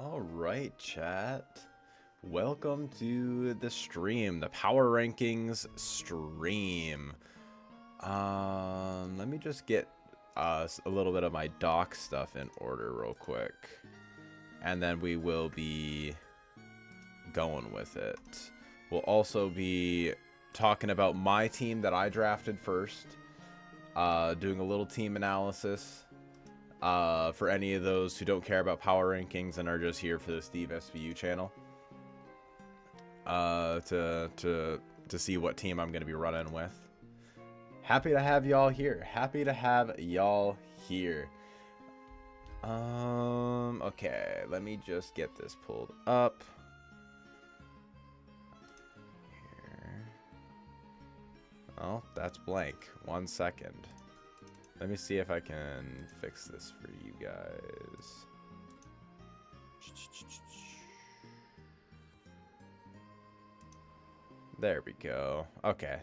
All right, chat. Welcome to the stream, the Power Rankings stream. Let me just get a little bit of my doc stuff in order real quick. And then we will be going with it. We'll also be talking about my team that I drafted first. Doing a little team analysis. For any of those who don't care about power rankings and are just here for the Steve SVU channel, to see what team I'm going to be running with. Happy to have y'all here. Happy to have y'all here. Okay, let me just get this pulled up. Here. Oh, that's blank. 1 second. Let me see if I can fix this for you guys. There we go. Okay.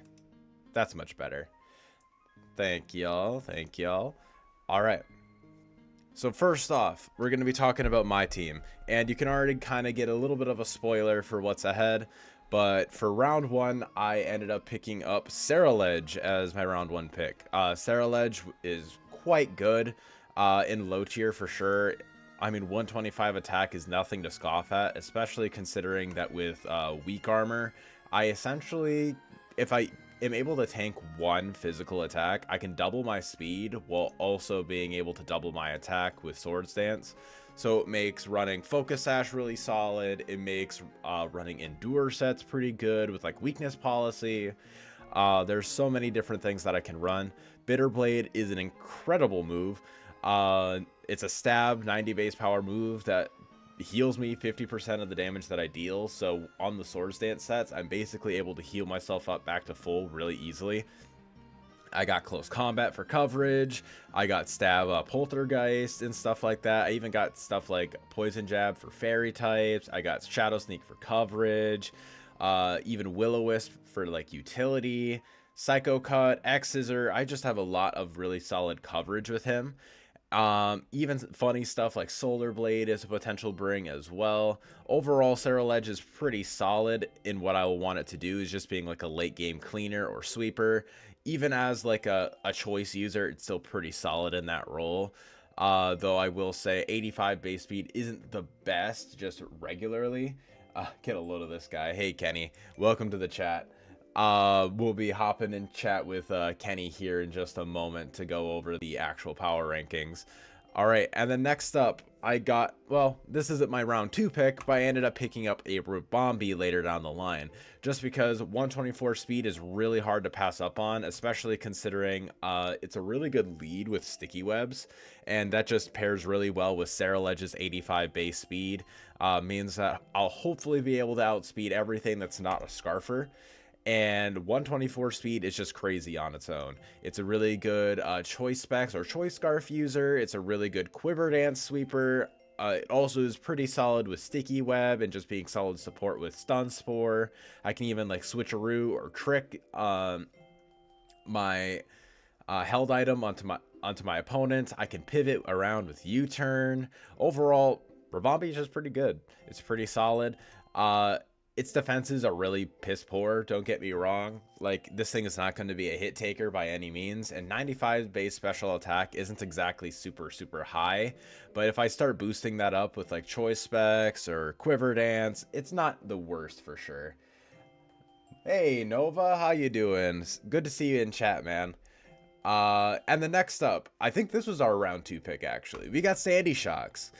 That's much better. Thank y'all. Thank y'all. All right. So first off, we're going to be talking about my team. And you can already kind of get a little bit of a spoiler for what's ahead. But for round one, I ended up picking up Ledge as my round one pick. Ledge is quite good in low tier for sure. I mean, 125 attack is nothing to scoff at, especially considering that with weak armor, I essentially, if I am able to tank one physical attack, I can double my speed while also being able to double my attack with Sword Stance. So it makes running Focus Sash really solid. It makes running Endure sets pretty good with like Weakness Policy. There's so many different things that I can run. Bitter Blade is an incredible move. It's a stab 90 base power move that heals me 50% of the damage that I deal. So on the Sword Stance sets, I'm basically able to heal myself up back to full really easily. I got close combat for coverage. I got stab poltergeist and stuff like that. I even got stuff like poison jab for fairy types. I got shadow sneak for coverage. Even will-o-wisp for like utility. Psycho cut, X scissor. I just have a lot of really solid coverage with him. Even funny stuff like Solar Blade is a potential bring as well. Overall, Ledge is pretty solid in what I will want it to do, is just being like a late game cleaner or sweeper. Even as like a choice user, it's still pretty solid in that role. Though I will say 85 base speed isn't the best just regularly. Get a load of this guy. Hey, Kenny. Welcome to the chat. We'll be hopping in chat with Kenny here in just a moment to go over the actual power rankings. All right, and then next up, I got, well, this isn't my round 2 pick, but I ended up picking up a Rabombi later down the line, just because 124 speed is really hard to pass up on, especially considering it's a really good lead with sticky webs, and that just pairs really well with Ledge's 85 base speed. Means that I'll hopefully be able to outspeed everything that's not a Scarfer. And 124 speed is just crazy on its own. It's a really good choice specs or choice scarf user. It's a really good quiver dance sweeper. It also is pretty solid with sticky web and just being solid support with stun spore. I can even like switcheroo or trick my held item onto my opponent. I can pivot around with U-turn. Overall, Rabombi is just pretty good. It's pretty solid. Its defenses are really piss poor, don't get me wrong. Like, this thing is not going to be a hit taker by any means, and 95 base special attack isn't exactly super high, but if I start boosting that up with like choice specs or quiver dance, it's not the worst for sure. Hey Nova, how you doing? Good to see you in chat, man. And the next up, I think this was our round 2 pick actually. We got Sandy Shocks.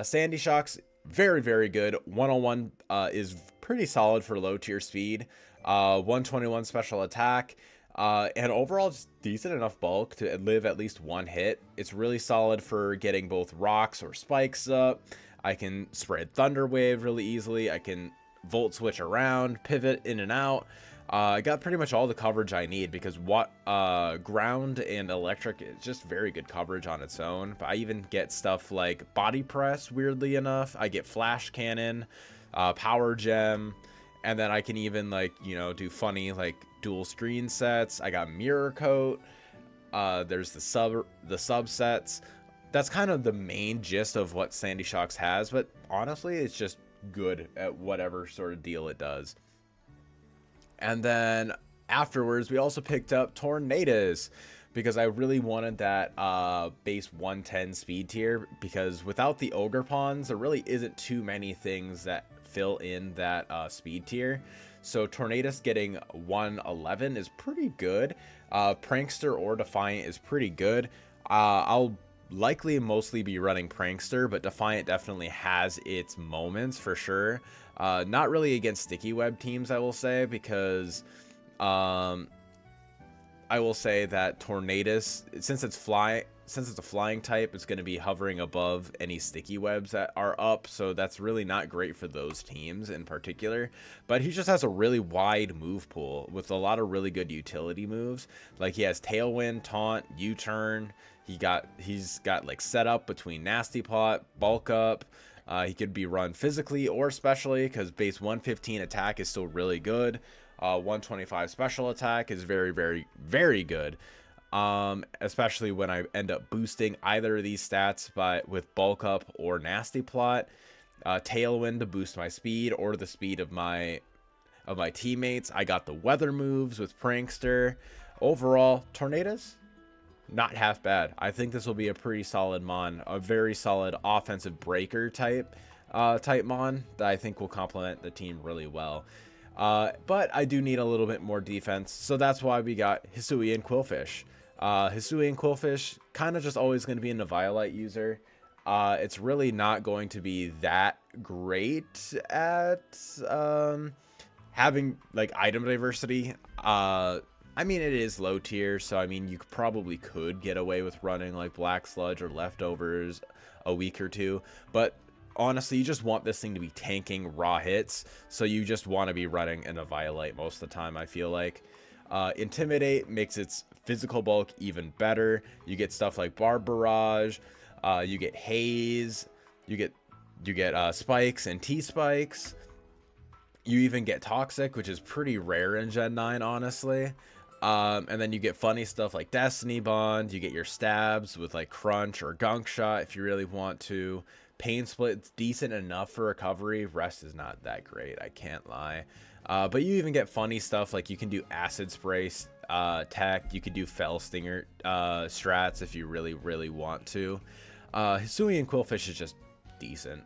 Sandy Shocks, very good. 101 is pretty solid for low tier speed. 121 special attack, and overall just decent enough bulk to live at least one hit. It's really solid for getting both rocks or spikes up. I can spread Thunder Wave really easily. I can volt switch around, pivot in and out. I got pretty much all the coverage I need because ground and electric is just very good coverage on its own. But I even get stuff like body press, weirdly enough. I get flash cannon, power gem, and then I can even like, you know, do funny like dual screen sets. I got mirror coat. There's the subsets. that's kind of the main gist of what Sandy Shocks has, but honestly, it's just good at whatever sort of deal it does. And then afterwards, we also picked up Tornadus because I really wanted that base 110 speed tier, because without the Ogre Pawns, there really isn't too many things that fill in that speed tier. So Tornadus getting 111 is pretty good. Prankster or Defiant is pretty good. I'll likely mostly be running Prankster, but Defiant definitely has its moments for sure. Not really against sticky web teams, I will say, because I will say that Tornadus, since it's a flying type, it's going to be hovering above any sticky webs that are up, so that's really not great for those teams in particular. But he just has a really wide move pool with a lot of really good utility moves. Like he has Tailwind, Taunt, U-turn. He's got like setup between Nasty Plot, Bulk Up. He could be run physically or specially, because base 115 attack is still really good. 125 special attack is very, very, very good. Especially when I end up boosting either of these stats with Bulk Up or Nasty Plot. Tailwind to boost my speed or the speed of my teammates. I got the weather moves with Prankster. Overall, Tornadus, not half bad. I think this will be a pretty solid mon, a very solid offensive breaker type mon that I think will complement the team really well. But I do need a little bit more defense, so that's why we got Hisui and Quillfish. Hisui and Quillfish, kind of just always going to be a Violite user. It's really not going to be that great at having like item diversity. I mean, it is low tier, so I mean, you probably could get away with running like Black Sludge or Leftovers a week or two, but honestly, you just want this thing to be tanking raw hits, so you just want to be running in a Violite most of the time, I feel like. Intimidate makes its physical bulk even better. You get stuff like Barb Barrage, you get Haze, you get Spikes and T-Spikes. You even get Toxic, which is pretty rare in Gen 9, honestly. And then you get funny stuff like Destiny Bond. You get your stabs with like Crunch or Gunk Shot if you really want to. Pain Split's decent enough for recovery. Rest is not that great, I can't lie. But you even get funny stuff like you can do Acid Spray tech. You can do Fell Stinger strats if you really, really want to. Hisui and Quillfish is just decent.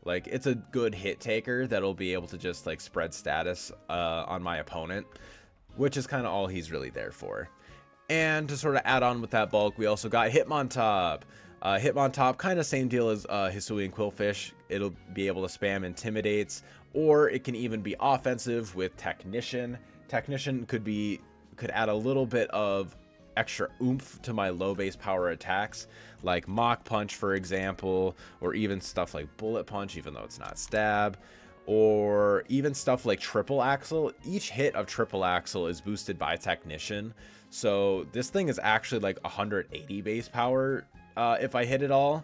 Like, it's a good hit taker that'll be able to just like spread status on my opponent, which is kind of all he's really there for. And to sort of add on with that bulk, we also got Hitmontop. Hitmontop, kind of same deal as Hisui and Quillfish. It'll be able to spam Intimidates, or it can even be offensive with Technician. Technician could add a little bit of extra oomph to my low base power attacks, like Mach Punch, for example, or even stuff like Bullet Punch, even though it's not stab, or even stuff like Triple Axle. Each hit of Triple Axle is boosted by Technician, so this thing is actually like 180 base power if I hit it all.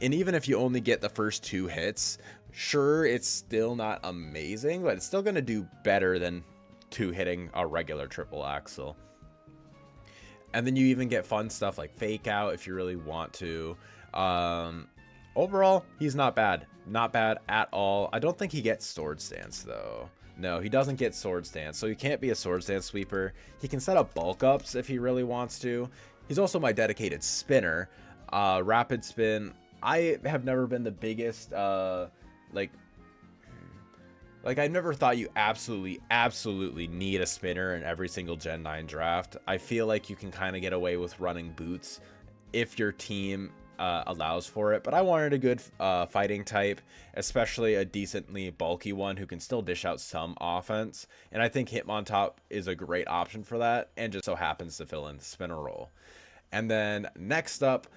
And even if you only get the first 2 hits, sure, it's still not amazing, but it's still going to do better than 2 hitting a regular Triple Axle. And then you even get fun stuff like Fake Out if you really want to. Overall, he's not bad. Not bad at all. I don't think he gets Sword Stance, though. No, he doesn't get Sword Stance, so he can't be a Sword Stance sweeper. He can set up bulk ups if he really wants to. He's also my dedicated spinner. Rapid Spin, I have never been the biggest, like I never thought you absolutely need a spinner in every single Gen 9 draft. I feel like you can kind of get away with running boots if your team allows for it, but I wanted a good fighting type, especially a decently bulky one who can still dish out some offense, and I think Hitmontop is a great option for that, and just so happens to fill in the spinner role. And then next up,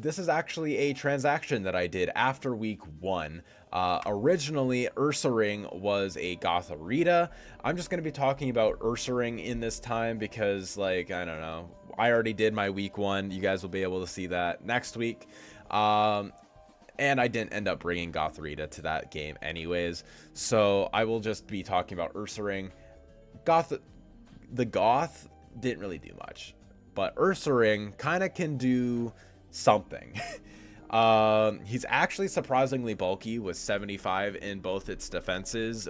this is actually a transaction that I did after week 1. Originally, Ursaring was a Gothorita. I'm just going to be talking about Ursaring in this time because, like, I don't know. I already did my week 1. You guys will be able to see that next week. And I didn't end up bringing Gothorita to that game anyways. So I will just be talking about Ursaring. The Goth didn't really do much, but Ursaring kind of can do something. He's actually surprisingly bulky with 75 in both its defenses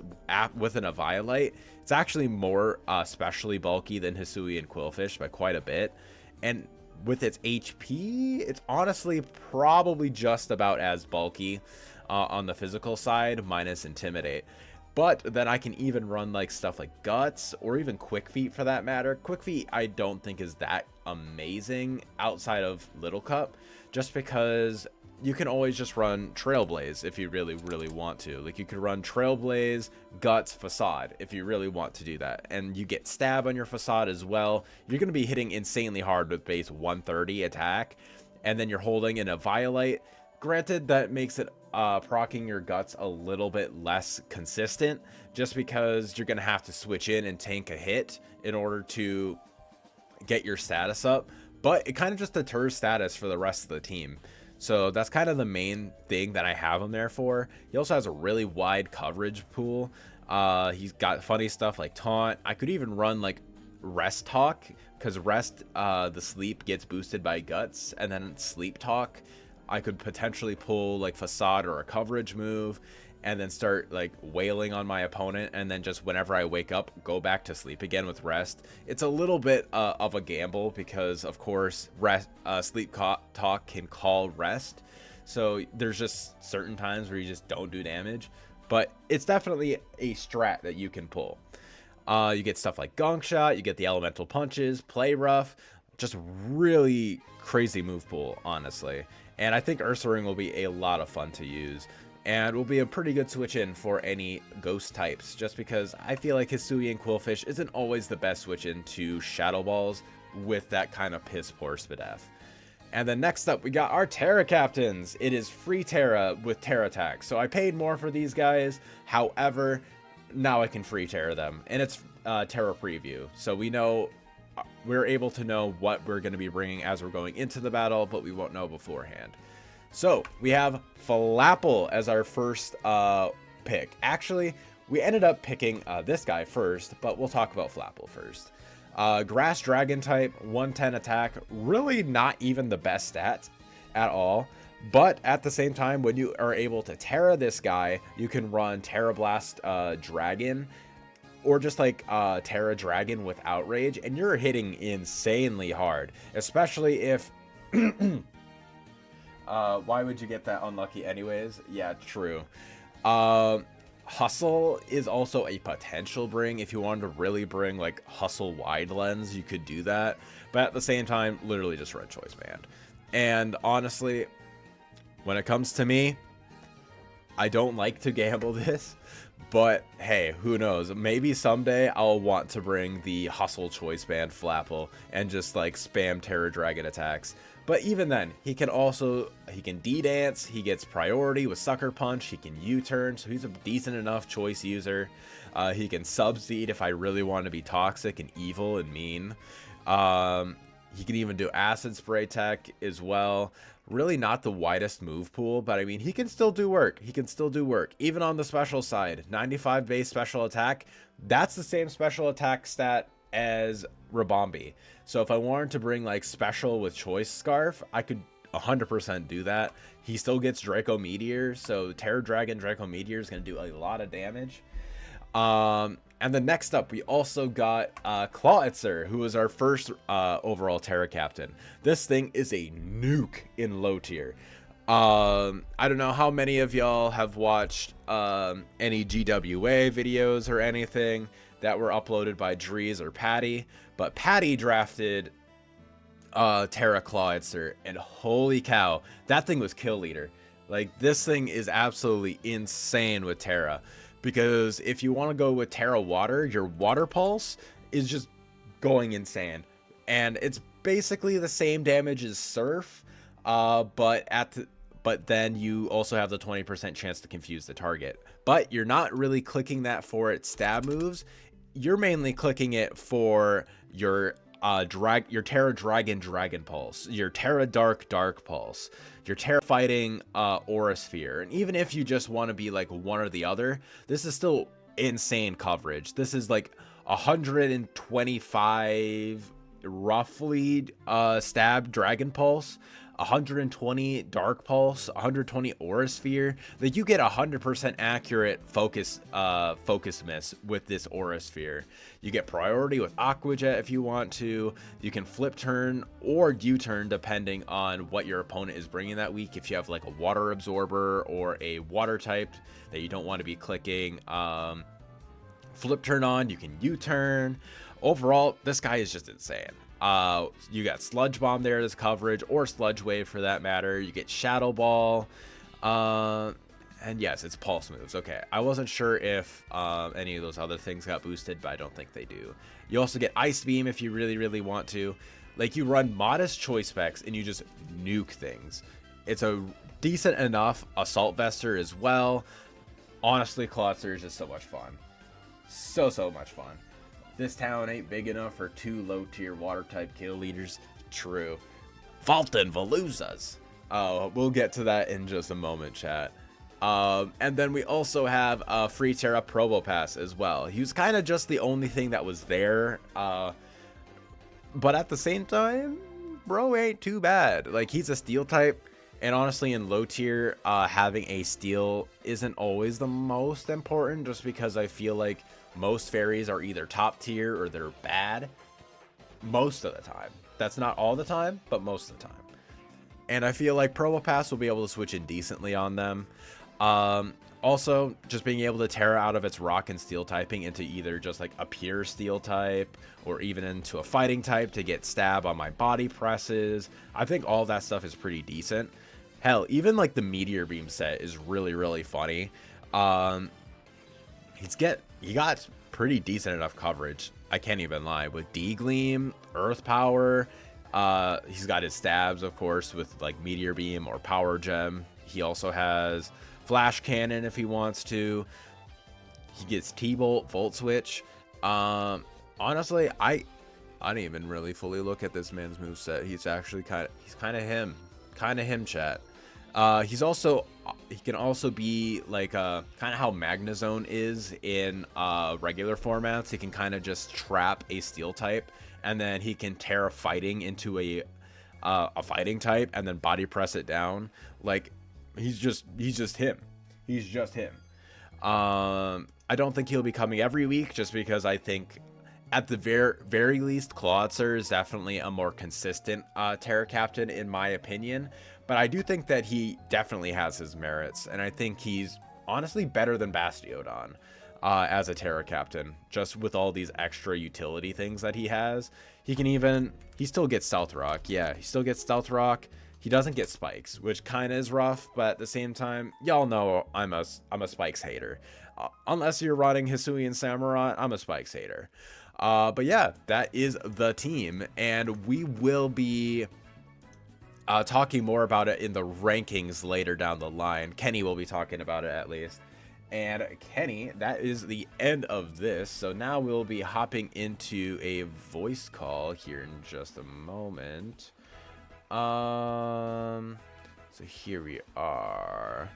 with an Eviolite. It's actually more specially bulky than Hisui and Quillfish by quite a bit. And with its HP, it's honestly probably just about as bulky on the physical side, minus Intimidate. But then I can even run like stuff like Guts or even Quick Feet for that matter. Quick Feet I don't think is that amazing outside of Little Cup, just because you can always just run Trailblaze if you really want to. Like, you could run Trailblaze, Guts, Facade if you really want to do that. And you get Stab on your Facade as well. You're going to be hitting insanely hard with base 130 attack. And then you're holding in a Violite. Granted, that makes it proccing your Guts a little bit less consistent, just because you're going to have to switch in and tank a hit in order to get your status up. But it kind of just deters status for the rest of the team. So that's kind of the main thing that I have him there for. He also has a really wide coverage pool. He's got funny stuff like Taunt. I could even run like Rest Talk, because Rest, the sleep gets boosted by Guts, and then Sleep Talk, I could potentially pull like Facade or a coverage move, and then start like wailing on my opponent, and then just whenever I wake up, go back to sleep again with Rest. It's a little bit of a gamble, because of course Sleep Talk can call Rest, so there's just certain times where you just don't do damage, but it's definitely a strat that you can pull. You get stuff like Gong Shot, you get the Elemental Punches, Play Rough, just really crazy move pool, honestly. And I think Ursaring will be a lot of fun to use, and will be a pretty good switch in for any ghost types, just because I feel like Hisui and Quillfish isn't always the best switch into Shadow Balls with that kind of piss poor Spadef. And then next up, we got our Terra Captains. It is free Terra with Terra Attack. So I paid more for these guys, however, now I can free Terra them. And it's Terra Preview, so we're able to know what we're going to be bringing as we're going into the battle, but we won't know beforehand. So we have Flapple as our first pick. Actually, we ended up picking this guy first, but we'll talk about Flapple first. Grass Dragon type, 110 attack, really not even the best stats at all. But at the same time, when you are able to Terra this guy, you can run Terra Blast Dragon, or just like Terra Dragon with Outrage, and you're hitting insanely hard, especially if why would you get that unlucky anyways? Yeah, true. Hustle is also a potential bring. If you wanted to really bring like Hustle Wide Lens, you could do that, but at the same time, literally just run Choice Band. And honestly, when it comes to me, I don't like to gamble this, but hey, who knows? Maybe someday I'll want to bring the Hustle Choice Band Flapple and just like spam Terra Dragon attacks. But even then, he can D-Dance, he gets priority with Sucker Punch, he can U-Turn, so he's a decent enough choice user. He can Sub-Seed if I really want to be toxic and evil and mean. He can even do Acid Spray Tech as well. Really not the widest move pool, but I mean, he can still do work. He can still do work. Even on the special side, 95 base special attack, that's the same special attack stat as Rabombi. So if I wanted to bring like special with Choice Scarf, I could 100% do that. He still gets Draco Meteor, so Terra Dragon Draco Meteor is going to do a lot of damage. And then next up, we also got Clawitzer, who was our first overall Terra Captain. This thing is a nuke in low tier. I don't know how many of y'all have watched any GWA videos or anything that were uploaded by Drees or Patty, but Patty drafted Terra Clawitzer, and holy cow, that thing was kill leader. Like, this thing is absolutely insane with Terra. Because if you want to go with Terra Water, your Water Pulse is just going insane. And it's basically the same damage as Surf, but then you also have the 20% chance to confuse the target. But you're not really clicking that for its stab moves. You're mainly clicking it for your Terra Dragon Pulse, your Terra Dark Pulse, your Terra Fighting Aura Sphere. And even if you just want to be like one or the other, this is still insane coverage. This is like 125 roughly stab Dragon Pulse 120 Dark Pulse, 120 Aura Sphere. Like, you get 100% accurate focus miss with this Aura Sphere. You get priority with Aqua Jet if you want to. You can flip turn or U-turn depending on what your opponent is bringing that week. If you have like a Water Absorber or a Water type that you don't want to be clicking flip turn on, you can U-turn. Overall, this guy is just insane. You got Sludge Bomb there as coverage, or Sludge Wave for that matter. You get Shadow Ball, and yes, it's Pulse moves. Okay, I wasn't sure if any of those other things got boosted, but I don't think they do. You also get Ice Beam if you really want to. Like, you run modest choice specs and you just nuke things. It's a decent enough Assault Vester as well. Honestly, Clotzer is just so much fun. So much fun. This town ain't big enough for 2 low-tier water-type kill leaders. True. Fulton Veluzas. We'll get to that in just a moment, chat. And then we also have Free Terra Probo Pass as well. He was kind of just the only thing that was there. But at the same time, bro ain't too bad. Like, he's a steel type. And honestly, in low tier, having a steel isn't always the most important, just because I feel like most fairies are either top tier or they're bad most of the time. That's not all the time, but most of the time. And I feel like Probopass will be able to switch in decently on them. Also, just being able to Terra out of its rock and steel typing into either just like a pure steel type or even into a fighting type to get stab on my body presses. I think all that stuff is pretty decent. Hell, even like the Meteor Beam set is really funny. He got pretty decent enough coverage. I can't even lie. With D-Gleam, Earth Power, he's got his stabs, of course, with like Meteor Beam or Power Gem. He also has Flash Cannon if he wants to. He gets T-Bolt, Volt Switch. Honestly, I didn't even really fully look at this man's moveset. He's actually kind of him, chat. He can also be like kind of how Magnezone is in regular formats. He can kind of just trap a steel type, and then he can Terra fighting into a fighting type and then body press it down. Like, he's just him. He's just him. I don't think he'll be coming every week, just because I think at the very least, Clawitzer is definitely a more consistent Terra captain in my opinion. But I do think that he definitely has his merits, and I think he's honestly better than Bastiodon as a Terra captain, just with all these extra utility things that he has. He still gets Stealth Rock. Yeah, he still gets Stealth Rock. He doesn't get Spikes, which kind of is rough, but at the same time, y'all know I'm a Spikes hater. Unless you're running Hisuian Samurott, I'm a Spikes hater. But yeah, that is the team, and we will be talking more about it in the rankings later down the line. Kenny will be talking about it at least. And Kenny, that is the end of this. So now we'll be hopping into a voice call here in just a moment. So here we are.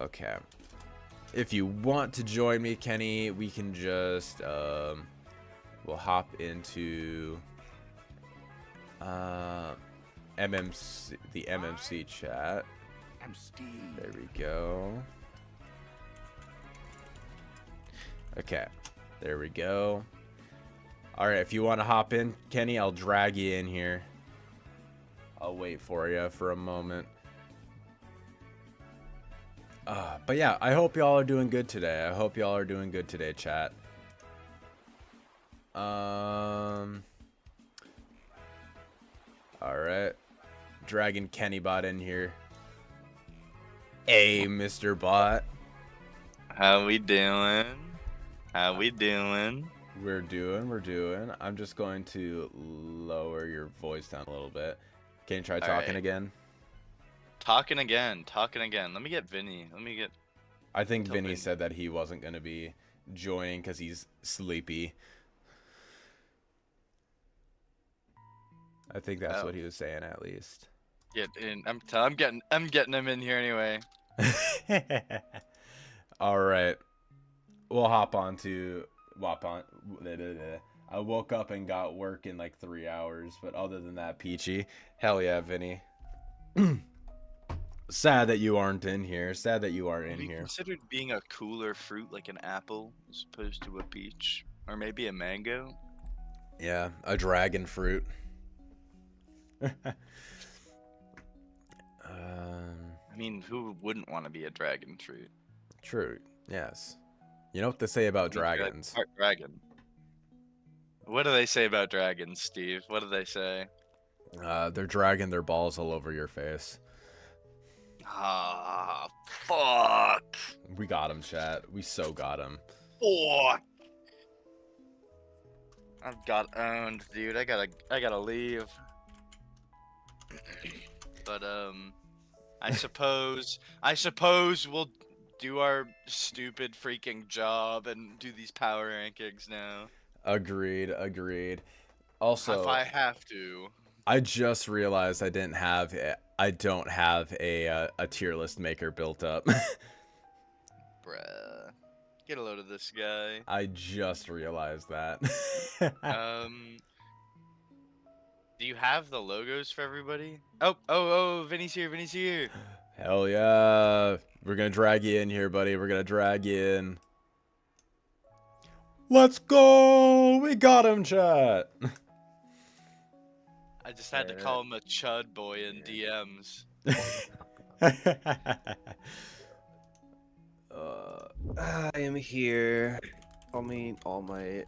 Okay. If you want to join me, Kenny, we can just we'll hop into MMC, the MMC chat. There we go. Okay, there we go. All right, if you want to hop in, Kenny, I'll drag you in here. I'll wait for you for a moment. But yeah, I hope y'all are doing good today. Chat. All right, dragging Kenny Bot in here. Hey, Mr. Bot. How we doing? We're doing. I'm just going to lower your voice down a little bit. Can you try talking again? Talking again. Let me get Vinny. I think Vinny said that he wasn't going to be joining because he's sleepy. I think that's what he was saying, at least. Get in. I'm getting him in here anyway. All right. We'll hop on. I woke up and got work in like 3 hours, but other than that, peachy. Hell yeah, Vinny. Sad that you aren't in here. Sad that you are in Have you here. considered being a cooler fruit like an apple as opposed to a peach? Or maybe a mango? Yeah, a dragon fruit. I mean, who wouldn't want to be a dragon fruit? True. Yes. You know what they say about I mean, you're like dragons? part dragon. What do they say about dragons, Steve? What do they say? They're dragging their balls all over your face. Ah, fuck. We got him, chat. We so got him. Fuck. I've got owned, dude. I gotta leave. But I suppose we'll do our stupid freaking job and do these power rankings now. Agreed. Also, If I have to. I just realized I don't have a tier list maker built up. Bruh. Get a load of this guy. I just realized that. Do you have the logos for everybody? Oh, Vinny's here. Hell yeah. We're gonna drag you in here, buddy. We're gonna drag you in. Let's go! We got him, chat. I just had to call him a chud boy in DMs. I am here. Call me All Might.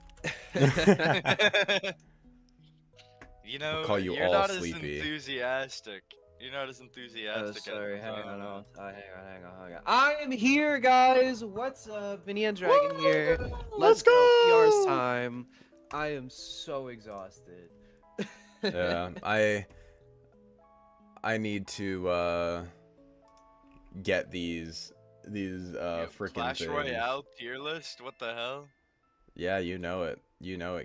You know, I'll call you you're all not sleepy. as enthusiastic. You're not as enthusiastic. Sorry, as hang on. Hang on. I am here, guys. What's up? Vinny and Dragon here. Let's go! PR's time. I am so exhausted. Yeah, I need to get these freaking Clash things. Royale tier list. What the hell? Yeah, you know it,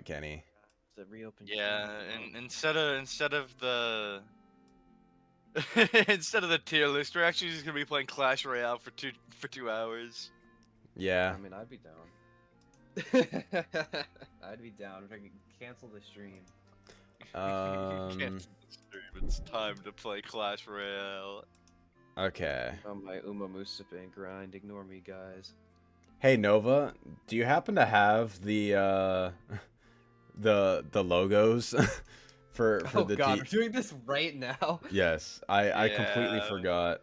Kenny. The reopen. Yeah, and instead of the instead of the tier list, we're actually just gonna be playing Clash Royale for 2 hours. Yeah. I mean, I'd be down. I'd be down if I could cancel the stream. Cancel the stream. It's time to play Clash Royale. Okay. On my Uma Musupe grind. Ignore me, guys. Hey Nova, do you happen to have the logos for Oh the god, we're doing this right now. Yes, I completely Yeah. forgot.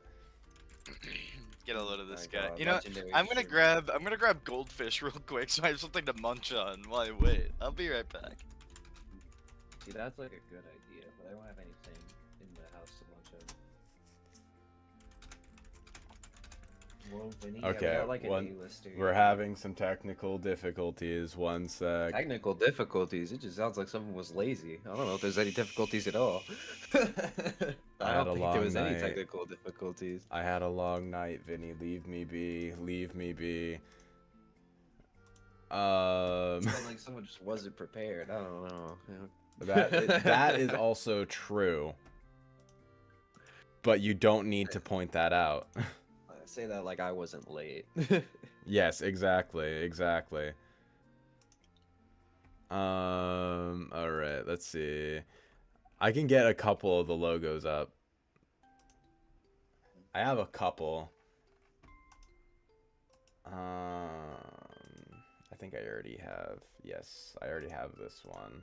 Get a load of this Oh my guy. God, You know, legendary I'm gonna streamer. grab goldfish real quick so I have something to munch on while I wait. I'll be right back. See, that's like a good idea, but I don't have anything in the house to munch on. Well, Vinny, yeah, we Okay, got, like, an one- A-lister We're here. having some technical difficulties. One sec. Technical difficulties. It just sounds like someone was lazy. I don't know if there's any difficulties at all. I had a don't think long there was any night. technical difficulties. I had a long night, Vinny. Leave me be. Leave me be. It sounds like someone just wasn't prepared. I don't know. that is also true. But you don't need to point that out. I say that like I wasn't late. Yes, exactly. All right, let's see. I can get a couple of the logos up. I have a couple. I think I already have. Yes, I already have this one.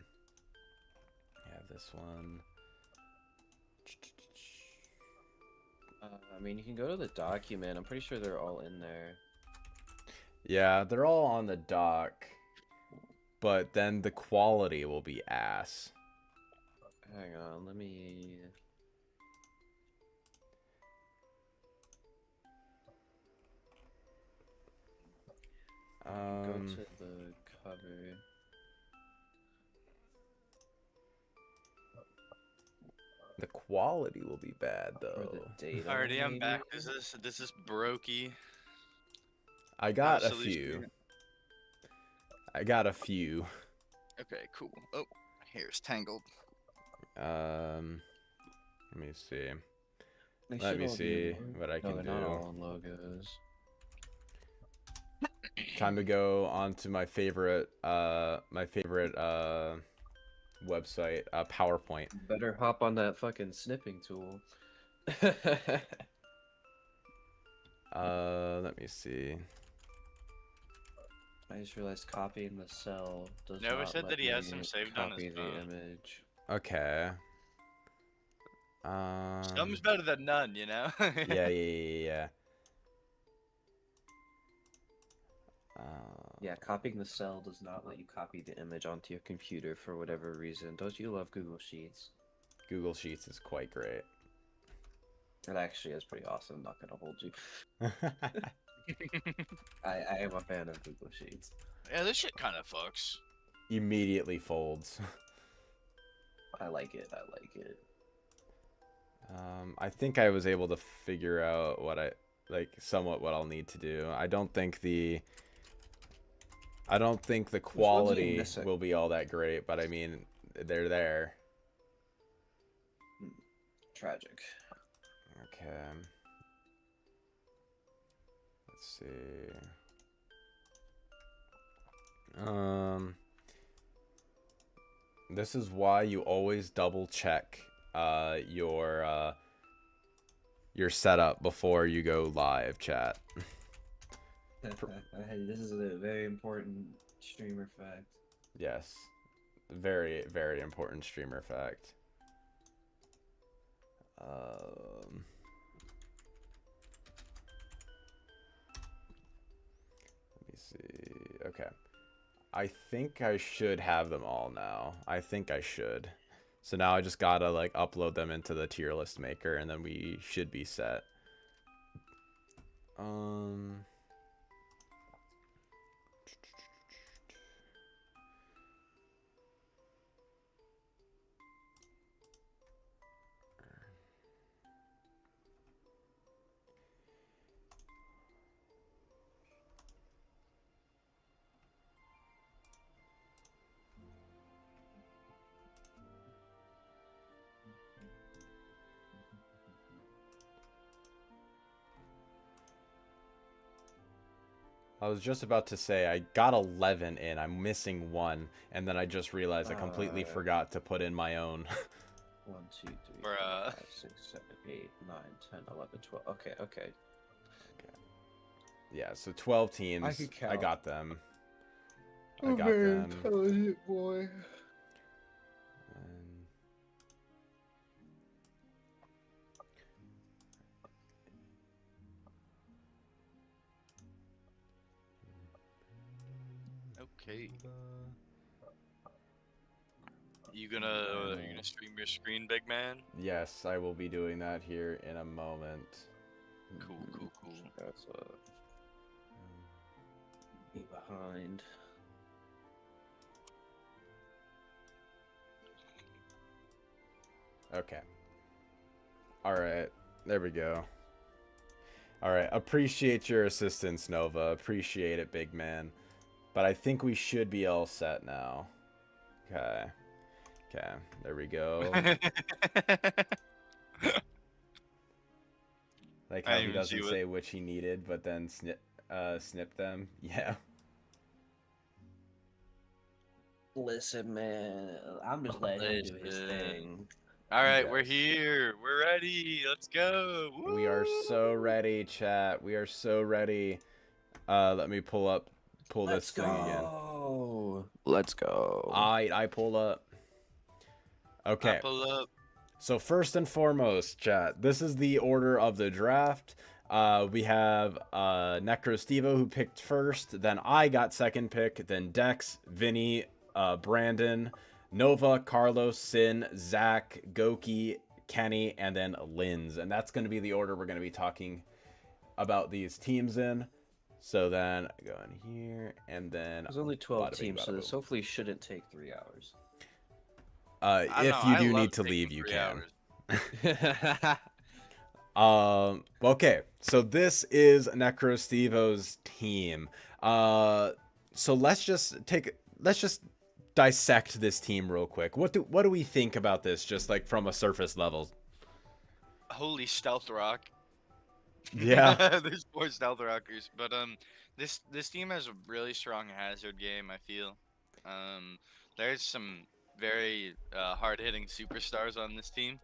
I have this one. I mean, you can go to the document. I'm pretty sure they're all in there. Yeah, they're all on the dock. But then the quality will be ass. Hang on, let me... go to the cover. The quality will be bad For though. the data, Alrighty, I'm maybe? back. This is brokey. I got a Absolutely few. screwed. I got a few. Okay, cool. Oh, hair's tangled. Let me see. They Let should me all be see in log- what I No, can they're not do. all on logos. Time to go on to my favorite website, PowerPoint. Better hop on that fucking snipping tool. Let me see. I just realized copying the cell does Nova not said that let he has me them saved on his copy the phone. image. Okay. Some's better than none, you know? Yeah. Yeah, copying the cell does not let you copy the image onto your computer for whatever reason. Don't you love Google Sheets? Google Sheets is quite great. It actually is pretty awesome, I'm not gonna hold you. I am a fan of Google Sheets. Yeah, this shit kind of fucks. Immediately folds. I like it, I like it. I think I was able to figure out what somewhat what I'll need to do. I don't think the quality missing? will be all that great, but I mean, they're there. Tragic. Okay. Let's see. This is why you always double check your setup before you go live, chat. This is a very important streamer fact. Yes. Very, very important streamer fact. Let me see. Okay. I think I should have them all now. I think I should. So now I just gotta like upload them into the tier list maker and then we should be set. I was just about to say I got 11 in. I'm missing one, and then I just realized I completely forgot to put in my own. 1, 2, 3, Bruh. 4, 5, 6, 7, 8, 9, 10, 11, 12. Okay. Yeah, so 12 teams. I could count. I got them. I A got very them. intelligent boy. Okay. You gonna stream your screen, big man? Yes, I will be doing that here in a moment. Cool. That's me behind. Okay. Alright, there we go. Alright, appreciate your assistance, Nova. Appreciate it, big man. But I think we should be all set now. Okay. Okay, there we go. Like how he doesn't say which he needed, but then snip them. Yeah. Listen, man, I'm just letting him do his thing. All right, Yes. we're here. We're ready. Let's go. Woo! We are so ready, chat. We are so ready. Let me pull this thing again. Let's go. I pulled up. Okay. I pull up. So first and foremost, chat, this is the order of the draft. We have Necrostevo who picked first, then I got second pick, then Dex, Vinny, Brandon, Nova, Carlos, Sin, Zach, Goki, Kenny, and then Linz. And that's going to be the order we're going to be talking about these teams in. So then go in here, and then there's only 12 teams, so this hopefully shouldn't take 3 hours. If you do need to leave, you can. Okay, so this is Necrostevo's team. So let's just dissect this team real quick. What do we think about this, just like from a surface level? Holy stealth rock. Yeah. There's 4 stealth rockers, but this team has a really strong hazard game, I feel. There's some very hard-hitting superstars on this team.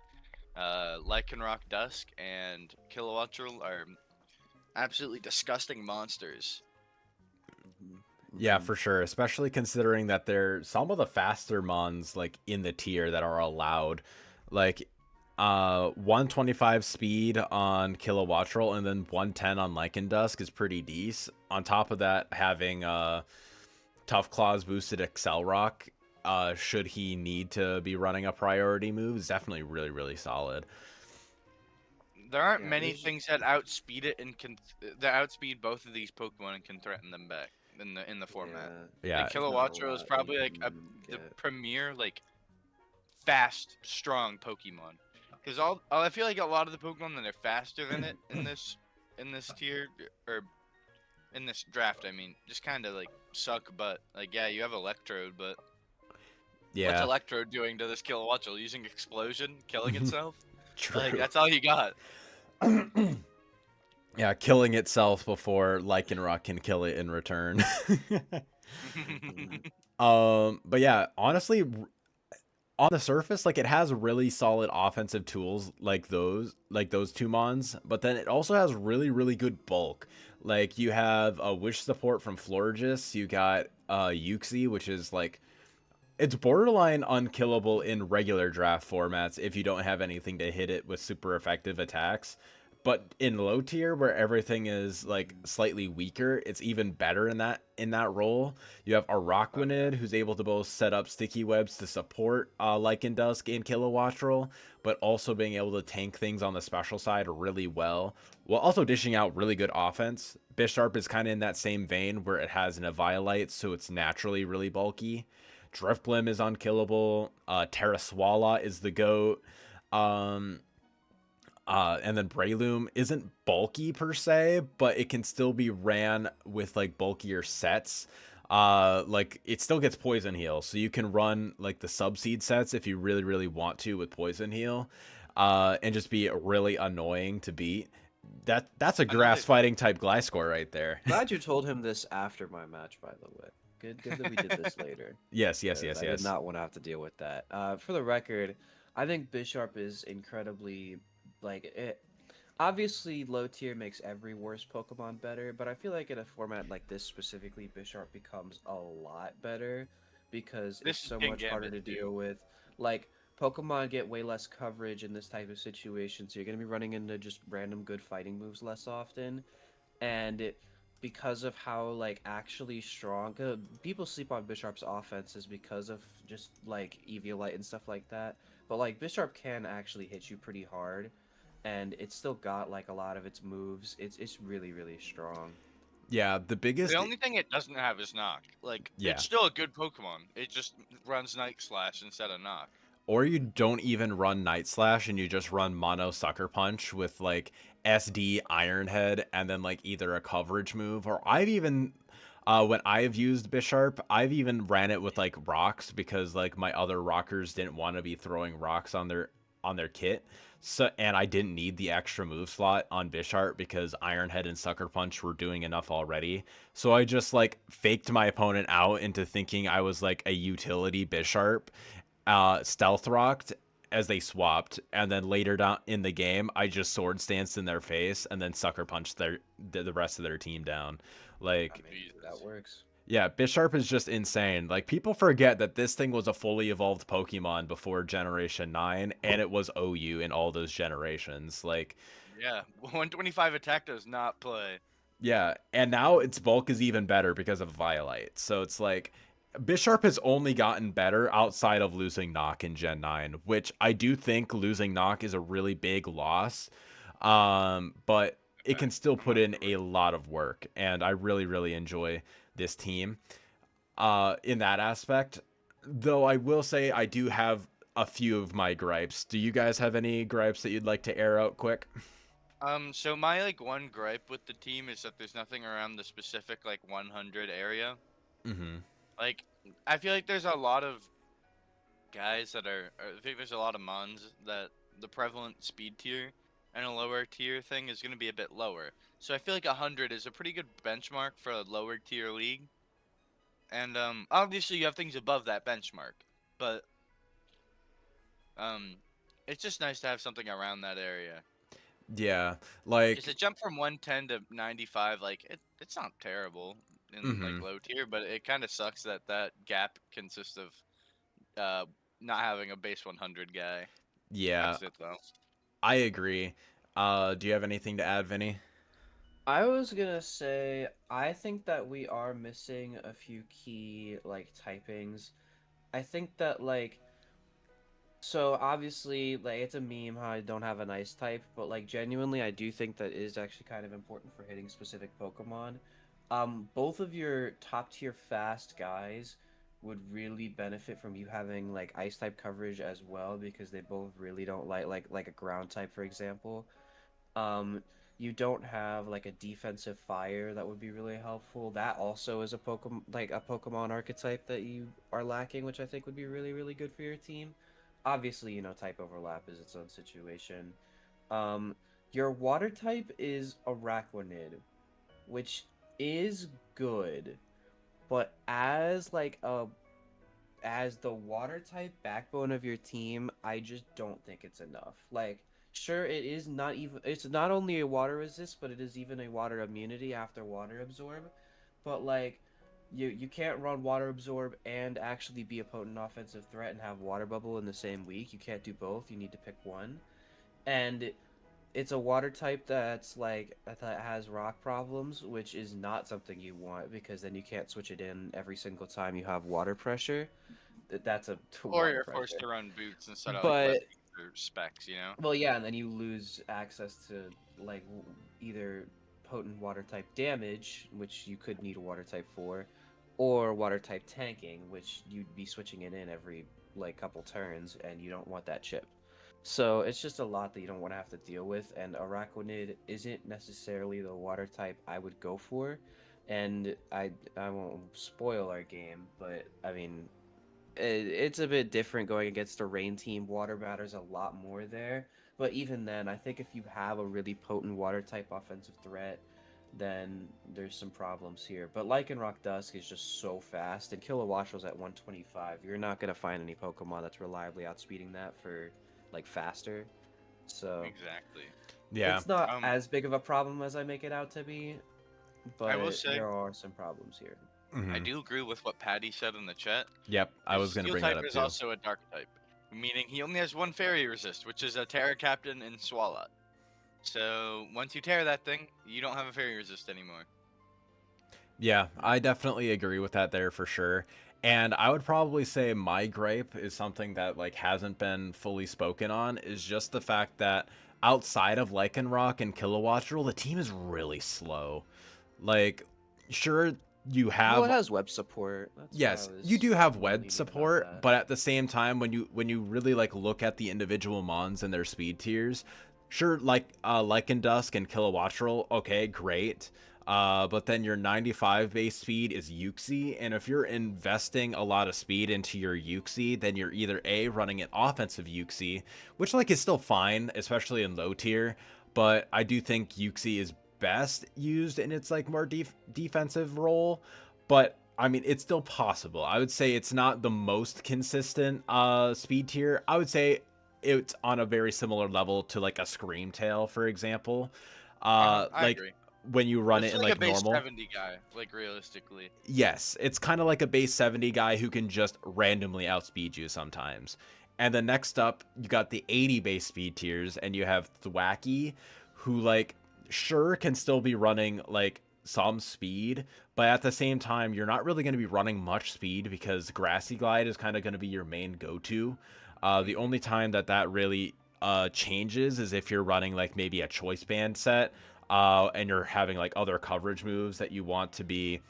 Lycanroc Dusk and Kilowattrel are absolutely disgusting monsters. Mhm. Yeah, Mhm. for sure. Especially considering that they're some of the faster mons like in the tier that are allowed. Like 125 speed on Kilowattrel and then 110 on Lycan Dusk is pretty decent. On top of that, having Tough Claws boosted Excel Rock, should he need to be running a priority move, is definitely really, really solid. There aren't Yeah, many there's things that outspeed it and can that outspeed both of these Pokemon and can threaten them back in the format. yeah, Like Yeah, there's not a Kilowattrel is lot you probably like can the get. premier like fast, strong Pokemon. Because I feel like a lot of the Pokemon that are faster than it in this tier or in this draft, I mean, just kind of like suck. But like, yeah, you have Electrode, but what's yeah. Electrode doing to this Kilowattrel? Using Explosion, killing itself? Like True. that's all you got. Yeah, killing itself before Lycanroc can kill it in return. Mhm. But yeah, honestly, on the surface, like it has really solid offensive tools like those two mons, but then it also has really, really good bulk. Like you have a wish support from Florges, you got Uxie, which is like it's borderline unkillable in regular draft formats if you don't have anything to hit it with super effective attacks. But in low tier where everything is like slightly weaker, it's even better in that role. You have Okay. Araquanid who's able to both set up sticky webs to support Lycan Dusk and Kilowattrel, but also being able to tank things on the special side really well, while also dishing out really good offense. Bisharp is kind of in that same vein where it has an Eviolite, so it's naturally really bulky. Drifblim is unkillable. Terraswala is the goat. Um, and then Breloom isn't bulky per se, but it can still be ran with like bulkier sets. Like it still gets Poison Heal, so you can run like the Subseed sets if you really, really want to with Poison Heal, and just be really annoying to beat. That's a Another grass fighting type Gliscor right there. Glad you told him this after my match, by the way. Good that we did this later, Yes, yes, because yes, I did yes. not want to have to deal with that. For the record, I think Bisharp is incredibly like it. Obviously, low tier makes every worst Pokemon better, but I feel like in a format like this specifically, Bisharp becomes a lot better because it's this is so much harder Gambit to too. deal with. Like, Pokemon get way less coverage in this type of situation, so you're going to be running into just random good fighting moves less often. And because of how, like, actually strong, people sleep on Bisharp's offenses because of just, like, Eviolite and stuff like that. But, like, Bisharp can actually hit you pretty hard and it's still got like a lot of its moves. It's really really strong. Yeah, the The biggest only thing it doesn't have is Knock. Like, yeah. it's still a good Pokemon. It just runs Night Slash instead of Knock. Or you don't even run Night Slash and you just run Mono Sucker Punch with like SD Iron Head and then like either a coverage move, or I've even when I've used Bisharp, I've even ran it with like rocks because like my other rockers didn't want to be throwing rocks on their kit. So and I didn't need the extra move slot on Bisharp because Iron Head and Sucker Punch were doing enough already. So I just like faked my opponent out into thinking I was like a utility Bisharp, stealth rocked as they swapped, and then later down in the game, I just sword stanced in their face and then sucker punched the rest of their team down. I Like, mean, that Jesus. works. yeah, Bisharp is just insane. Like people forget that this thing was a fully evolved Pokemon before Generation 9, and it was OU in all those generations. Like, Yeah, 125 attack does not play. yeah, and now its bulk is even better because of Violite. So it's like Bisharp has only gotten better outside of losing Knock in Gen 9, which I do think losing Knock is a really big loss. But it Okay, can still I'm put gonna have in to a lot of work, and I really, really enjoy this team in that aspect. Though I will say I do have a few of my gripes. Do you guys have any gripes that you'd like to air out quick? So my like one gripe with the team is that there's nothing around the specific like 100 area. Mm-hmm. Like, I feel like there's a lot of guys that are. I think there's a lot of mons that the prevalent speed tier and a lower tier thing is going to be a bit lower. So I feel like 100 is a pretty good benchmark for a lower tier league. And obviously you have things above that benchmark, but um It's just nice to have something around that area. Yeah, Because like, a jump from 110 to 95, like it's not terrible in like hmm low tier, but it kind of sucks that that gap consists of uh not having a base 100 guy. yeah, That's it though. I agree. Do you have anything to add, Vinny? I was gonna say I think that we are missing a few key like typings. I think that like so obviously like it's a meme how I don't have an ice type, but like genuinely I do think that is actually kind of important for hitting specific Pokemon. Both of your top tier fast guys would really benefit from you having like ice type coverage as well because they both really don't like a ground type for example. Um, you don't have like a defensive fire that would be really helpful. That also is a Pokemon archetype that you are lacking, which I think would be really really good for your team. Obviously, type overlap is its own situation. Um, your water type is Araquanid, which is good, but as the water type backbone of your team, I just don't think it's enough. Like, sure, it's not only a water resist, but it is even a water immunity after water absorb. But like you can't run water absorb and actually be a potent offensive threat and have water bubble in the same week. You can't do both. You need to pick one. And it's a water type that has rock problems, which is not something you want because then you can't switch it in every single time you have water pressure. That's a Or water you're forced pressure. to run boots instead of like But levies or specs, you know? well, yeah, and then you lose access to either potent water type damage, which you could need a water type for, or water type tanking, which you'd be switching it in every like couple turns, and you don't want that chip. So it's just a lot that you don't want to have to deal with, and Araquanid isn't necessarily the water type I would go for, and I won't spoil our game, but I mean it's a bit different going against a rain team. Water matters a lot more there. But even then, I think if you have a really potent water type offensive threat, then there's some problems here. But Lycanroc Dusk is just so fast, and Kilowattrel's at 125. You're not gonna find any Pokemon that's reliably outspeeding that for like faster. So Exactly. Yeah. it's not Um, as big of a problem as I make it out to be, I will but say there are some problems here. I hmm do agree with what Patty said in the chat. Yep, I His was gonna steel bring that type up is too. also a dark type, meaning he only has one fairy resist, which is a Terra Captain and Swalot. So once you tear that thing, you don't have a fairy resist anymore. Yeah, I definitely agree with that there for sure. And I would probably say my gripe is something that like hasn't been fully spoken on is just the fact that outside of Lycanroc and Kilowattrel, the team is really slow. Like, sure, you Well, it have has web support. That's why I yes, you was do have more web lenient about support, that. but at the same time, when you really like look at the individual mons and their speed tiers, sure, like Lycandusk and Kilowattrel, okay, great. But then your 95 base speed is Uxie, and if you're investing a lot of speed into your Uxie, then you're either A, running an offensive Uxie, which like is still fine, especially in low tier, but I do think Uxie is best used in its like more defensive role, but I mean, it's still possible. I would say it's not the most consistent speed tier. I would say it's on a very similar level to like a Screamtail, for example. I Like agree. when you run It's it in like a like base normal. 70 guy, like realistically. Yes, it's kind of like a base 70 guy who can just randomly outspeed you sometimes. And then next up, you got the 80 base speed tiers, and you have Thwacky, who like sure can still be running like some speed, but at the same time, you're not really going to be running much speed because Grassy Glide is kind of going to be your main go-to. The only time that that really changes is if you're running like maybe a choice band set, and you're having like other coverage moves that you want to be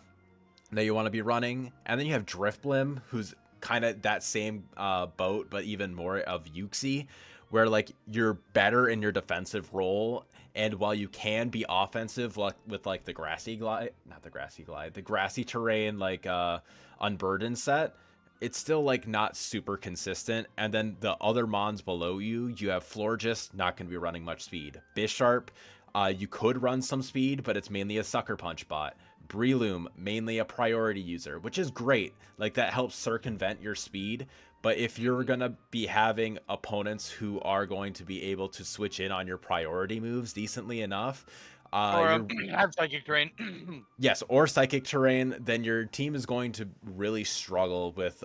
running. And then you have Driftblim, who's kind of that same boat, but even more of Uxie, where like you're better in your defensive role. And while you can be offensive like with like the grassy glide, not the grassy glide, the grassy terrain like unburdened set, it's still like not super consistent. And then the other mons below you have Florges, not going to be running much speed. Bisharp, you could run some speed, but it's mainly a sucker punch bot. Breloom, mainly a priority user, which is great. Like that helps circumvent your speed, But if you're going to be having opponents who are going to be able to switch in on your priority moves decently enough, Or you're have psychic terrain. yes, or psychic terrain, then your team is going to really struggle with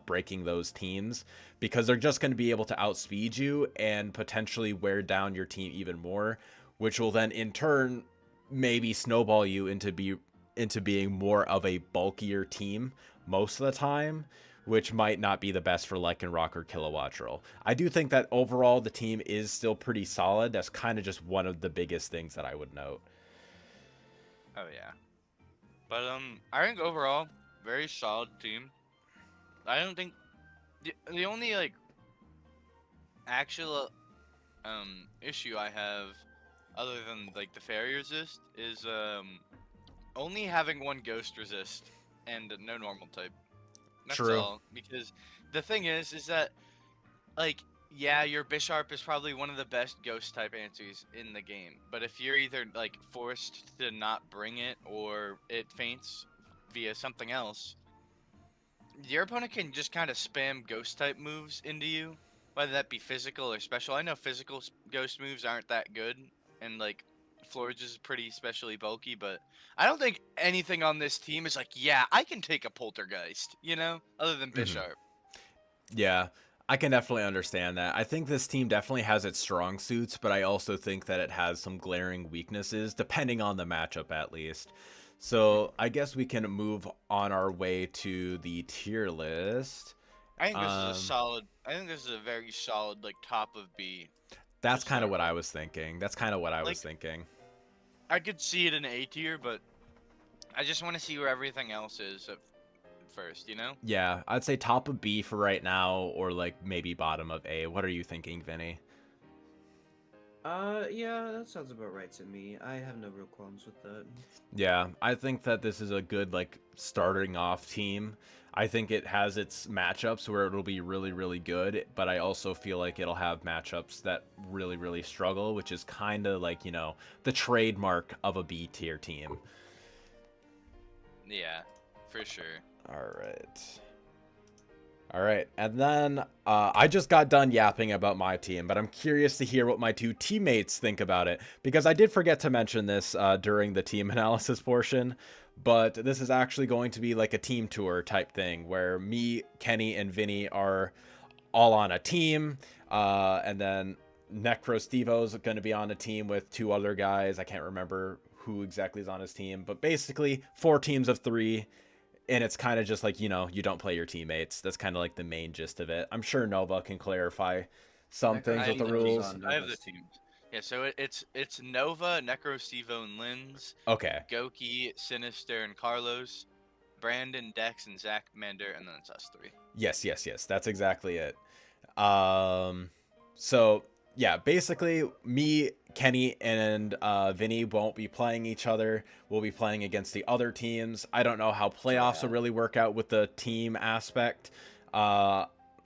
breaking those teams because they're just going to be able to outspeed you and potentially wear down your team even more, which will then in turn maybe snowball you into being more of a bulkier team most of the time, which might not be the best for Lycanroc or Kilowattrel. I do think that overall the team is still pretty solid. That's kind of just one of the biggest things that I would note. Oh yeah. But I think overall very solid team. I don't think the only like actual issue I have other than like the fairy resist is only having one ghost resist and no normal type. That's True. all. Because the thing is that like yeah, your Bisharp is probably one of the best ghost type answers in the game. But if you're either like forced to not bring it or it faints via something else, your opponent can just kind of spam ghost type moves into you, whether that be physical or special. I know physical ghost moves aren't that good, and like Florge is pretty specially bulky, but I don't think anything on this team is like, yeah, I can take a poltergeist, you know, other than Mhm. Bisharp. Yeah, I can definitely understand that. I think this team definitely has its strong suits, but I also think that it has some glaring weaknesses, depending on the matchup at least. So I guess we can move on our way to the tier list. I think this is a Um, solid. I think this is a very solid like top of B to that's kind of start what I with. was thinking. That's kind of what I was Like thinking. I could see it in A tier, but I just want to see where everything else is at first. You know? Yeah, I'd say top of B for right now, or like maybe bottom of A. What are you thinking, Vinny? Yeah, that sounds about right to me. I have no real qualms with that. Yeah, I think that this is a good like starting off team. I think it has its matchups where it'll be really, really good, but I also feel like it'll have matchups that really, really struggle, which is kind of like, the trademark of a B tier team. Yeah, for sure. All right. All right. And then I just got done yapping about my team, but I'm curious to hear what my two teammates think about it because I did forget to mention this during the team analysis portion. But this is actually going to be like a team tour type thing where me, Kenny, and Vinny are all on a team. And then Necro Stevo's going to be on a team with two other guys. I can't remember who exactly is on his team, but basically 4 teams of 3, and it's kind of just like, you don't play your teammates. That's kind of like the main gist of it. I'm sure Nova can clarify some Necro things with the Stevo's rules. on I have the Nova's team. teams. Yeah, so it's Nova, Necro, Stevo, and Linz, Okay. Goki, Sinister, and Carlos, Brandon, Dex, and Zach Mander, and then it's us three. Yes, yes, yes. That's exactly it. So yeah, basically me, Kenny, and Vinny won't be playing each other. We'll be playing against the other teams. I don't know how playoffs Yeah. will really work out with the team aspect.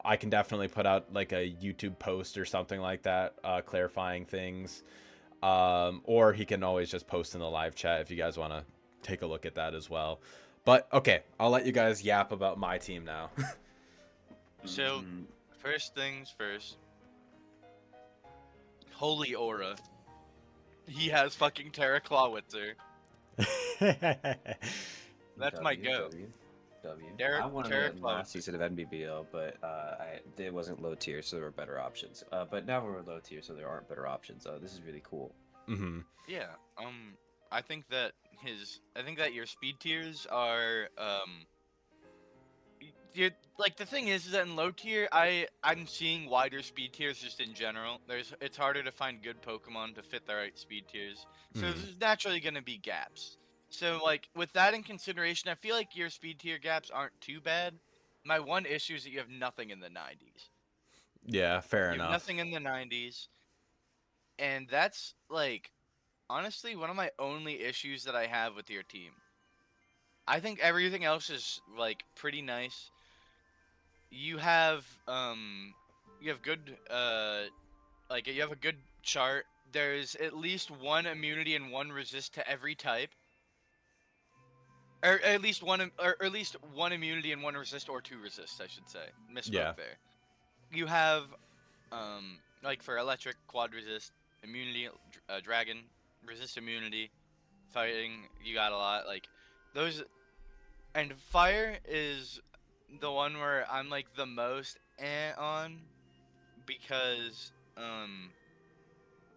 I can definitely put out like a YouTube post or something like that, clarifying things. Or he can always just post in the live chat if you guys want to take a look at that as well. But okay, I'll let you guys yap about my team now. So, Mhm. first things first. Holy Aura. He has fucking Terra Clawitzer. That's my go. W. Terra, I wanted Terra it in last Clawitzer. season of NBBL, but it wasn't low tier, so there were better options. But now we're low tier, so there aren't better options. This is really cool. hmm Yeah. I think that your speed tiers are you're, like the thing is that in low tier I'm seeing wider speed tiers just in general. It's harder to find good Pokemon to fit the right speed tiers. So there's naturally gonna be gaps. So like with that in consideration, I feel like your speed tier gaps aren't too bad. My one issue is that you have nothing in the 90s. Yeah, fair You have enough. nothing in the 90s, and that's like honestly one of my only issues that I have with your team. I think everything else is like pretty nice. You have good like you have a good chart. There's at least one immunity and one resist to every type. or at least one immunity and one resist, or two resist, I should say. Yeah. Misspoke there. You have like for electric, quad resist, immunity, dragon, resist immunity, fighting. You got a lot like those, and fire is the one where I'm like the most on because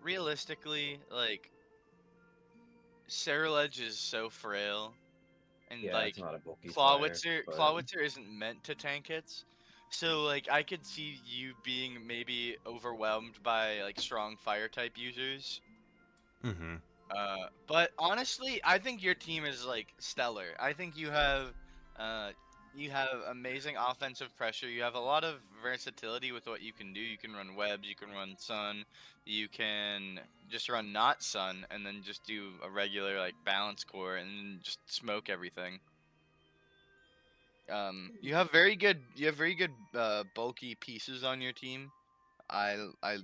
realistically, like Cerulege is so frail, and Yeah, like it's not a bulky fire, but Clawitzer isn't meant to tank hits. So like I could see you being maybe overwhelmed by like strong fire type users. Mm-hmm. But honestly, I think your team is like stellar. I think uh you have amazing offensive pressure. You have a lot of versatility with what you can do. You can run webs, you can run sun, you can just run not sun, and then just do a regular like balance core and just smoke everything. You have very good bulky pieces on your team. I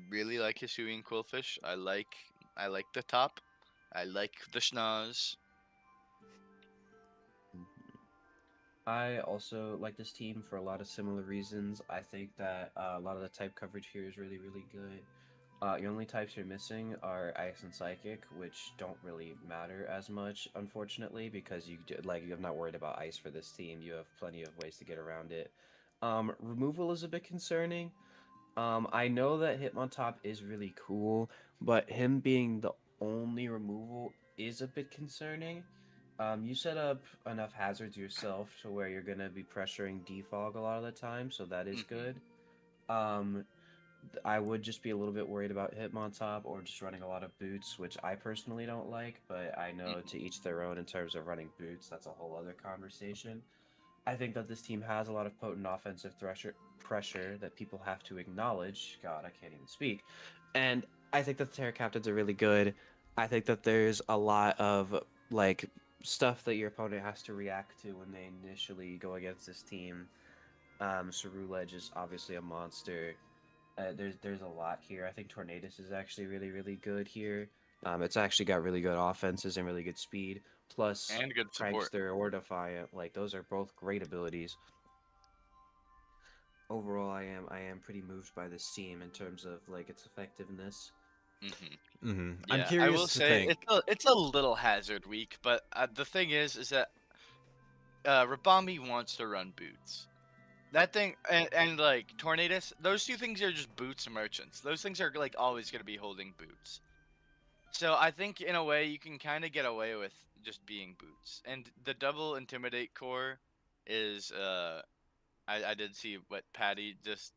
really like Hisui and Quillfish. I like the top. I like the schnoz. I also like this team for a lot of similar reasons. I think that a lot of the type coverage here is really, really good. Your only types you're missing are Ice and Psychic, which don't really matter as much, unfortunately, because you're not worried about Ice for this team. You have plenty of ways to get around it. Removal is a bit concerning. I know that Hitmontop is really cool, but him being the only removal is a bit concerning. You set up enough hazards yourself to where you're gonna be pressuring defog a lot of the time, so that is Hmm. good. Um, I would just be a little bit worried about Hitmontop or just running a lot of boots, which I personally don't like, but I know Hmm. to each their own in terms of running boots. That's a whole other conversation. I think that this team has a lot of potent offensive pressure that people have to acknowledge. God, I can't even speak. And I think that the Terra Captains are really good. I think that there's a lot of like stuff that your opponent has to react to when they initially go against this team. Cerulege is obviously a monster. There's a lot here. I think Tornadus is actually really, really good here. It's actually got really good offenses and really good speed. Plus And good support. Prankster or Defiant, like those are both great abilities. Overall, I am pretty moved by this team in terms of like its effectiveness. Hmm. Mm-hmm. I'm Yeah, I will curious to say think. it's a little hazard weak, but the thing is that Rabami wants to run boots. That thing and like Tornadus, those two things are just boots merchants. Those things are like always gonna be holding boots. So I think in a way you can kind of get away with just being boots. And the double intimidate core is I did see what Patty just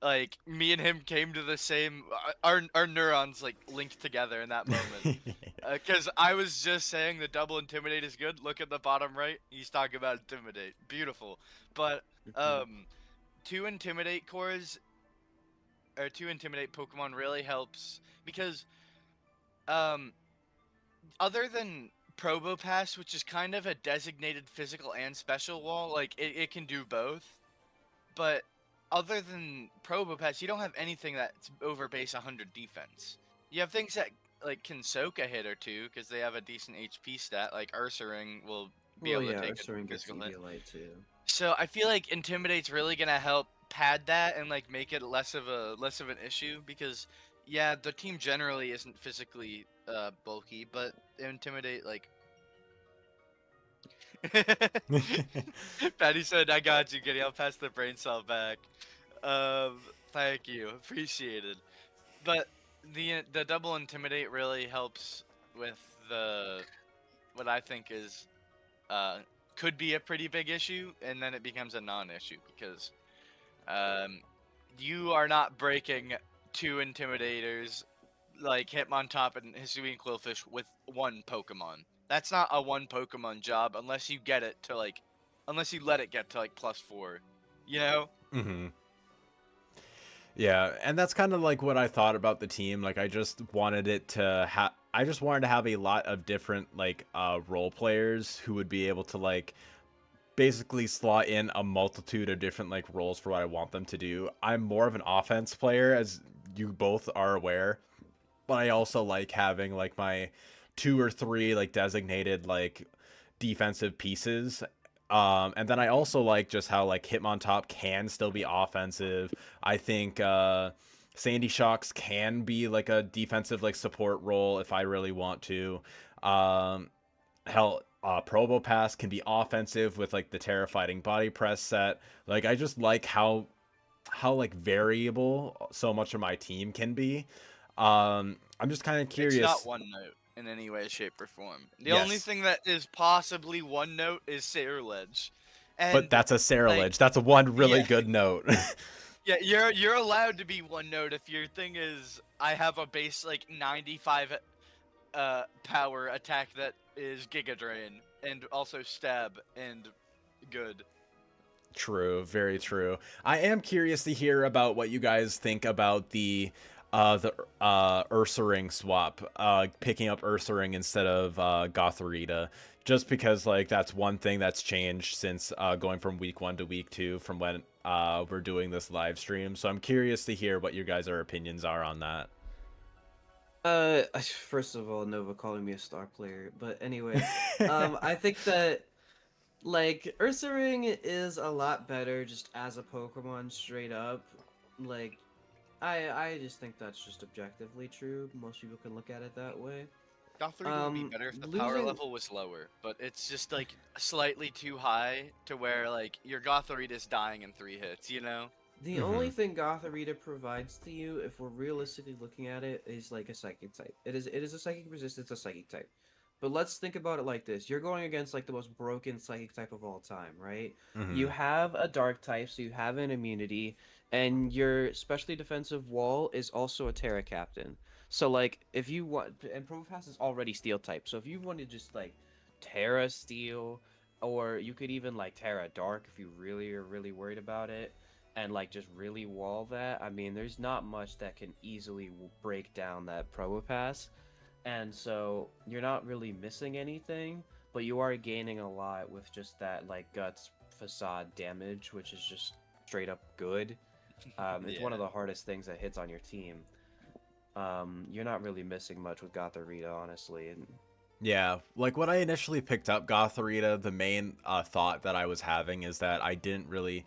like me and him came to the same our neurons like linked together in that moment. Cuz I was just saying the double intimidate is good. Look at the bottom right. He's talking about intimidate. Beautiful. But Hmm. um two intimidate cores or two intimidate Pokemon really helps because um other than Probopass, which is kind of a designated physical and special wall, like it can do both. But other than Probopass, you don't have anything that's over base 100 defense. You have things that like can soak a hit or two because they have a decent HP stat. Like Ursaring will be Well, able to yeah, take Ursaring a gets physical hit. EBLA too. So I feel like Intimidate's really gonna help pad that and like make it less of an issue because yeah, the team generally isn't physically bulky, but Intimidate like Patty said, "I got you, Giddy. I'll pass the brain cell back." Thank you, appreciated. But the double intimidate really helps with the what I think is uh could be a pretty big issue, and then it becomes a non-issue because um you are not breaking two intimidators like Hitmontop and Hisui and Quillfish with one Pokemon. That's not a one Pokemon job unless you get it to like, unless you let it get to like +4. You know? Mm-hmm. Yeah, and that's kind of like what I thought about the team. Like I just wanted it to have I just wanted to have a lot of different like role players who would be able to like basically slot in a multitude of different like roles for what I want them to do. I'm more of an offense player as you both are aware, but I also like having like my two or three like designated like defensive pieces. And then I also like just how like Hitmontop can still be offensive. I think Sandy Shocks can be like a defensive like support role if I really want to. Um, hell, Probopass can be offensive with like the terrifying body press set. Like I just like how like variable so much of my team can be. I'm just kind of It's not curious. one note in any way, shape, or form. The only Yes, thing that is possibly one note is Sailledge. but And that's a like, Sarilege. That's a one really yeah, good note. yeah, you're allowed to be one note if your thing is I have a base like 95 power attack that is Giga Drain and also stab and good. True, very true. I am curious to hear about what you guys think about the Ursaring swap, picking up Ursaring instead of Gothorita, just because like that's one thing that's changed since going from week 1 to week 2 from when we're doing this live stream. So I'm curious to hear what your guys' opinions are on that. First of all, Nova calling me a star player, but anyway, I think that like Ursaring is a lot better just as a Pokemon straight up. Like, I just think that's just objectively true. Most people can look at it that way. Gothorita would be better if the power Losing level was lower, but it's just like slightly too high to where like your Gothorita is dying in 3 hits, you know? the Hmm. only thing Gothorita provides to you, if we're realistically looking at it, is like a psychic type. It is a psychic resistance, a psychic type. But let's think about it like this. You're going against like the most broken psychic type of all time, right? You Hmm. have a dark type, so you have an immunity, and your specially defensive wall is also a Terra Captain. So like if you want, and Probopass is already steel type, so if you want to just like Terra Steel, or you could even like Terra Dark if you really are really worried about it, and like just really wall that. I mean, there's not much that can easily break down that Probopass. And so you're not really missing anything, but you are gaining a lot with just that like guts facade damage, which is just straight up good. It's one Yeah. of the hardest things that hits on your team. You're not really missing much with Gothorita, honestly. And Yeah, like when I initially picked up Gothorita, the main thought that I was having is that I didn't really.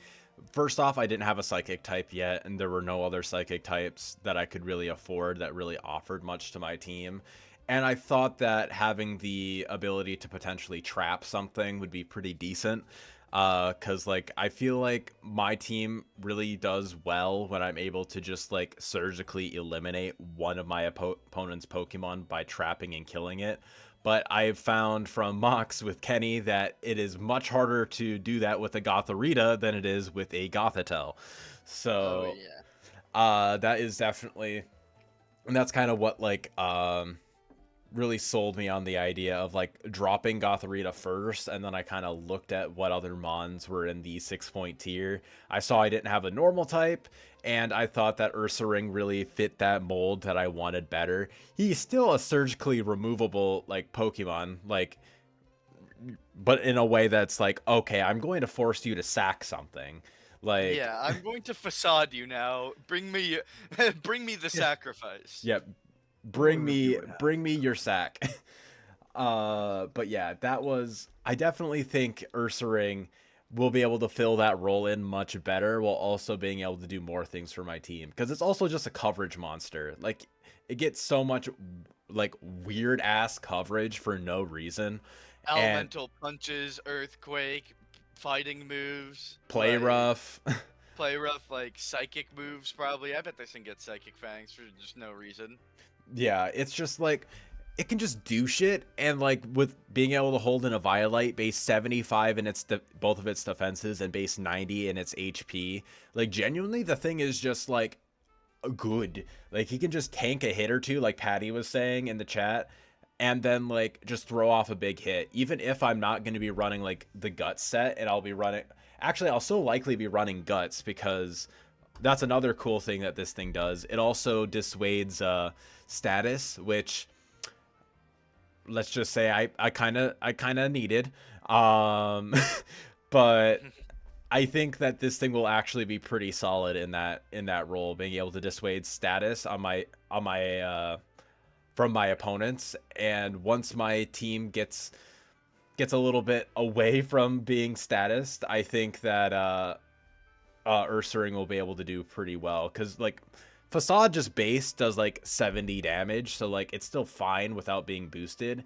First off, I didn't have a psychic type yet, and there were no other psychic types that I could really afford that really offered much to my team. And I thought that having the ability to potentially trap something would be pretty decent. Cause like I feel like my team really does well when I'm able to just like surgically eliminate one of my opponent's Pokemon by trapping and killing it. But I've found from mocks with Kenny that it is much harder to do that with a Gothorita than it is with a Gothitelle. Oh So yeah. that is definitely, and that's kind of what like really sold me on the idea of like dropping Gothorita first, and then I kind of looked at what other mons were in the 6-point tier. I saw I didn't have a normal type, and I thought that Ursaring really fit that mold that I wanted better. He's still a surgically removable like Pokemon, like, but in a way that's like, okay, I'm going to force you to sack something. Like, Yeah, I'm going to facade you now. Bring me bring me the yeah, sacrifice. yep, I'm gonna review what bring happened. me your sack. But yeah, that was. I definitely think Ursaring will be able to fill that role in much better while also being able to do more things for my team because it's also just a coverage monster. Like it gets so much like weird ass coverage for no reason, and Elemental punches, earthquake, fighting moves, play like rough. play rough, like psychic moves probably. I bet this thing gets psychic fangs for just no reason. Yeah, it's just like it can just do shit, and like with being able to hold in a Violite base 75 in its both of its defenses and base 90 in its HP, like genuinely the thing is just like good. Like he can just tank a hit or two, like Patty was saying in the chat, and then like just throw off a big hit. Even if I'm not going to be running like the Guts set, and I'll be running. Actually, I'll so likely be running Guts because that's another cool thing that this thing does. It also dissuades status, which let's just say I kind of needed. Um, but I think that this thing will actually be pretty solid in that role, being able to dissuade status on my from my opponents. And once my team gets gets a little bit away from being statist, I think that Ursaring will be able to do pretty well, because like Facade just base does like 70 damage, so like it's still fine without being boosted.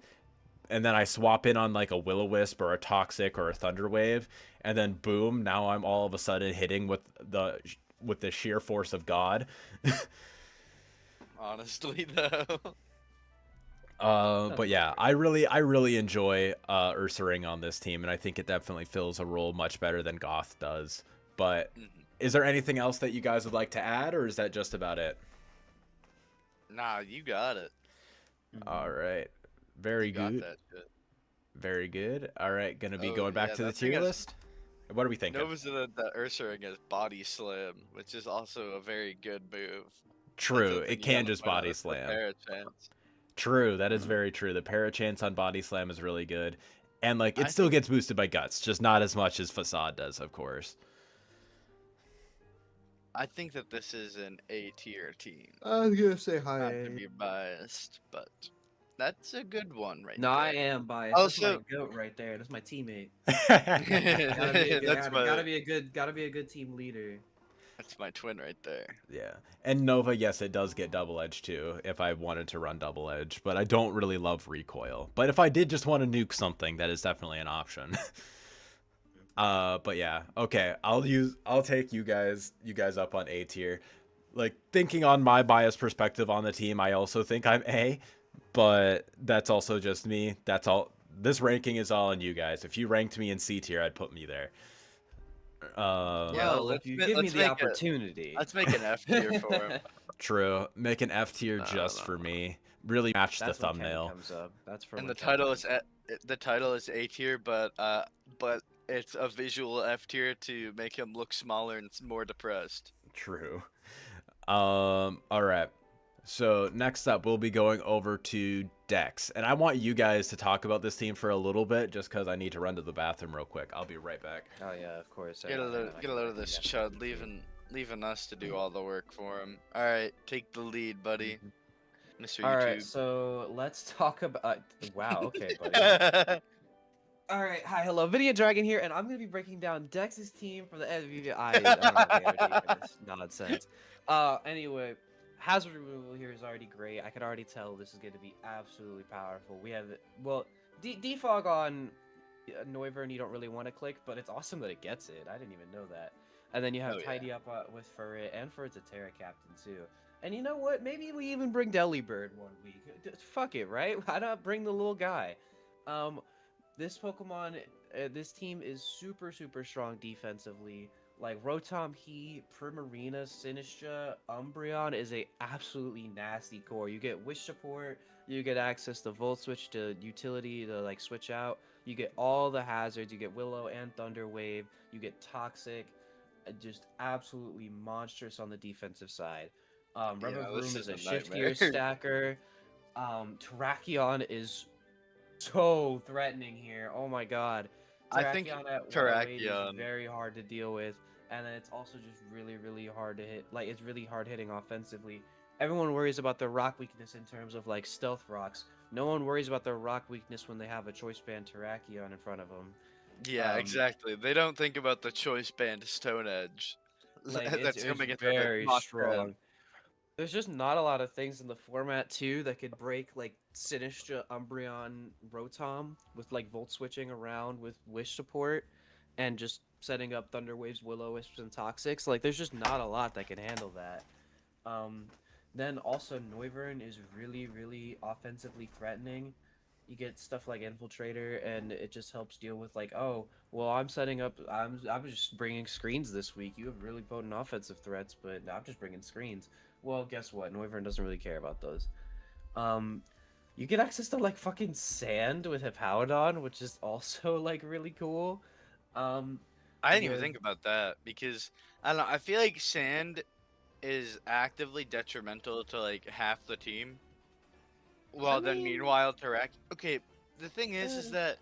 And then I swap in on like a Will-O-Wisp or a Toxic or a Thunder Wave, and then boom, now I'm all of a sudden hitting with the sheer force of God. Honestly, though. But yeah, I really enjoy Ursaring on this team, and I think it definitely fills a role much better than Goth does. But is there anything else that you guys would like to add, or is that just about it? Nah, you got it. All right, very You got good, that shit. very good. All right, gonna be Oh, going back yeah, to the that thing tier has- list. What are we thinking? Nova's the Ursaring has Body Slam, which is also a very good move. True, That's a it thing you can gotta just point out, body it's the slam. Parachance. True, that is very true. The Parachance on Body Slam is really good. And like it I still think- gets boosted by Guts, just not as much as Facade does, of course. I think that this is an A tier team. I was gonna say Not to hi. be biased, but that's a good one right No, I there. am biased. That's Also- my goat right there. That's my teammate. That's Gotta be a good team leader. my twin right there. Yeah. And Nova, yes, it does get double edge too, if I wanted to run double edge, but I don't really love recoil. But if I did just want to nuke something, that is definitely an option. But yeah, okay. I'll take you guys up on A tier. Like thinking on my biased perspective on the team, I also think I'm A, but that's also just me. That's all. This ranking is all on you guys. If you ranked me in C tier, I'd put me there. Yeah, Well, let's if you ma- give me let's the make a- opportunity. Let's make an F tier for him. True. Make an F tier just for me. Really match the That's when Kenny thumbnail. comes up. That's for And when the Kenny title comes is the title is A tier, but it's a visual F tier to make him look smaller and more depressed. True. All right. So next up, we'll be going over to Dex, and I want you guys to talk about this team for a little bit, just because I need to run to the bathroom real quick. I'll be right back. Oh yeah, of course. Get a load of this chud, leaving us to do all the work for him. All right, take the lead, buddy, Mr. All right, YouTube. so let's talk about. Wow. Okay, buddy. All right, hi, hello, Video Dragon here, and I'm gonna be breaking down Dex's team for the NBBL. I don't know the idea for this nonsense. Anyway, hazard removal here is already great. I could already tell this is gonna be absolutely powerful. We have defog on Noivern. You don't really want to click, but it's awesome that it gets it. I didn't even know that. And then you have Oh, yeah. Tidy Up with Furret, and Furret's a Terra Captain too. And you know what? Maybe we even bring Delibird one week. Fuck it, right? Why not bring the little guy? This Pokemon, this team is super strong defensively. Like Rotom, Primarina, Sinistra, Umbreon is a absolutely nasty core. You get Wish support, you get access to Volt Switch to utility to like switch out. You get all the hazards. You get Willow and Thunder Wave. You get Toxic. Just absolutely monstrous on the defensive side. Rubber this Room is is a a shift nightmare. gear stacker. Terrakion is so threatening here. Oh my god. I think Terrakion at 108 is Terrakion- very hard to deal with, and then it's also just really hard to hit. Like it's really hard hitting offensively. Everyone worries about their rock weakness in terms of like stealth rocks. No one worries about their rock weakness when they have a choice band Terrakion in front of them. Yeah, exactly. They don't think about the choice band Stone Edge. Like That's it's coming into very the strong. There's just not a lot of things in the format too that could break like Sinistra, Umbreon, Rotom with like Volt switching around with Wish support and just setting up Thunder Waves, Will-O-Wisps, and Toxics. Like there's just not a lot that can handle that. Then also Noivern is really offensively threatening. You get stuff like Infiltrator, and it just helps deal with like, oh, well, I'm just bringing screens this week. You have really potent offensive threats, but I'm just bringing screens. Well, guess what? Noivern doesn't really care about those. You get access to like fucking Sand with Hippowdon, which is also like really cool. I didn't even Yeah. think about that because I don't know. I feel like Sand is actively detrimental to like half the team. Well, then mean- meanwhile, Okay, the thing is that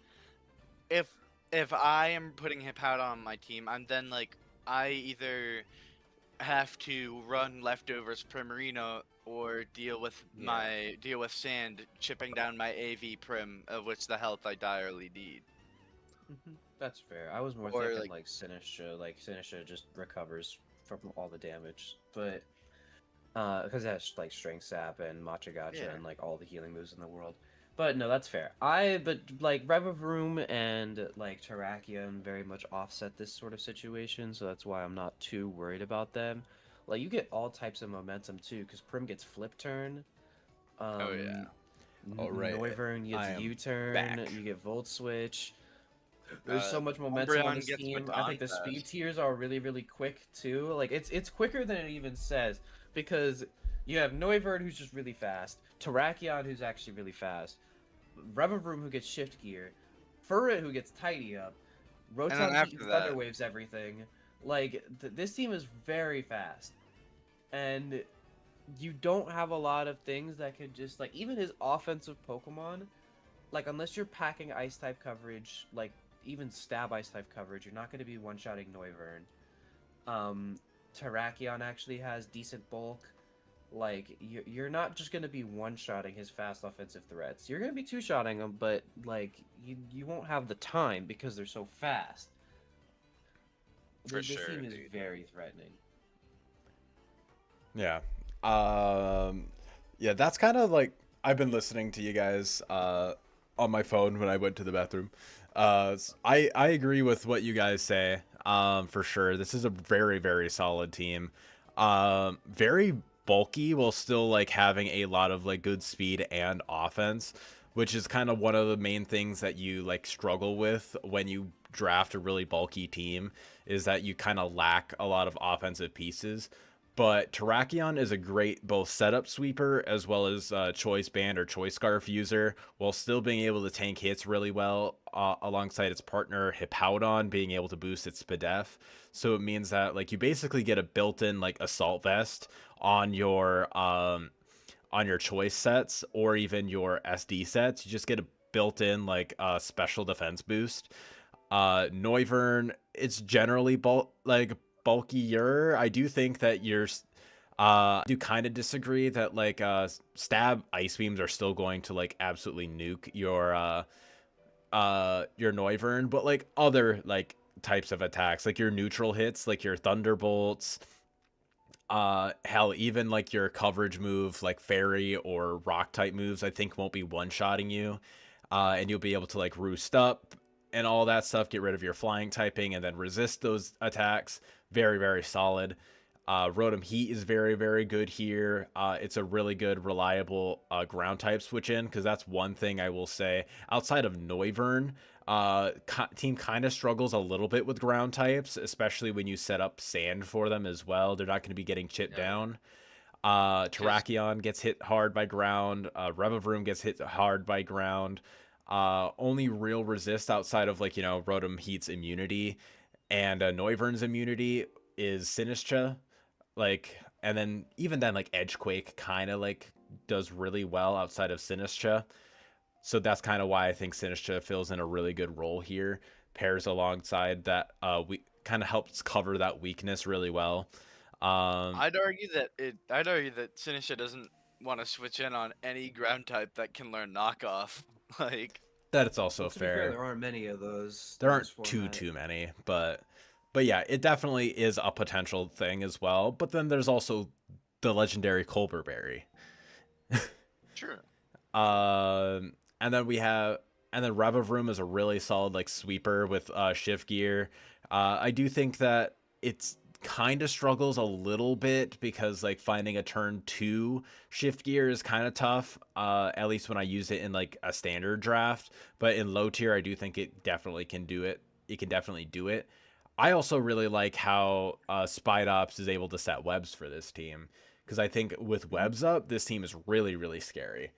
if I am putting Hippowdon on my team, I'm then like I either have to run leftovers Primarina or deal with Sand chipping down my AV Prim, of which the health I direly need. That's fair. I was more Or thinking like, like Sinistra. Like Sinistra just recovers from all the damage, but because it has like Strength Sap and Matcha Gacha yeah. and like all the healing moves in the world. But no, that's fair. But like Revavroom and like Terrakion very much offset this sort of situation, so that's why I'm not too worried about them. Like you get all types of momentum too, because Prim gets Flip Turn, Oh yeah. um, All right, Noivern I gets am U-Turn, back. you get Volt Switch. There's so much momentum on Umbreon this gets team. I Baton think the speed Pass. tiers are really, really quick too. Like it's quicker than it even says because you have Noivern who's just really fast, Terrakion who's actually really fast, Revavroom who gets Shift Gear, Furret who gets Tidy Up, And then Rotom Heat and after Thunder that, Waves everything. Like this team is very fast, and you don't have a lot of things that could just like even his offensive Pokemon like unless you're packing ice type coverage, like even stab ice type coverage, you're not going to be one shotting Noivern. Um, Terrakion actually has decent bulk. Like you're not just going to be one shotting his fast offensive threats. You're going to be two shotting them, but like you won't have the time because they're so fast. for This sure, team is dude. very threatening. Yeah. Um, yeah, that's kind of like I've been listening to you guys on my phone when I went to the bathroom. I agree with what you guys say. For sure. This is a very, very solid team. Very bulky while still like having a lot of like good speed and offense, which is kind of one of the main things that you like struggle with when you draft a really bulky team is that you kind of lack a lot of offensive pieces. But Terrakion is a great both setup sweeper as well as choice band or choice scarf user, while still being able to tank hits really well alongside its partner Hippowdon being able to boost its Spadef. So it means that like you basically get a built-in like assault vest on your choice sets or even your SD sets. You just get a built-in like special defense boost. Noivern, it's generally bulkier. I do think that I do kind of disagree that like stab ice beams are still going to like absolutely nuke your Noivern, but like other like types of attacks, like your neutral hits, like your thunderbolts, hell, even like your coverage move like fairy or rock type moves I think won't be one-shotting you, and you'll be able to like roost up and all that stuff, get rid of your flying typing and then resist those attacks. Very, very solid. Rotom Heat is very, very good here. It's a really good reliable ground type switch in, because that's one thing I will say outside of Noivern, team kind of struggles a little bit with ground types, especially when you set up sand for them as well. They're not going to be getting chipped Yeah. down. Because Terrakion gets hit hard by ground. Revavroom gets hit hard by ground. Only real resist outside of like Rotom Heat's immunity and Noivern's immunity is Sinistra. Like, and then even then like Edgequake kind of like does really well outside of Sinistra. So that's kind of why I think Sinistra fills in a really good role here. Pairs alongside that, we kind of helps cover that weakness really well. Um, I'd argue that Sinisha doesn't want to switch in on any ground type that can learn knockoff. Like, that it's also Well, to be fair, fair. there aren't many of those There in this aren't format. too many, but yeah, it definitely is a potential thing as well. But then there's also the legendary Colberberry. true. And then we have, and then Revavroom is a really solid like sweeper with shift gear. I do think that it's kind of struggles a little bit because like finding a turn 2 shift gear is kind of tough, at least when I use it in like a standard draft. But in low tier I do think it definitely can do it. It can definitely do it. I also really like how Spidops is able to set webs for this team, because I think with webs up this team is really, really scary.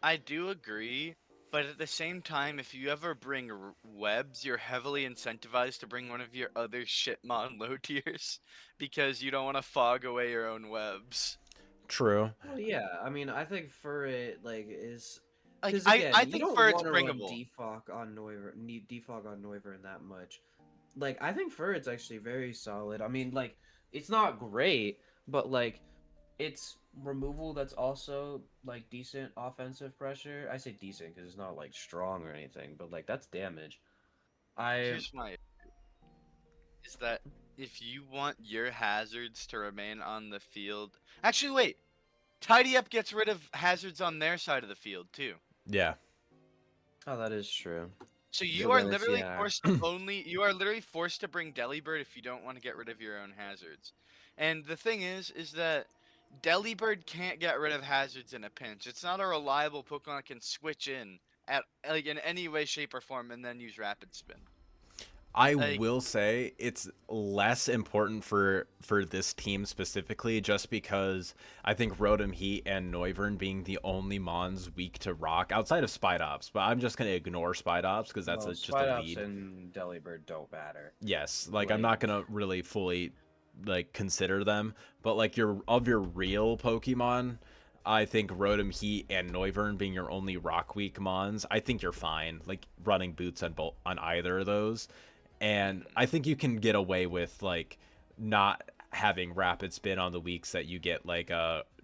I do agree, but at the same time, if you ever bring webs, you're heavily incentivized to bring one of your other shitmon low tiers because you don't want to fog away your own webs. True. Well, yeah. I mean, I think for it like is Like because I again, you think don't for it's want to run bringable. defog on Noivern that much. Like I think for it's actually very solid. I mean, like it's not great, but like it's removal that's also like decent offensive pressure. I say decent because it's not like strong or anything, but like that's damage. I Here's my is that if you want your hazards to remain on the field. Actually, wait. Tidy Up gets rid of hazards on their side of the field too. Yeah. Oh, that is true. So So you are then it's literally yeah. forced to you are literally forced to bring Delibird if you don't want to get rid of your own hazards. And the thing is that Delibird can't get rid of hazards in a pinch. It's not a reliable Pokemon that can switch in at like in any way, shape, or form and then use Rapid Spin. I Like, will say it's less important for this team specifically, just because I think Rotom Heat and Noivern being the only Mons weak to Rock outside of Spidops, but I'm just gonna ignore Spidops because that's Well, just a Spidops lead. and Delibird don't matter. Yes, like I'm Like, not gonna really fully like consider them, but like your real Pokemon, I think Rotom Heat and Noivern being your only Rock weak Mons, I think you're fine. Like running boots on either of those, and I think you can get away with like not having rapid spin on the weeks that you get like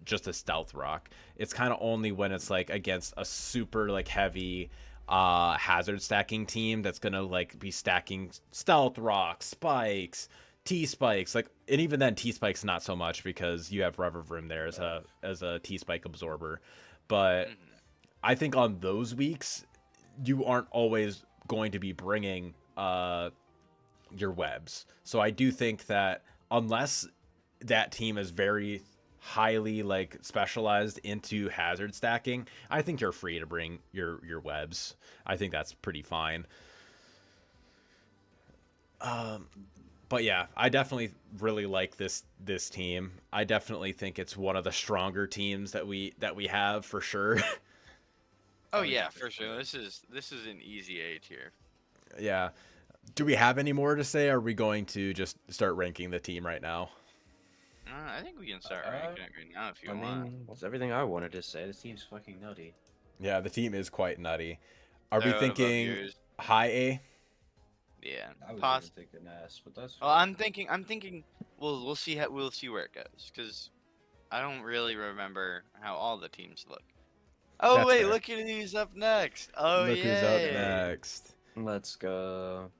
just a stealth rock. It's kind of only when it's like against a super like heavy hazard stacking team that's gonna like be stacking stealth rocks, spikes, T spikes, like, and even then T spikes not so much because you have Revervrim there as a T spike absorber. But mhm. I think on those weeks you aren't always going to be bringing your webs. So I do think that unless that team is very highly like specialized into hazard stacking, I think you're free to bring your webs. I think that's pretty fine. But yeah, I definitely really like this team. I definitely think it's one of the stronger teams that we have for sure. Oh oh yeah, yeah, for for sure. sure. This is an easy A tier. Yeah. Do we have any more to say? Are we going to just start ranking the team right now? I think we can start Uh, ranking it right now if you I want. mean, that's everything I wanted to say. This team's fucking nutty. Yeah, the team is quite nutty. Are we Throw it above thinking yours. high A? Yeah, I was poss. even thinking S, but that's Well, fine. I'm thinking. We'll see how we'll see where it goes because I don't really remember how all the teams look. Oh That's wait, fair. look at who's up next. Oh Look who's up yay! next. Let's go.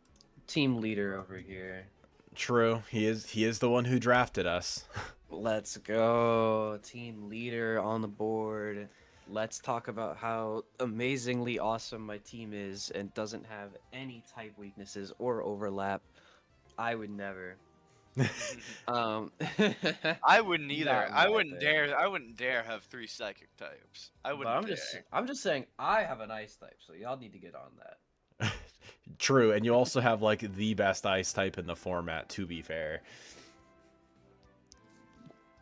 Team leader over here. True. He is the one who drafted us. Let's go. Team leader on the board. Let's talk about how amazingly awesome my team is and doesn't have any type weaknesses or overlap. I would never. Um, I wouldn't either. not my thing. I wouldn't dare have 3 psychic types. I But wouldn't dare. I'm just saying I have an ice type, so y'all need to get on that. True, and you also have like the best ice type in the format, to be fair.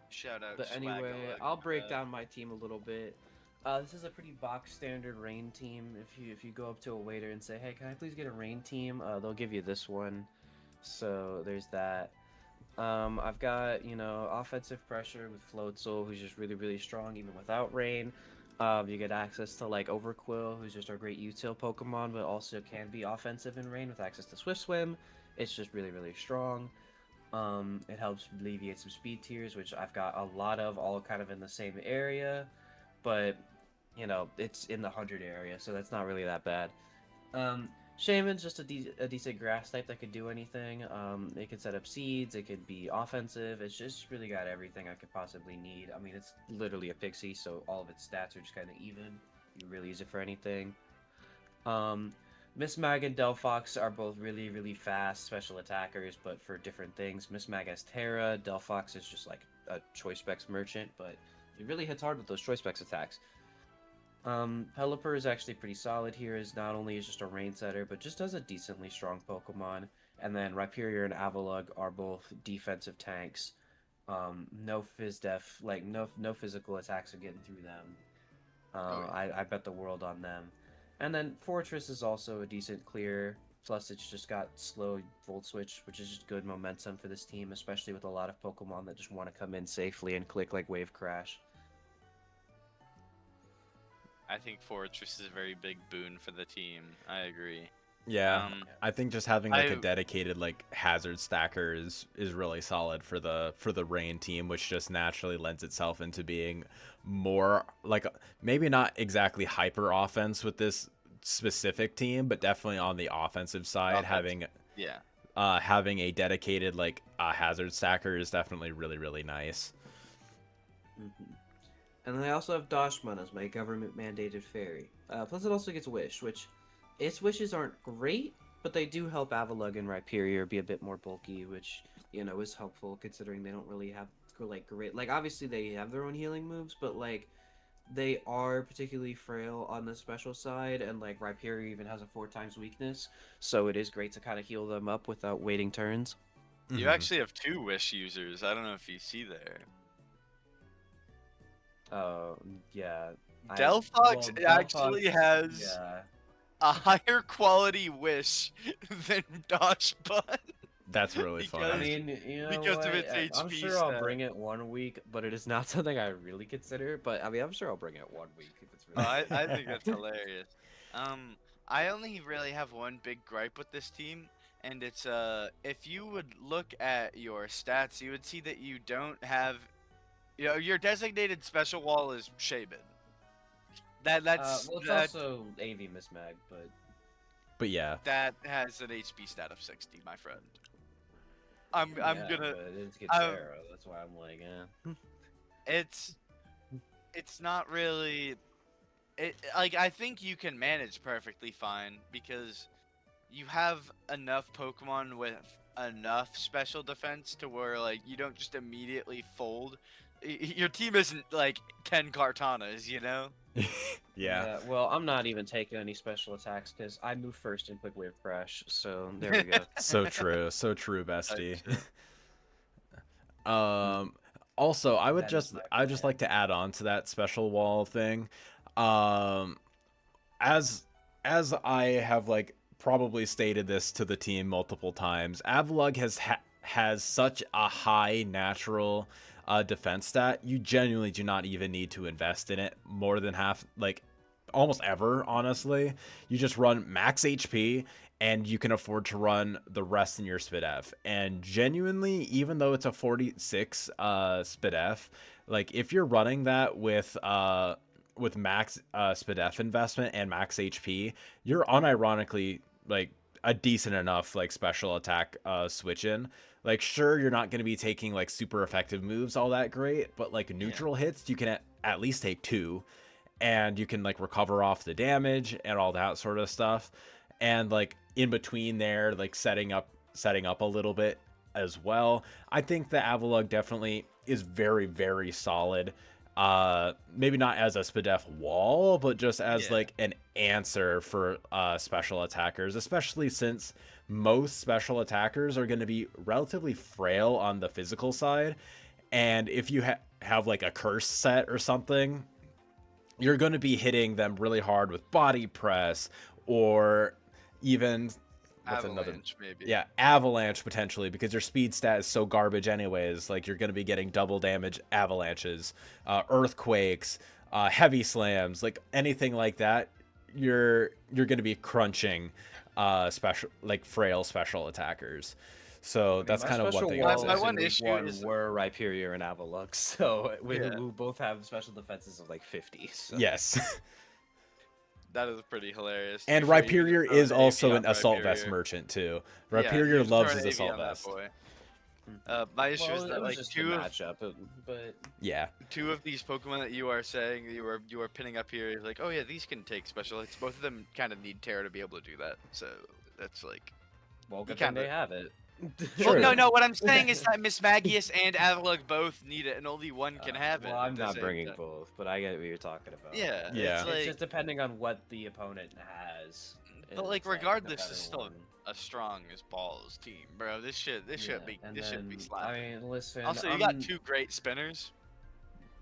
Shout out. But anyway, I'll break down my team a little bit. This is a pretty box standard rain team. If you go up to a waiter and say, "Hey, can I please get a rain team?" They'll give you this one. So there's that. I've got offensive pressure with Floatzel, who's just really strong even without rain. You get access to like Overquill, who's just a great util Pokemon, but also can be offensive in rain with access to Swift Swim. It's just really strong. It helps alleviate some speed tiers, which I've got a lot of, all kind of in the same area, but it's in the 100 area, so that's not really that bad. Shaman's just a decent grass type that could do anything. It could set up seeds, it could be offensive. It's just really got everything I could possibly need. I mean, it's literally a pixie, so all of its stats are just kind of even. You can really use it for anything. Miss Mag and Delphox are both really fast special attackers, but for different things. Miss Mag has Terra, Delphox is just like a Choice Specs merchant, but it really hits hard with those Choice Specs attacks. Pelipper is actually pretty solid here, as not only is just a rain setter, but just does a decently strong Pokemon. And then Rhyperior and Avalugg are both defensive tanks. No no physical attacks are getting through them. I bet the world on them. And then Fortress is also a decent clear. Plus, it's just got slow Volt Switch, which is just good momentum for this team, especially with a lot of Pokemon that just want to come in safely and click like Wave Crash. I think Fortress is a very big boon for the team. I agree. Yeah, I think just having like a I- dedicated like hazard stacker is really solid for the rain team, which just naturally lends itself into being more like maybe not exactly hyper offense with specific team, but definitely on the offensive side, Offense. Yeah. having a dedicated like hazard stacker is definitely really really nice. Hmm. And then I also have Dashman as my government-mandated fairy. Plus, it also gets Wish, which its wishes aren't great, but they do help Avalugg and Rhyperior be a bit more bulky, which, is helpful considering they don't really have like great. Like, obviously they have their own healing moves, but like they are particularly frail on the special side, and like Rhyperior even has a 4 times weakness, so it is great to kind of heal them up without waiting turns. You Mhm. actually have 2 Wish users. I don't know if you see there. Yeah. Delphox Delphox, actually has yeah. a higher quality Wish than Dashbun That's really I because funny. mean, you know because what? of its I'm HP sure I'll stat. bring it one week, but it is not something I really consider. But I mean, I'm sure I'll bring it one week if it's Oh, really good. I think that's hilarious. I only really have one big gripe with this team, and it's if you would look at your stats, you would see that you don't have, your designated special wall is Shaban. Well, it's That also AV Mismag, but But yeah, that has an HP stat of 60, my friend. I'm yeah, gonna but it's um Gitsera. That's why I'm like, eh. it's it's not really like I think you can manage perfectly fine because you have enough Pokemon with enough special defense to where like you don't just immediately fold. Your team isn't like 10 Kartanas, you know? yeah, Yeah, well, I'm not even taking any special attacks because I move first in Quick Wave Crash. So there we go. so true, Type bestie. shit. Um, also, That is my I would just plan. like to add on to that special wall thing. Um, as as I have like probably stated this to the team multiple times, Avalugg has such a high natural defense stat. You genuinely do not even need to invest in it more than half, like almost ever. Honestly, you just run max HP. And you can afford to run the rest in your SpidF. And genuinely, even though it's a 46 SpidF, like if you're running that with max SpidF investment and max HP, you're unironically like a decent enough like special attack switch in. Like sure, you're not going to be taking like super effective moves all that great, but like Yeah. neutral hits you can at least take 2, and you can like recover off the damage and all that sort of stuff. And like in between there, like setting up a little bit as well. I think the Avalugg definitely is very very solid. Maybe not as a SpDef wall, but just as Yeah. like an answer for special attackers, especially since most special attackers are going to be relatively frail on the physical side. And if you have like a curse set or something, you're going to be hitting them really hard with body press, or even what's another, Avalanche maybe. yeah, avalanche potentially, because your speed stat is so garbage anyways. Like you're going to be getting double damage avalanches, earthquakes, heavy slams, like anything like that. You're going to be crunching special like frail special attackers. So I mean, that's my kind of one special thing I would walls My say. in one week issue one is were Rhyperior and Avalugg, so we yeah, both have special defenses of like 50. So. Yes. that is pretty hilarious. To be And fair, you could just Rhyperior throw is an AV also on an assault vest Rhyperior. merchant too. Yeah, you Rhyperior just throw loves an his AV assault on that vest. boy. Mhm. My issue is Well, that it was like just the matchup, but Yeah. two of these Pokemon that you are saying that you are pinning up here is like, oh yeah, these can take special hits. Both of them kind of need Terra to be able to do that. So that's like well, you good thing kind of. they have it. Well, True. no. What I'm saying is that Miss Magius and Avalugg both need it, and only one can have it Well, at I'm the not same bringing time. both, but I get what you're talking about. Yeah, Yeah. it's It's like, just depending on what the opponent has. but like It's like the regardless, better it's still one. a strong as balls team, bro. This Yeah, and should be then I slapping. mean, listen, Also, you got 2 great spinners.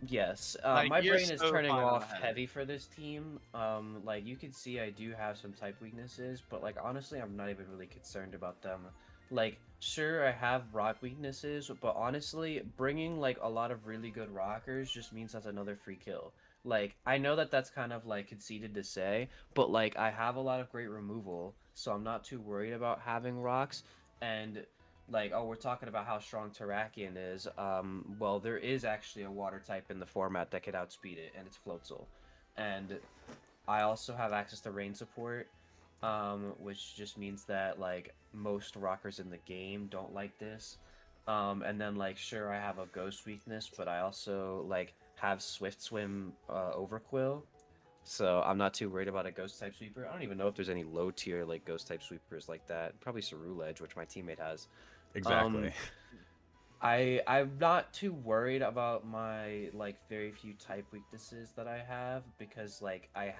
yes, Like my you're brain is so turning fine on the off header. heavy for this team. Like you can see, I do have some type weaknesses, but like honestly, I'm not even really concerned about them. Like, sure, I have rock weaknesses, but honestly, bringing like a lot of really good rockers just means that's another free kill. Like, I know that that's kind of like conceited to say, but like I have a lot of great removal, so I'm not too worried about having rocks. And like, oh, we're talking about how strong Terrakion is. Well, there is actually a water type in the format that could outspeed it, and it's Floatzel. And I also have access to rain support, which just means that like most rockers in the game don't like this. And then like sure I have a ghost weakness, but I also like have swift swim overquill. So I'm not too worried about a ghost type sweeper. I don't even know if there's any low tier like ghost type sweepers like that. Probably Ceruledge, which my teammate has. Exactly. I'm not too worried about my like very few type weaknesses that I have because like I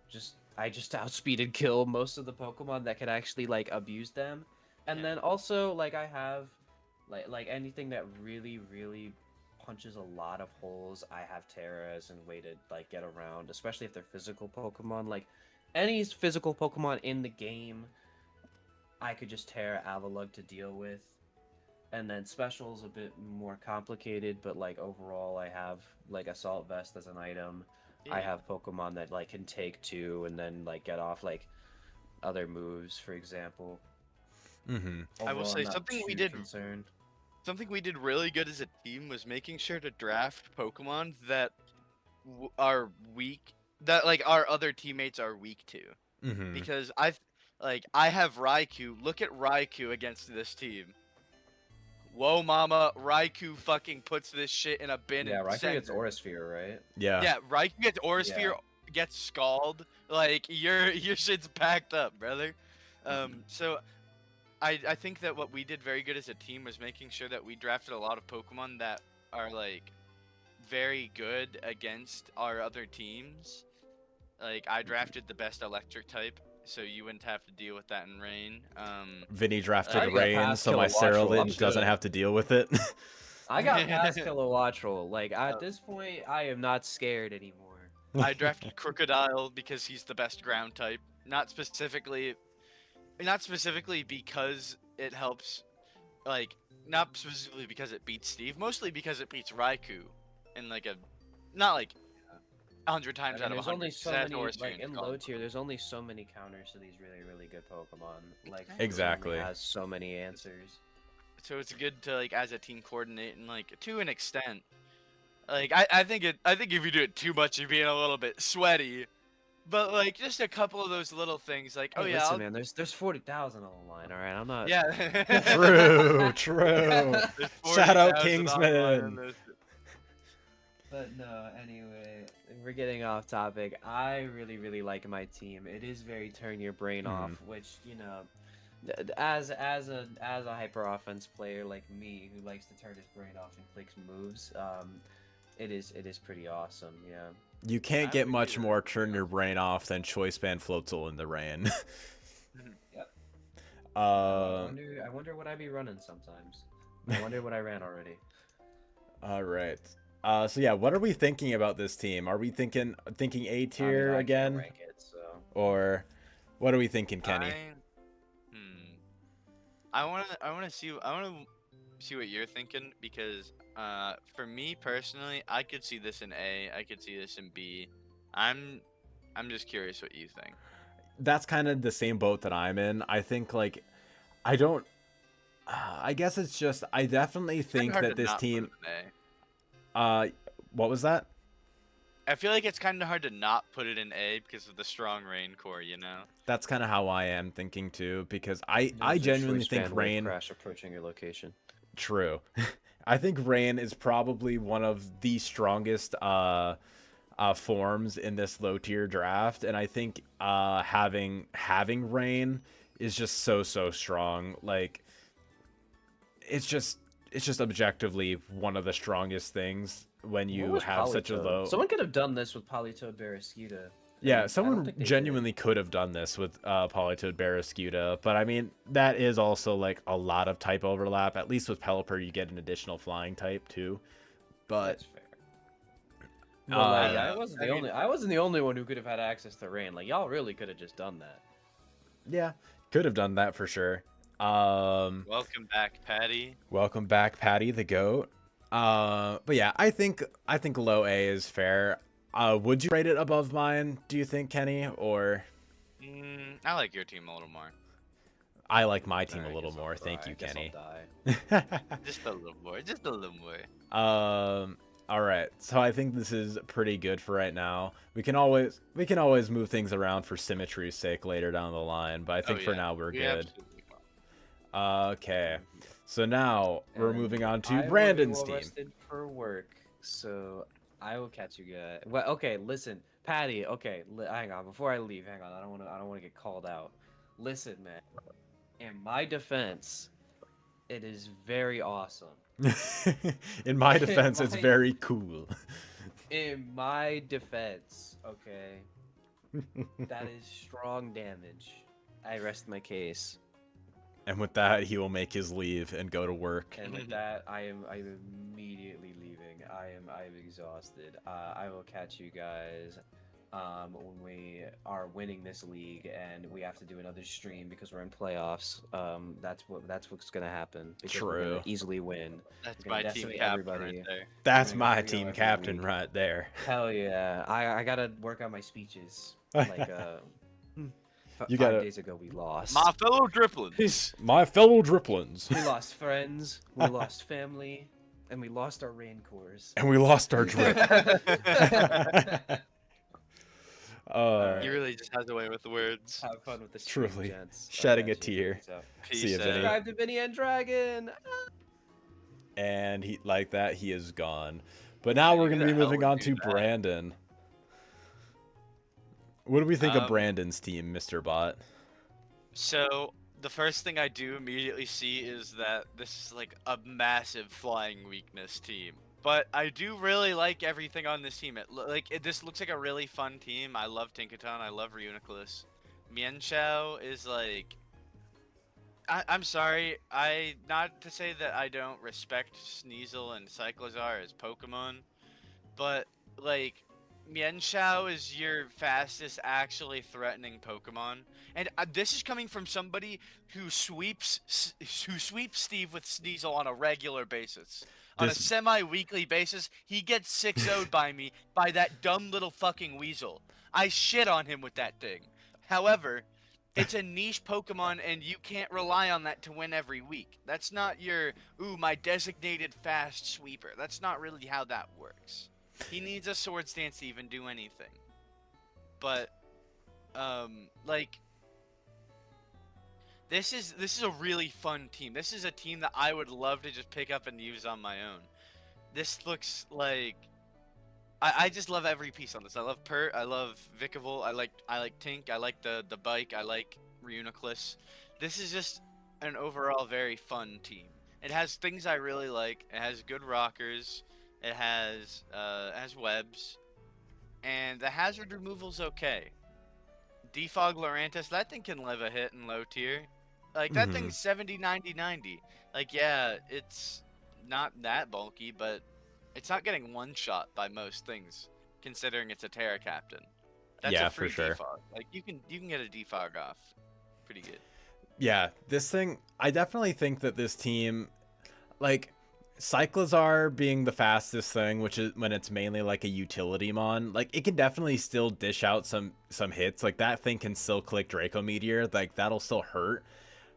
just outspeed and kill most of the Pokemon that can actually like abuse them. And Yeah. then also like I have like anything that really punches a lot of holes, I have Terra as a way to like get around, especially if they're physical Pokemon. Like any physical Pokemon in the game, I could just Terra Avalugg to deal with. And then special's a bit more complicated, but like overall I have like Assault Vest as an item. I Yeah. have Pokemon that like can take two and then like get off like other moves, for example. Mm-hmm. I will Overall, say I'm not something we too did concerned. something we did really good as a team was making sure to draft Pokemon that are weak, that like our other teammates are weak to. Mm-hmm. Because I have Raikou. Look at Raikou against this team. Whoa, mama, Raikou fucking puts this shit in a bin Yeah, and Raikou gets sends it. Aura Sphere, right? Yeah. Yeah, Raikou gets Aura Sphere, gets Scald. Like your shit's packed up, brother. So I think that what we did very good as a team was making sure that we drafted a lot of Pokemon that are like very good against our other teams. Like I drafted the best electric type, so you wouldn't have to deal with that in rain. Vinny drafted I got Rain, past so my Kilowattrel, I'm Ceruledge doesn't good. have to deal with it. I got past Kilowattrel. Like at this point, I am not scared anymore. I drafted Crocodile because he's the best ground type. Not specifically because it helps, like not specifically because it beats Steve, mostly because it beats Raikou, in like a, not like 100 times out of There's 100. only so It has many Aura Sphere like and in Scald. low tier. There's only so many counters to these really good Pokemon. Like Exactly. Only has so many answers. So it's good to like as a team coordinate and like to an extent. Like I think if you do it too much, you're being a little bit sweaty. But like just a couple of those little things, like Hey, oh yeah, listen, man. There's 40,000 on the line. All right, I'm not. yeah. True. There's Shout out 40,000 online Kingsman. on this. But no, anyway, we're getting off topic. I really like my team. It is very turn your brain off, which you know, as a hyper offense player like me who likes to turn his brain off and clicks moves, it is pretty awesome. Yeah. You can't I get would much do that. more turn your brain off than Choice Band Floatzel in the rain. Yep. Uh, I wonder what I'd be running sometimes. I wonder what I ran already. all right. So yeah, what are we thinking about this team? Are we thinking A I mean, tier I can't again, rank it, so. or what are we thinking, Kenny? I wanna see what you're thinking because for me personally, I could see this in A, I could see this in B. I'm just curious what you think. That's kind of the same boat that I'm in. I think like I don't. I guess it's just I definitely think Hard that to this not put team. it in A. What was that? I feel like it's kind of hard to not put it in A because of the strong rain core, you know. That's kind of how I am thinking too, because I There's a genuinely choice think band wave rain. crash approaching your location. True. I think rain is probably one of the strongest forms in this low tier draft, and I think having rain is just so strong. Like it's just objectively one of the strongest things when What you was have such a Politoed? low. Someone could have done this with Politoed Barraskewda. Yeah, I don't someone think they genuinely could have done this with Politoed Barraskewda, but I mean, that is also like a lot of type overlap. At least with Pelipper, you get an additional flying type too. But That's fair. Well, like, yeah, I wasn't the only one who could have had access to rain. Like y'all really could have just done that. yeah, could have done that for sure. Welcome back, Patty. Welcome back, Patty the goat. But yeah, I think low A is fair. Would you rate it above mine, do you think, Kenny? Or I like your team a little more. I like my team a Alright, little guess I'll more. cry. Thank you, Guess Kenny. I'll die. Just a little more. Just a little more. All right, so I think this is pretty good for right now. We can always move things around for symmetry's sake later down the line, but I think for now we're We good. absolutely will. Okay, so now we're And moving on to I will be Brandon's well team. rested for work, so I will catch you guys. Well, okay, listen, Patty. Okay, hang on. Before I leave, hang on. I don't want to get called out. Listen, man. In my defense, it is very awesome. In my defense, it's My- very cool. In my defense, okay, that is strong damage. I rest my case. And with that, he will make his leave and go to work. And with that, I'm immediately leaving. I'm exhausted. I will catch you guys when we are winning this league and we have to do another stream because we're in playoffs. That's what's gonna happen because we're True. gonna easily win. That's We're gonna my team decimate captain everybody. right there. That's gonna my go 3-0 team every captain week. right there. Hell yeah! I gotta work on my speeches. Like You 5 gotta- days ago we lost. My fellow driplings. My fellow driplins. We lost friends. We lost family. And we lost our rancors. And we lost our drip. He really just has a way with the words. Have fun with the stream, Truly. gents. Shedding I'll a catch you. tear. So, Peace See you, out. Vinny. subscribe to Vinny and Dragon. And he like that he is gone. But now we're Who gonna the be hell moving would on do to that? Brandon. What do we think of Um, Brandon's team, Mr. Bot? So the first thing I do immediately see is that this is like a massive flying weakness team. But I do really like everything on this team. This looks like a really fun team. I love Tinkaton. I love Reuniclus. Mienshao is like. I'm sorry. Not to say that I don't respect Sneasel and Cyclozar as Pokemon, but like Mienshao is your fastest actually threatening Pokemon, and this is coming from somebody who sweeps Steve with Sneasel on a regular basis. On a This- semi-weekly basis, he gets 6-0'd by me by that dumb little fucking weasel. I shit on him with that thing. However, it's a niche Pokemon, and you can't rely on that to win every week. That's not your, my designated fast sweeper. That's not really how that works. He needs a Swords Dance to even do anything. But, this is a really fun team. This is a team that I would love to just pick up and use on my own. This looks like I just love every piece on this. I love Pert, I love Vikavolt, I like Tink, I like the bike, I like Reuniclus. This is just an overall very fun team. It has things I really like. It has good rockers. It has webs, and the hazard removal's okay. Defog Lurantis, that thing can live a hit in low tier. Like that thing's 70, 90, 90. Like yeah, it's not that bulky, but it's not getting one shot by most things, considering it's a Terra Captain. That's Yeah, a free for sure. defog. Like you can get a defog off, pretty good. Yeah, this thing, I definitely think that this team, like, Cyclozar being the fastest thing, which is when it's mainly like a utility mon, like, it can definitely still dish out some hits. Like, that thing can still click Draco Meteor, like, that'll still hurt.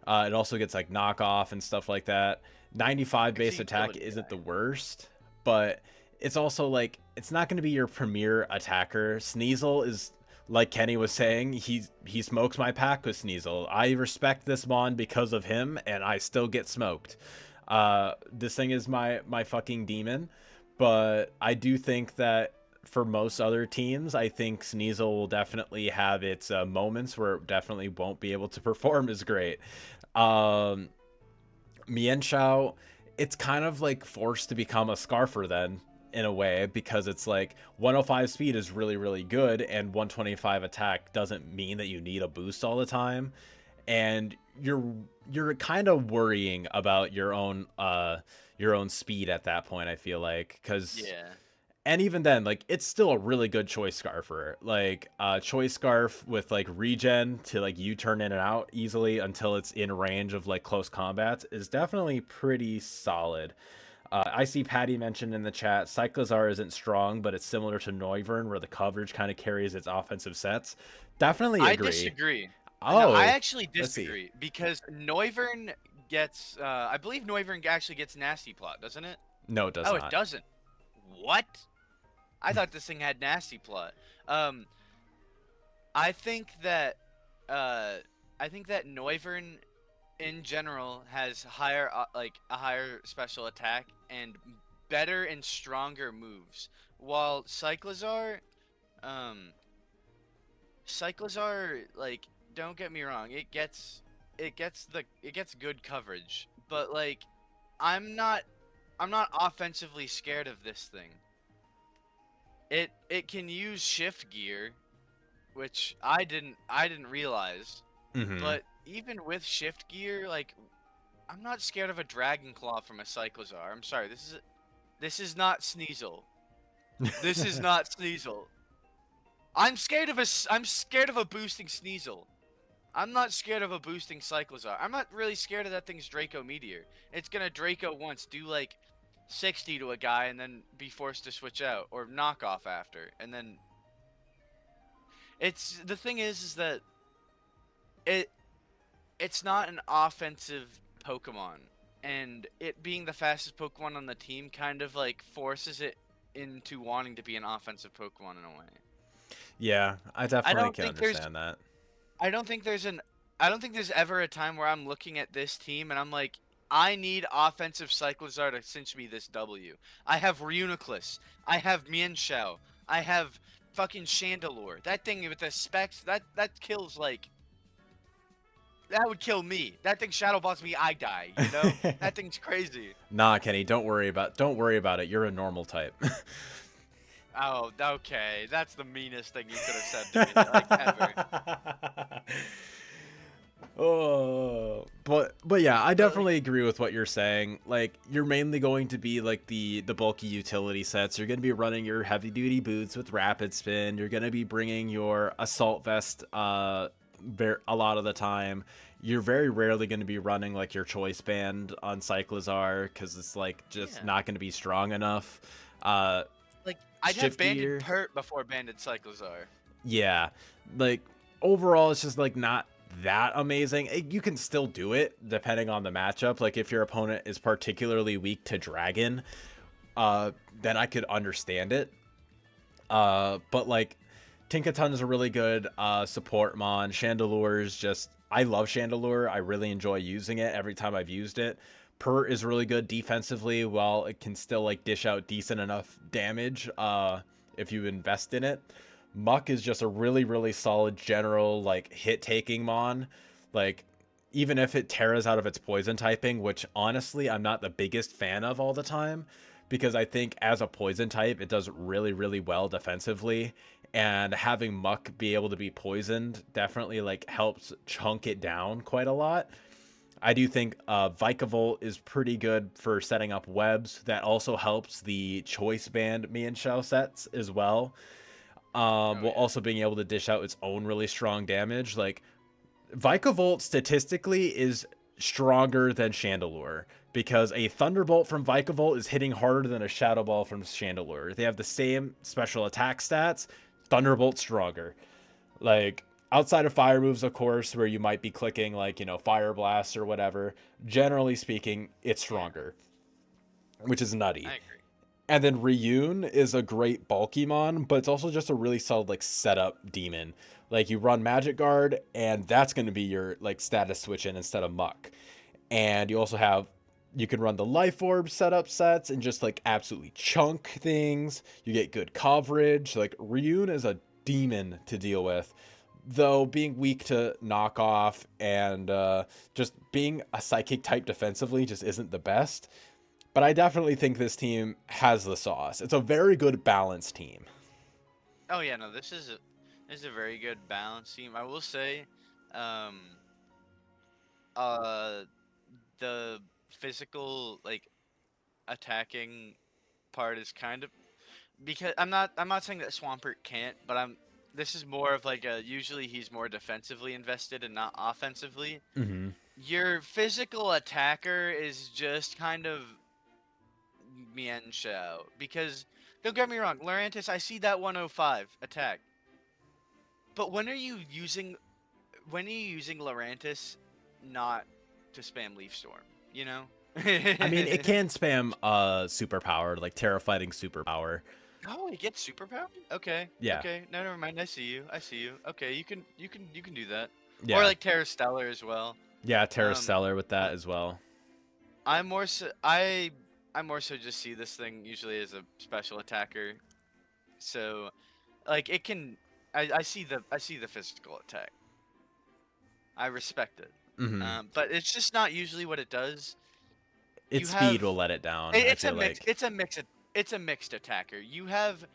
It also gets, like, knockoff and stuff like that. 95 base It's a attack utility isn't guy. the worst, but it's also, like, it's not going to be your premier attacker. Sneasel is... Like Kenny was saying, he smokes my pack with Sneasel. I respect this mon because of him, and I still get smoked. This thing is my fucking demon, but I do think that for most other teams, I think Sneasel will definitely have its moments where it definitely won't be able to perform as great. Mienshao, it's kind of like forced to become a Scarfer then, in a way, because it's like 105 speed is really, really good, and 125 attack doesn't mean that you need a boost all the time, and you're kind of worrying about your own speed at that point, I feel like, because Yeah. and even then, like, it's still a really good choice scarfer. Like, choice scarf with like regen to like U-turn in and out easily until it's in range of like close combats is definitely pretty solid. I see Patty mentioned in the chat, Cyclozar isn't strong, but it's similar to Noivern, where the coverage kind of carries its offensive sets. Definitely agree. I disagree. Oh, No, I actually let's see. disagree because Noivern gets. I believe Noivern actually gets Nasty Plot, doesn't it? No, it does Oh, not. it doesn't. what? I thought this thing had nasty plot. I think that Noivern in general has higher a higher special attack and better and stronger moves, while um Cyclizar, like, don't get me wrong, it gets good coverage, but like I'm not I'm not offensively scared of this thing. It can use shift gear, which I didn't realize. Mm-hmm. But even with shift gear, like, I'm not scared of a Dragon Claw from a Cyclizar. I'm sorry, this is not Sneasel. This is not Sneasel. I'm scared of a boosting Sneasel. I'm not scared of a boosting Cyclizar. I'm not really scared of that thing's Draco Meteor. It's gonna Draco once, do like 60 to a guy, and then be forced to switch out or knock off after. And then the thing is that it it's not an offensive Pokemon, and it being the fastest Pokemon on the team kind of like forces it into wanting to be an offensive Pokemon in a way. Yeah, I I definitely don't can think there's understand that. I don't think there's an I don't think there's ever a time where I'm looking at this team and I'm like, I need offensive Cyclizar to cinch me this W. I have Reuniclus. I have Mienshao. I have fucking Chandelure. That thing with the specs, that kills like that would kill me. That thing shadow balls me, I die, you know? That thing's crazy. Nah, Kenny, don't worry about it. You're a normal type. Oh, okay. That's the meanest thing you could have said to me, like, ever. Oh, but yeah, I definitely agree with what you're saying. Like, you're mainly going to be like the bulky utility sets. You're going to be running your heavy duty boots with rapid spin. You're going to be bringing your assault vest a lot of the time. You're very rarely going to be running like your choice band on Cyclizar because it's like just not going to be strong enough. Like, I'd have Shift banded gear. Pert before banded Cyclizar. Yeah, like overall, it's just like not that amazing. You can still do it depending on the matchup. Like if your opponent is particularly weak to Dragon, then I could understand it. But like Tinkaton is a really good support mon. Chandelure is just I love Chandelure. I really enjoy using it every time I've used it. Pert is really good defensively, while it can still like dish out decent enough damage if you invest in it. Muck is just a really, really solid general, like, hit-taking mon. Like, even if it tears out of its poison typing, which, honestly, I'm not the biggest fan of all the time, because I think as a poison type, it does really, really well defensively, and having Muck be able to be poisoned definitely, like, helps chunk it down quite a lot. I do think Vikavolt is pretty good for setting up webs. That also helps the Choice Band Mienshao sets as well. While also being able to dish out its own really strong damage. Like, Vikavolt statistically is stronger than Chandelure because a Thunderbolt from Vikavolt is hitting harder than a Shadow Ball from Chandelure. They have the same special attack stats. Thunderbolt's stronger. Like, outside of fire moves, of course, where you might be clicking, like, Fire Blast or whatever, generally speaking, it's stronger, which is nutty. I agree. And then Ryun is a great Bulkymon, but it's also just a really solid like setup demon. Like you run Magic Guard, and that's going to be your like status switch in instead of Muck. And you can run the Life Orb setup sets and just like absolutely chunk things. You get good coverage. Like Ryun is a demon to deal with, though being weak to knock off and just being a psychic type defensively just isn't the best. But I definitely think this team has the sauce. It's a very good balanced team. Oh yeah, no, this is a very good balance team. I will say, um, uh, the physical like attacking part is kind of because I'm not saying that Swampert can't, but this is more of like usually he's more defensively invested and not offensively. Mm-hmm. Your physical attacker is just kind of Mienshao because don't get me wrong, Lurantis, I see that 105 attack. But when are you using Lurantis not to spam Leaf Storm, you know? I mean, it can spam superpower, like Terra-fighting superpower. Oh, he gets superpower? Okay. Yeah. Okay. No, never mind. I see you. I see you. Okay, you can do that. Or Yeah. like Terra Stellar as well. Yeah, Terra Um, Stellar with that as well. I more so just see this thing usually as a special attacker. So like it can I see the physical attack. I respect it. Hmm. But it's just not usually what it does. You Its speed have will let it down, it- I it's a feel mix like. it's a mix it's a mixed attacker. You have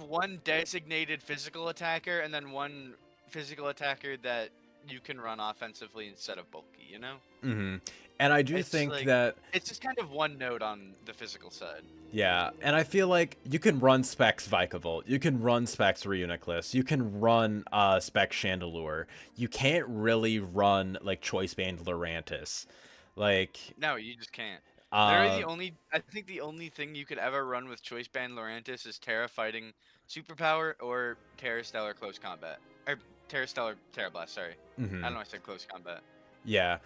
one designated physical attacker and then one physical attacker that you can run offensively instead of bulky, you know? Hmm. And I do It's think like that, it's just kind of one note on the physical side. yeah, and I feel like you can run Specs Vikavolt, you can run Specs Reuniclus, you can run Specs Chandelure. You can't really run like Choice Band Lurantis. Like, No, you just can't. Literally uh, I think the only thing you could ever run with Choice Band Lurantis is Terra Fighting Superpower or Terra Stellar Close Combat. Or Terra Stellar Terra Blast, sorry. I mhm, don't know I said Close Combat. yeah.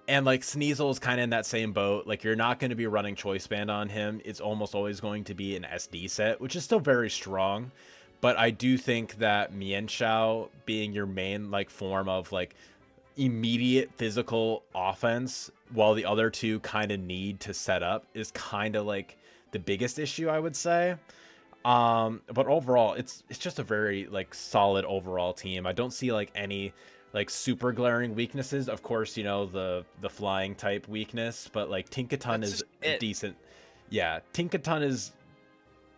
And like Sneasel's kind of in that same boat. Like you're not going to be running Choice Band on him. It's almost always going to be an SD set, which is still very strong. But I do think that Mienshao being your main like form of like immediate physical offense, while the other two kind of need to set up, is kind of like the biggest issue, I would say. But overall, it's just a very like solid overall team. I don't see like any like super glaring weaknesses. Of course, you know, the flying type weakness, but like Tinkaton That's is just it. decent. Yeah, Tinkaton is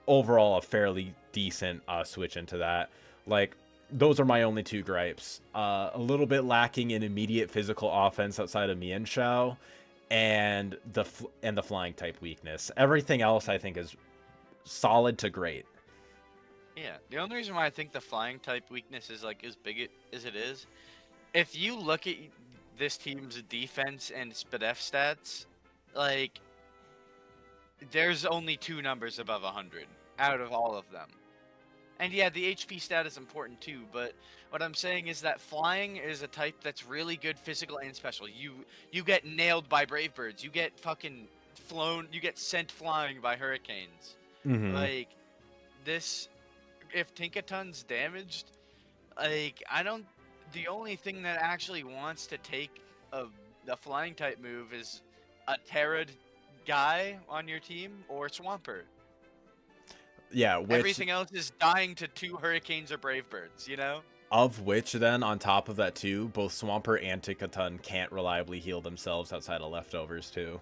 overall a fairly decent switch into that. Like those are my only two gripes. A little bit lacking in immediate physical offense outside of Mienshao, and the flying type weakness. Everything else I think is solid to great. Yeah. The only reason why I think the flying type weakness is like as big as it is, if you look at this team's defense and SPDF stats, like there's only two numbers above 100 out of all of them. And yeah, the HP stat is important too, but what I'm saying is that flying is a type that's really good physical and special. You get nailed by brave birds. You get fucking flown, you get sent flying by hurricanes. Hmm. Like this if Tinkaton's damaged, like I don't the only thing that actually wants to take a flying type move is a Terra guy on your team or Swampert. Yeah, which Everything else is dying to two hurricanes or brave birds, you know? of which then on top of that too, both Swampert and Tinkaton can't reliably heal themselves outside of leftovers too.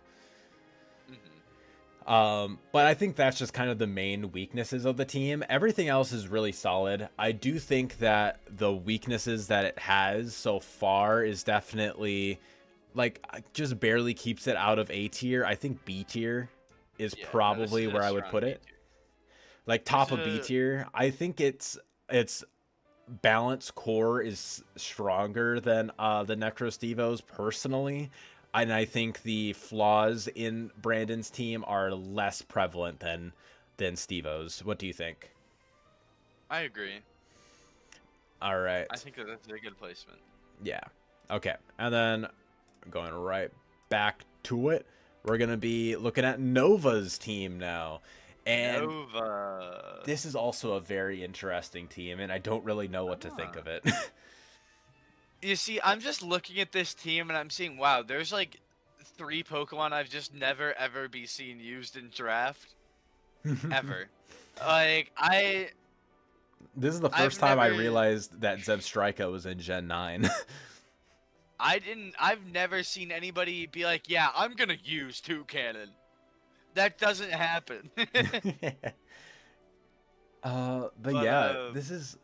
Hmm. But I think that's just kind of the main weaknesses of the team. Everything else is really solid. I do think that the weaknesses that it has so far is definitely like just barely keeps it out of A tier. I think B tier is Yeah, no, this probably is a where I would strong put B it. tier. Like This top is of B a tier. I think it's balance core is stronger than the Necrostevos personally. And I think the flaws in Brandon's team are less prevalent than Stevo's. What do you think? I agree. All right. I think that that's a good placement. Yeah. Okay. And then going right back to it, we're going to be looking at Nova's team now. And Nova. this is also a very interesting team, and I don't really know what to think Ah. of it. You see, I'm just looking at this team and I'm seeing, wow, there's like three Pokemon I've just never ever be seen used in draft ever. Like This is the I've first time I never realized that Zebstrika was in Gen 9. I've never seen anybody be like, yeah, I'm gonna use two cannon. That doesn't happen. But But yeah, this is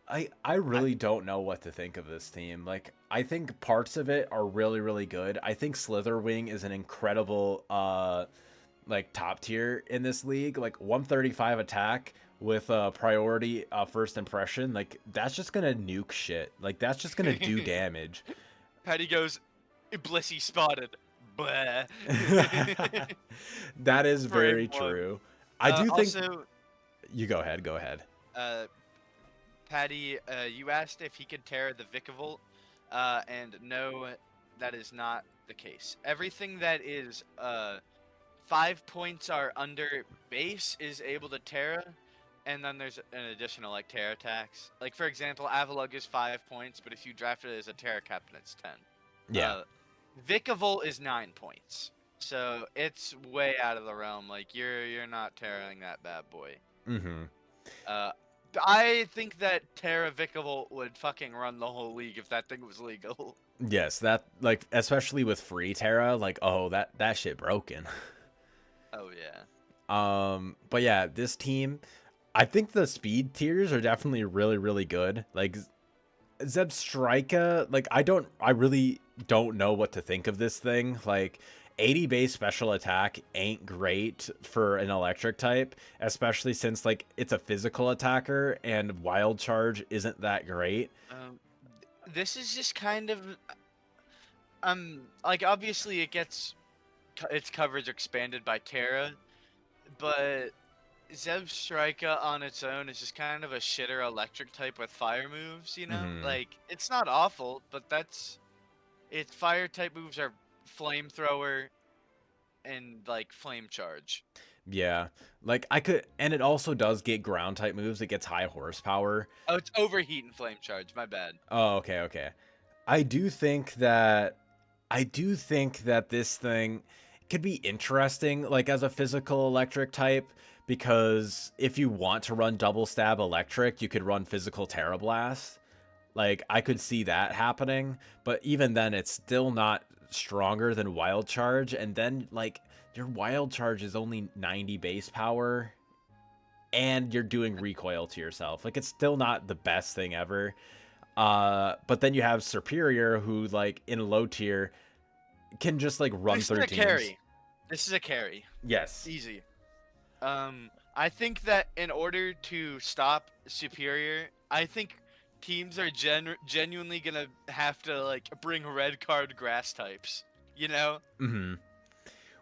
I I, really don't know what to think of this team. Like I think parts of it are really really good. I think Slitherwing is an incredible like top tier in this league. Like 135 attack with a priority first impression. Like that's just going to nuke shit. Like that's just going to do damage. Patty goes, Blissey spotted. Blah. That is Frame very one. true. I do think Also, you go ahead, go ahead. uh, Patty, you asked if he could tear the Vikavolt, and no, that is not the case. Everything that is 5 points are under base is able to Terra, and then there's an additional like Terra tax. Like for example, Avalugg is 5 points, but if you draft it as a Terra captain, it's 10. Yeah. Vikavolt is 9 points, so it's way out of the realm. Like you're not Terraing that bad boy. Mm-hmm. I think that Terra Vikavolt would fucking run the whole league if that thing was legal. Yes, that like especially with free Terra, like that shit broken. Oh yeah. But yeah, this team, I think the speed tiers are definitely really, really good. Like Zebstrika, like I really don't know what to think of this thing. Like 80 base special attack ain't great for an electric type, especially since like it's a physical attacker and wild charge isn't that great. This is just kind of like obviously it gets its coverage expanded by Terra, but Zebstrika on its own is just kind of a shitter electric type with fire moves, you know? Mhm. Like it's not awful, but its fire type moves are flamethrower and like flame charge. Yeah, like and it also does get ground type moves. It gets high horsepower. Oh, it's overheat and flame charge. My bad. Oh, okay, okay. I do think that this thing could be interesting, like as a physical electric type, because if you want to run double stab electric, you could run physical Terra Blast. Like I could see that happening, but even then, it's still not stronger than Wild Charge, and then like your Wild Charge is only 90 base power, and you're doing recoil to yourself. Like it's still not the best thing ever. But then you have Superior, who like in low tier can just like run This is through a teams. carry. This is a carry. Yes. Easy. I think that in order to stop Superior, I think teams are genuinely gonna have to like bring red card grass types. You know? Mm-hmm.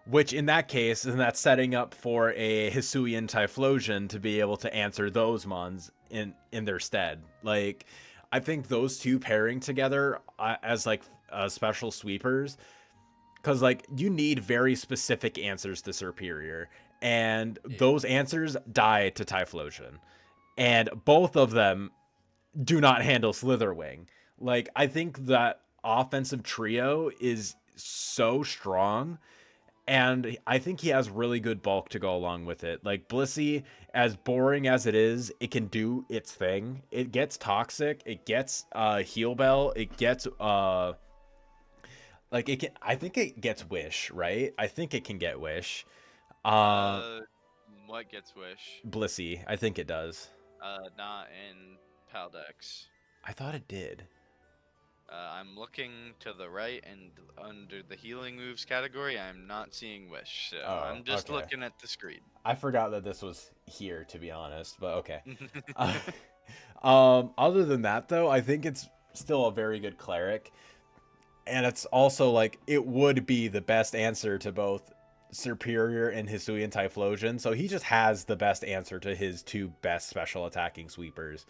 Which in that case, and that's setting up for a Hisuian Typhlosion to be able to answer those mons in their stead. Like, I think those two pairing together as like special sweepers, because like you need very specific answers to Superior, and those answers die to Typhlosion, and both of them do not handle Slitherwing. Like, I think that offensive trio is so strong, and I think he has really good bulk to go along with it. Like Blissey, as boring as it is, it can do its thing. It gets toxic, it gets heal bell, it gets like it can, I think it gets wish, right? I think it can get wish. What gets wish? Blissey, I think it does. Not in Paldex. I thought it did. I'm looking to the right, and under the healing moves category, I'm not seeing wish. So I'm just looking at the screen. I forgot that this was here, to be honest, but okay. Other than that, though, I think it's still a very good cleric, and it's also like it would be the best answer to both Superior and Hisuian Typhlosion. So he just has the best answer to his two best special attacking sweepers.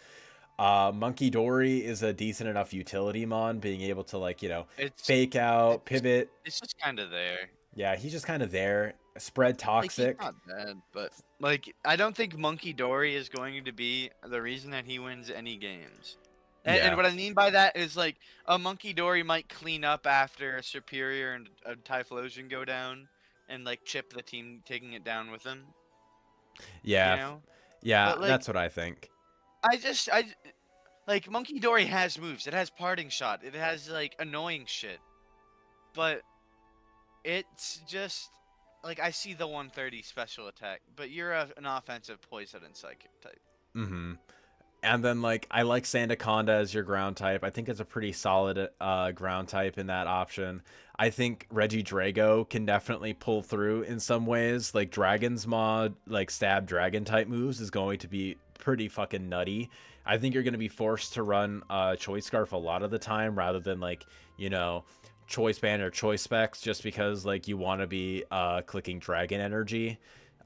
Monkey Dory is a decent enough utility mon, being able to like, you know, fake out, pivot. It's just kind of there. Yeah, he's just kind of there. Spread toxic. Like, he's not bad, but like I don't think Monkey Dory is going to be the reason that he wins any games. And what I mean by that is like a Monkey Dory might clean up after a Superior and a Typhlosion go down, and like chip the team taking it down with him. Yeah, you know? yeah, But, like, that's what I think. I like Monkey Dory has moves. It has parting shot. It has like annoying shit. But it's just like I see the 130 special attack, but you're an offensive poison and psychic type. Mm-hmm. And then like I like Sandaconda as your ground type. I think it's a pretty solid ground type in that option. I think Regidrago can definitely pull through in some ways. Like Dragon's Mod, like stab dragon type moves is going to be pretty fucking nutty. I think you're going to be forced to run Choice Scarf a lot of the time rather than like, you know, Choice Band or Choice Specs, just because like you want to be clicking Dragon Energy.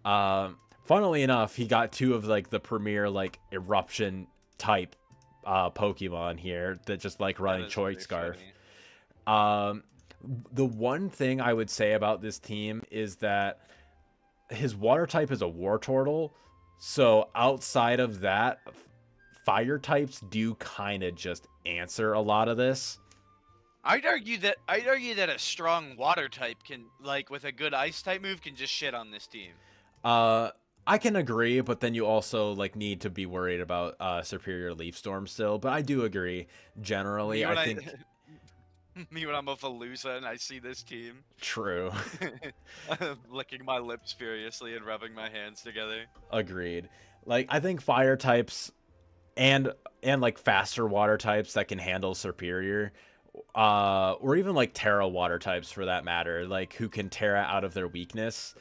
Funnily enough, he got two of like the premier like eruption type Pokemon here that just like running Choice Scarf. The one thing I would say about this team is that his water type is a war turtle. So outside of that, fire types do kind of just answer a lot of this. I'd argue that a strong water type can, like, with a good ice type move, can just shit on this team. Uh, I can agree, but then you also like need to be worried about superior leaf storm still. But I do agree generally. Me I when I think me when I'm a Fallujah and I see this team, true. licking my lips furiously and rubbing my hands together. Agreed. Like I think fire types and like faster water types that can handle superior or even like Terra water types for that matter, like who can Terra out of their weakness.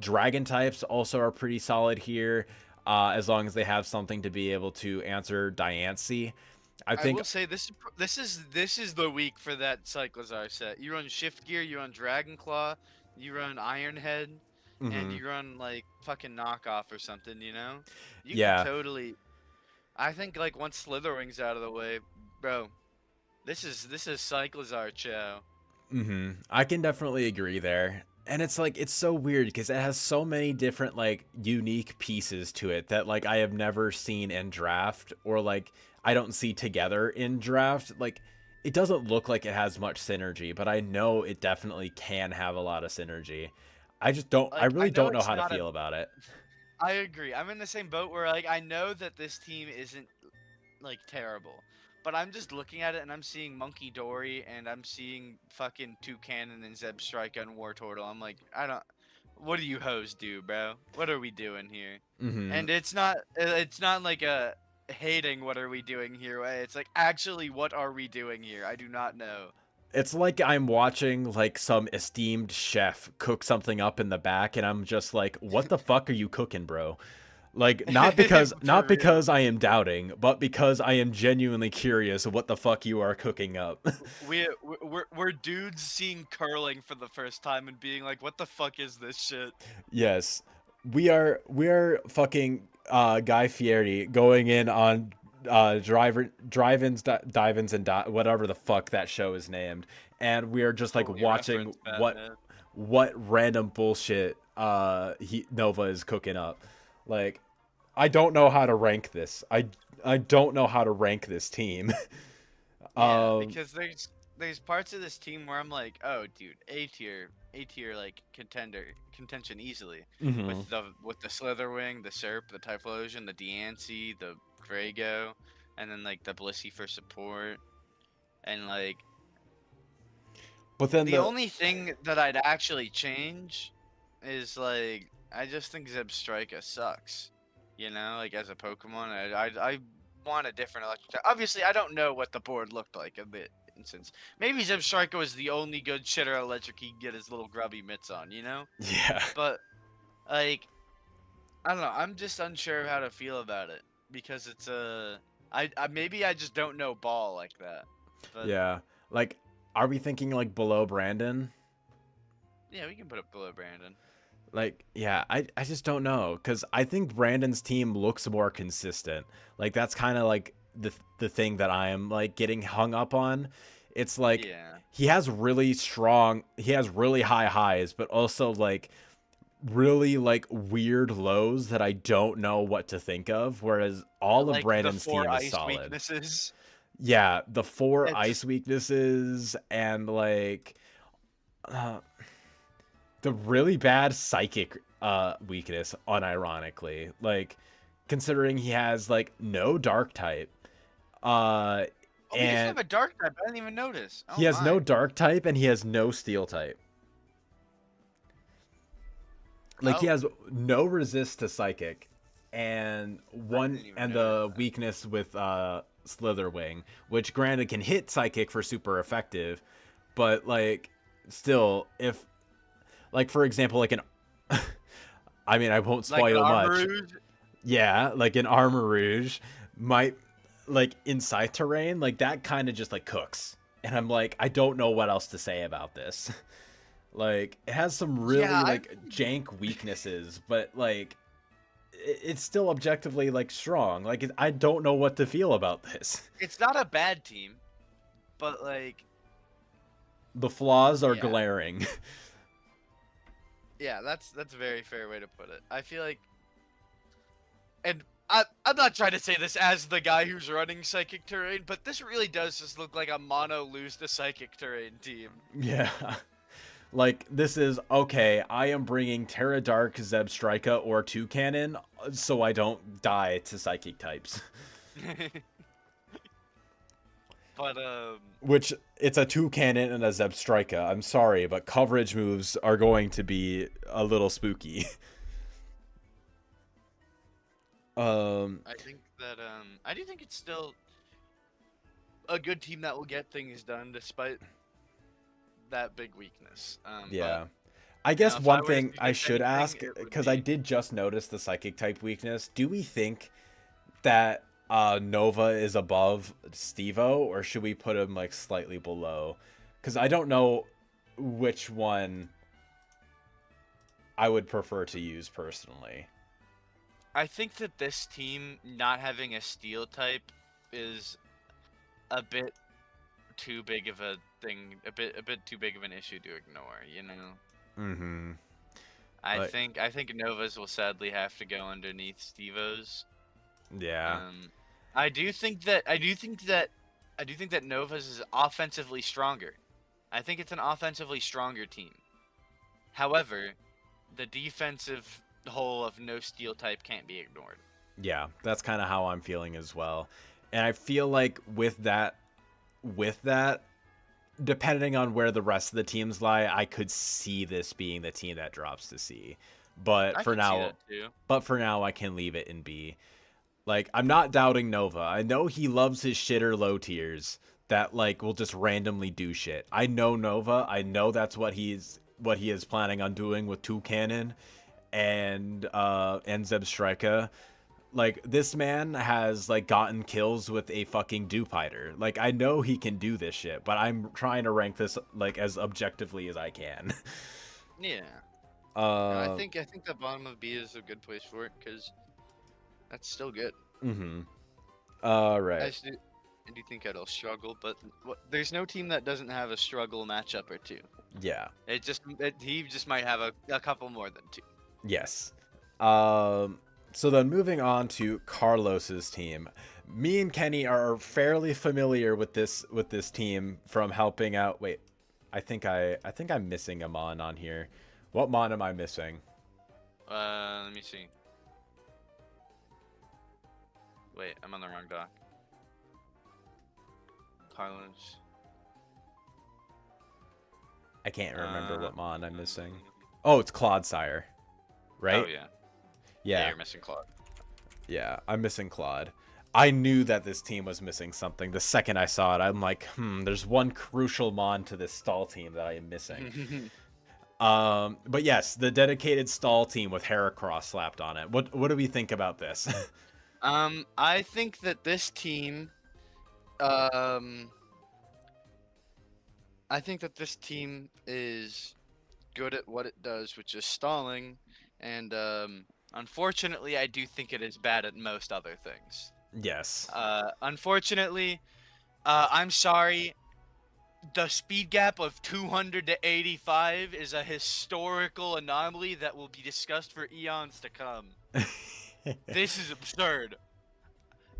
Dragon types also are pretty solid here, as long as they have something to be able to answer Diancie. I I think, will say this is the week for that Cyclozar set. You run Shift Gear, you run Dragon Claw, you run Iron Head, and mhm, you run like fucking knockoff or something. You know, you can yeah, totally. I think like once Slitherwing's out of the way, bro. This is Cyclozar Chow. I can definitely agree there. And it's like it's so weird because it has so many different like unique pieces to it that like I have never seen in draft or like I don't see together in draft. Like it doesn't look like it has much synergy, but I know it definitely can have a lot of synergy. I Like I really know don't know it's how to not a. feel about it. I agree. I'm in the same boat where like I know that this team isn't like terrible. But I'm just looking at it and I'm seeing Monkey Dory and I'm seeing fucking Toucannon and Zeb Strike on War Turtle. I'm like, I don't. What do you hoes do, bro? What are we doing here? Mhm. And it's not like a hating what are we doing here way. It's like actually what are we doing here? I do not know. It's like I'm watching like some esteemed chef cook something up in the back and I'm just like, "What the fuck are you cooking, bro?" Like not For real. because I am doubting, but because I am genuinely curious what the fuck you are cooking up. We're dudes seeing curling for the first time and being like, what the fuck is this shit? Yes. We are fucking Guy Fieri going in on drive-ins dive-ins and whatever the fuck that show is named, and we are just like Holy watching reference, Batman. what random bullshit Nova is cooking up. Like I don't know how to rank this. I don't know how to rank this team. Yeah, um because there's parts of this team where I'm like, oh, dude, A tier, like contention easily mhm. with the Slitherwing, the Serp, the Typhlosion, the Diancie, the Drago, and then like the Blissey for support, and like But then the the only thing that I'd actually change is like I just think Zebstrika sucks. You know, like as a Pokemon, I want a different electric type. Obviously, I don't know what the board looked like in the instance. Maybe Zebstrika was the only good shitter electric he could get his little grubby mitts on, you know? yeah. But like I don't know, I'm just unsure of how to feel about it because it's I maybe I just don't know ball like that. But Yeah. Like are we thinking like below Brandon? yeah, we can put it below Brandon. Like, yeah, I just don't know because I think Brandon's team looks more consistent. Like that's kind of like the thing that I am like getting hung up on. It's like Yeah. he has really high highs, but also like really like weird lows that I don't know what to think of. Whereas all of Like the Brandon's four team is ice solid. weaknesses. Yeah, the four It's ice weaknesses and like uh, the really bad psychic weakness unironically, like considering he has like no dark type uh oh, he doesn't and have a dark type. I didn't even notice. he Oh has no my. dark type and he has no steel type. Like he Oh, has no resist to psychic and I didn't even notice the that. weakness with Slitherwing, which granted can hit psychic for super effective, but like still if like for example like an I mean I won't Like an spoil much. Armarouge. Yeah, like an Armor Rouge might like inside terrain, like that kind of just like cooks. And I'm like, I don't know what else to say about this. Like it has some Yeah, really like jank weaknesses, but like it's still objectively like strong. Like I don't know what to feel about this. it's not a bad team, but like The flaws are Yeah. glaring. Yeah, that's a very fair way to put it. I feel like, and I'm not trying to say this as the guy who's running Psychic Terrain, but this really does just look like a mono lose to Psychic Terrain team. Yeah. Like, this is, okay, I am bringing Terra Dark, Zebstrika, or Toucannon, so I don't die to Psychic types. But Which, it's a Toucannon and a Zebstrika. I'm sorry, but coverage moves are going to be a little spooky. I do think it's still a good team that will get things done despite that big weakness. Yeah. But, I guess if I one were to thing I suggest should anything, ask, it would because I be- did just notice the Psychic type weakness, do we think that Nova is above Stevo, or should we put him like slightly below? Because I don't know which one I would prefer to use personally. I think that this team not having a steel type is a bit too big of a thing, a bit too big of an issue to ignore, you know. Mm-hmm. I Like- think Novas will sadly have to go underneath Stevo's. Yeah. I do think that Novas is offensively stronger. I think it's an offensively stronger team. However, the defensive whole of no steel type can't be ignored. Yeah, that's kind of how I'm feeling as well. And I feel like with that, depending on where the rest of the teams lie, I could see this being the team that drops to C. But I for can see now, that too. I can leave it in B. Like, I'm not doubting Nova. I know he loves his shitter low tiers that like will just randomly do shit. I know Nova. I know that's what he is planning on doing with Toucannon and Zebstrika. Like, this man has like gotten kills with a fucking Dupiter. Like, I know he can do this shit, but I'm trying to rank this like as objectively as I can. Yeah. Uh, I think the bottom of B is a good place for it because that's still good. Mm-hmm. All I right. do think it'll struggle, but there's no team that doesn't have a struggle matchup or two. Yeah. He just might have a couple more than two. Yes. So then moving on to Carlos's team. Me and Kenny are fairly familiar with this team from helping out. Wait, I think I'm missing a mon on here. What mon am I missing? Let me see. Wait, I'm on the wrong doc. Carlos. I can't remember what mon I'm missing. Oh, it's Clodsire. Right? Oh yeah. Yeah. You're missing Claude. Yeah, I'm missing Claude. I knew that this team was missing something. The second I saw it, I'm like, there's one crucial mon to this stall team that I am missing. But yes, the dedicated stall team with Heracross slapped on it. What do we think about this? I think that this team, I think that this team is good at what it does, which is stalling, and unfortunately, I do think it is bad at most other things. Yes. Unfortunately, I'm sorry. The speed gap of 200 to 85 is a historical anomaly that will be discussed for eons to come. This is absurd.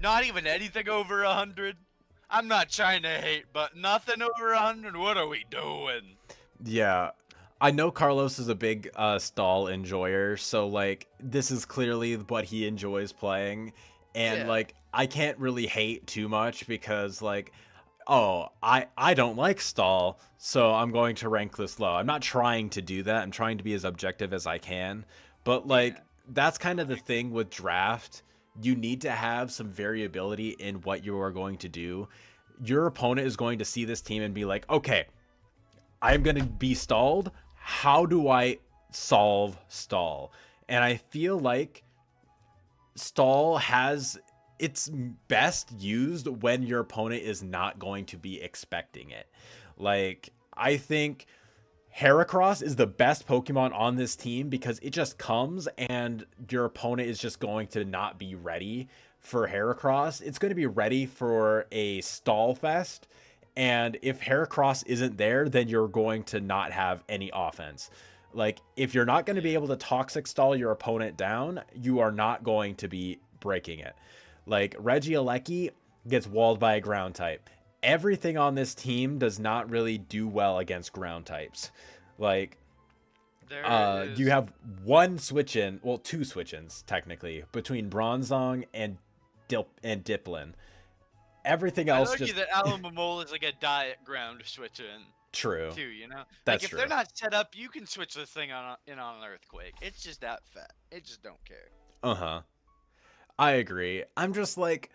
Not even anything over 100. I'm not trying to hate, but nothing over 100. What are we doing? Yeah. I know Carlos is a big stall enjoyer, so like this is clearly what he enjoys playing. And Yeah. like I can't really hate too much because like I don't like stall, so I'm going to rank this low. I'm not trying to do that. I'm trying to be as objective as I can. But like that's kind of the thing with draft. You need to have some variability in what you are going to do. Your opponent is going to see this team and be like, okay, I'm going to be stalled. How do I solve stall? And I feel like stall has its best used when your opponent is not going to be expecting it. Like, I think Heracross is the best Pokemon on this team because it just comes and your opponent is just going to not be ready for Heracross. It's going to be ready for a stall fest, And if Heracross isn't there, then you're going to not have any offense. Like, if you're not going to be able to toxic stall your opponent down, you are not going to be breaking it. Like, Regieleki gets walled by a ground type. Everything on this team does not really do well against ground types. Like, There you is. have one switch in, well, two switch ins technically between Bronzong and Diplin. Everything I'd else argue just that Alamamole is like a diet ground switch in true. too. You know, like That's if true. they're not set up, you can switch this thing on an earthquake. It's just that fat. It just don't care. Uh huh. I agree. I'm just like,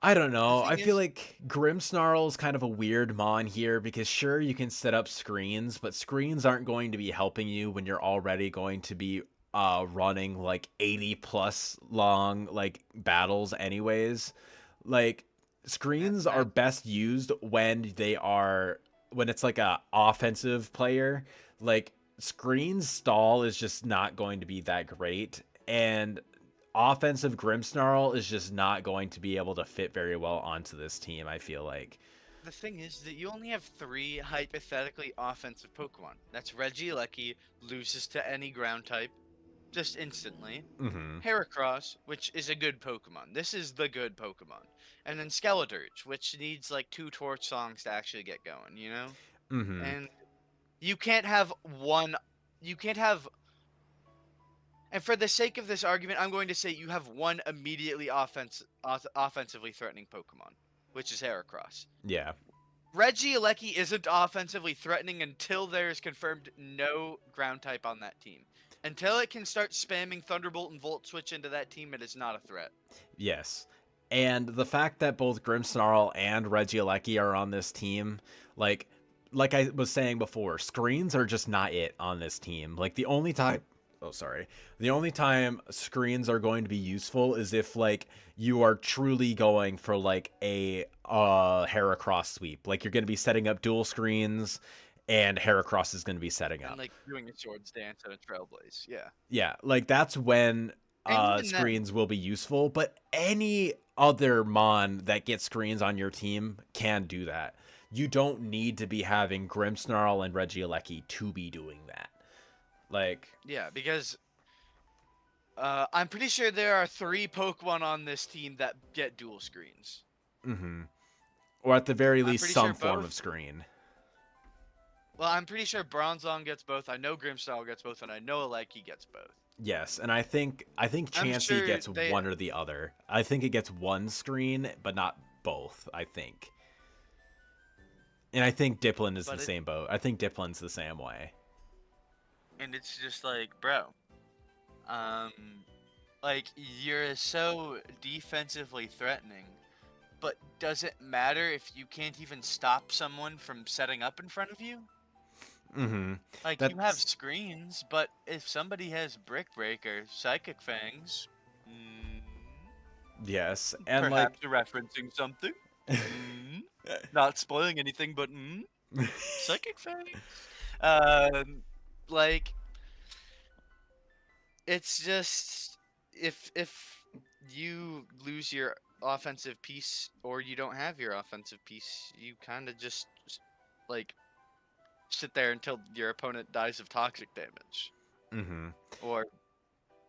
I don't The know. I thing feel is, like Grimmsnarl is kind of a weird mon here because sure you can set up screens, but screens aren't going to be helping you when you're already going to be running like 80 plus long like battles anyways. Like screens are that best used when it's like a offensive player. Like screens stall is just not going to be that great, and offensive Grimmsnarl is just not going to be able to fit very well onto this team, I feel like. the thing is that you only have three hypothetically offensive Pokemon. That's Regieleki, loses to any ground type, just instantly. Mm-hmm. Heracross, which is a good Pokemon. This is the good Pokemon. And then Skeledirge, which needs like two Torch songs to actually get going, you know? Mm-hmm. And you can't have one. You can't have. And for the sake of this argument, I'm going to say you have one immediately offensively threatening Pokemon, which is Heracross. Yeah. Regieleki isn't offensively threatening until there is confirmed no ground type on that team. Until it can start spamming Thunderbolt and Volt Switch into that team, it is not a threat. Yes. And the fact that both Grimmsnarl and Regieleki are on this team, like I was saying before, screens are just not it on this team. Like the only time screens are going to be useful is if like you are truly going for like a Heracross sweep. Like you're going to be setting up dual screens and Heracross is going to be setting And up. like doing a Swords Dance and a Trailblaze. Yeah. Yeah, like that's when And even then, screens will be useful, but any other mon that gets screens on your team can do that. You don't need to be having Grimmsnarl and Regieleki to be doing that. Like, yeah, because I'm pretty sure there are three Pokemon on this team that get dual screens. mm-hmm. Or at the very I'm least pretty some sure form of both. screen. Well, I'm pretty sure Bronzong gets both. I know Grimmstyle gets both, and I know Aleki gets both. Yes, and I think I'm Chansey sure gets they. one or the other. I think it gets one screen, but not both, I think. And I think Diplin is the But it. same boat. I think Diplin's the same way. And it's just like, bro. Um. Like, you're so defensively threatening. But does it matter if you can't even stop someone from setting up in front of you? Mm-hmm. Like, you have That's screens, but if somebody has Brick Break or Psychic Fangs, mm, yes, and like perhaps you're referencing something. Mm, not spoiling anything, but Psychic Fangs. Um, like, it's just if you lose your offensive piece or you don't have your offensive piece, you kind of just like sit there until your opponent dies of toxic damage mm-hmm. or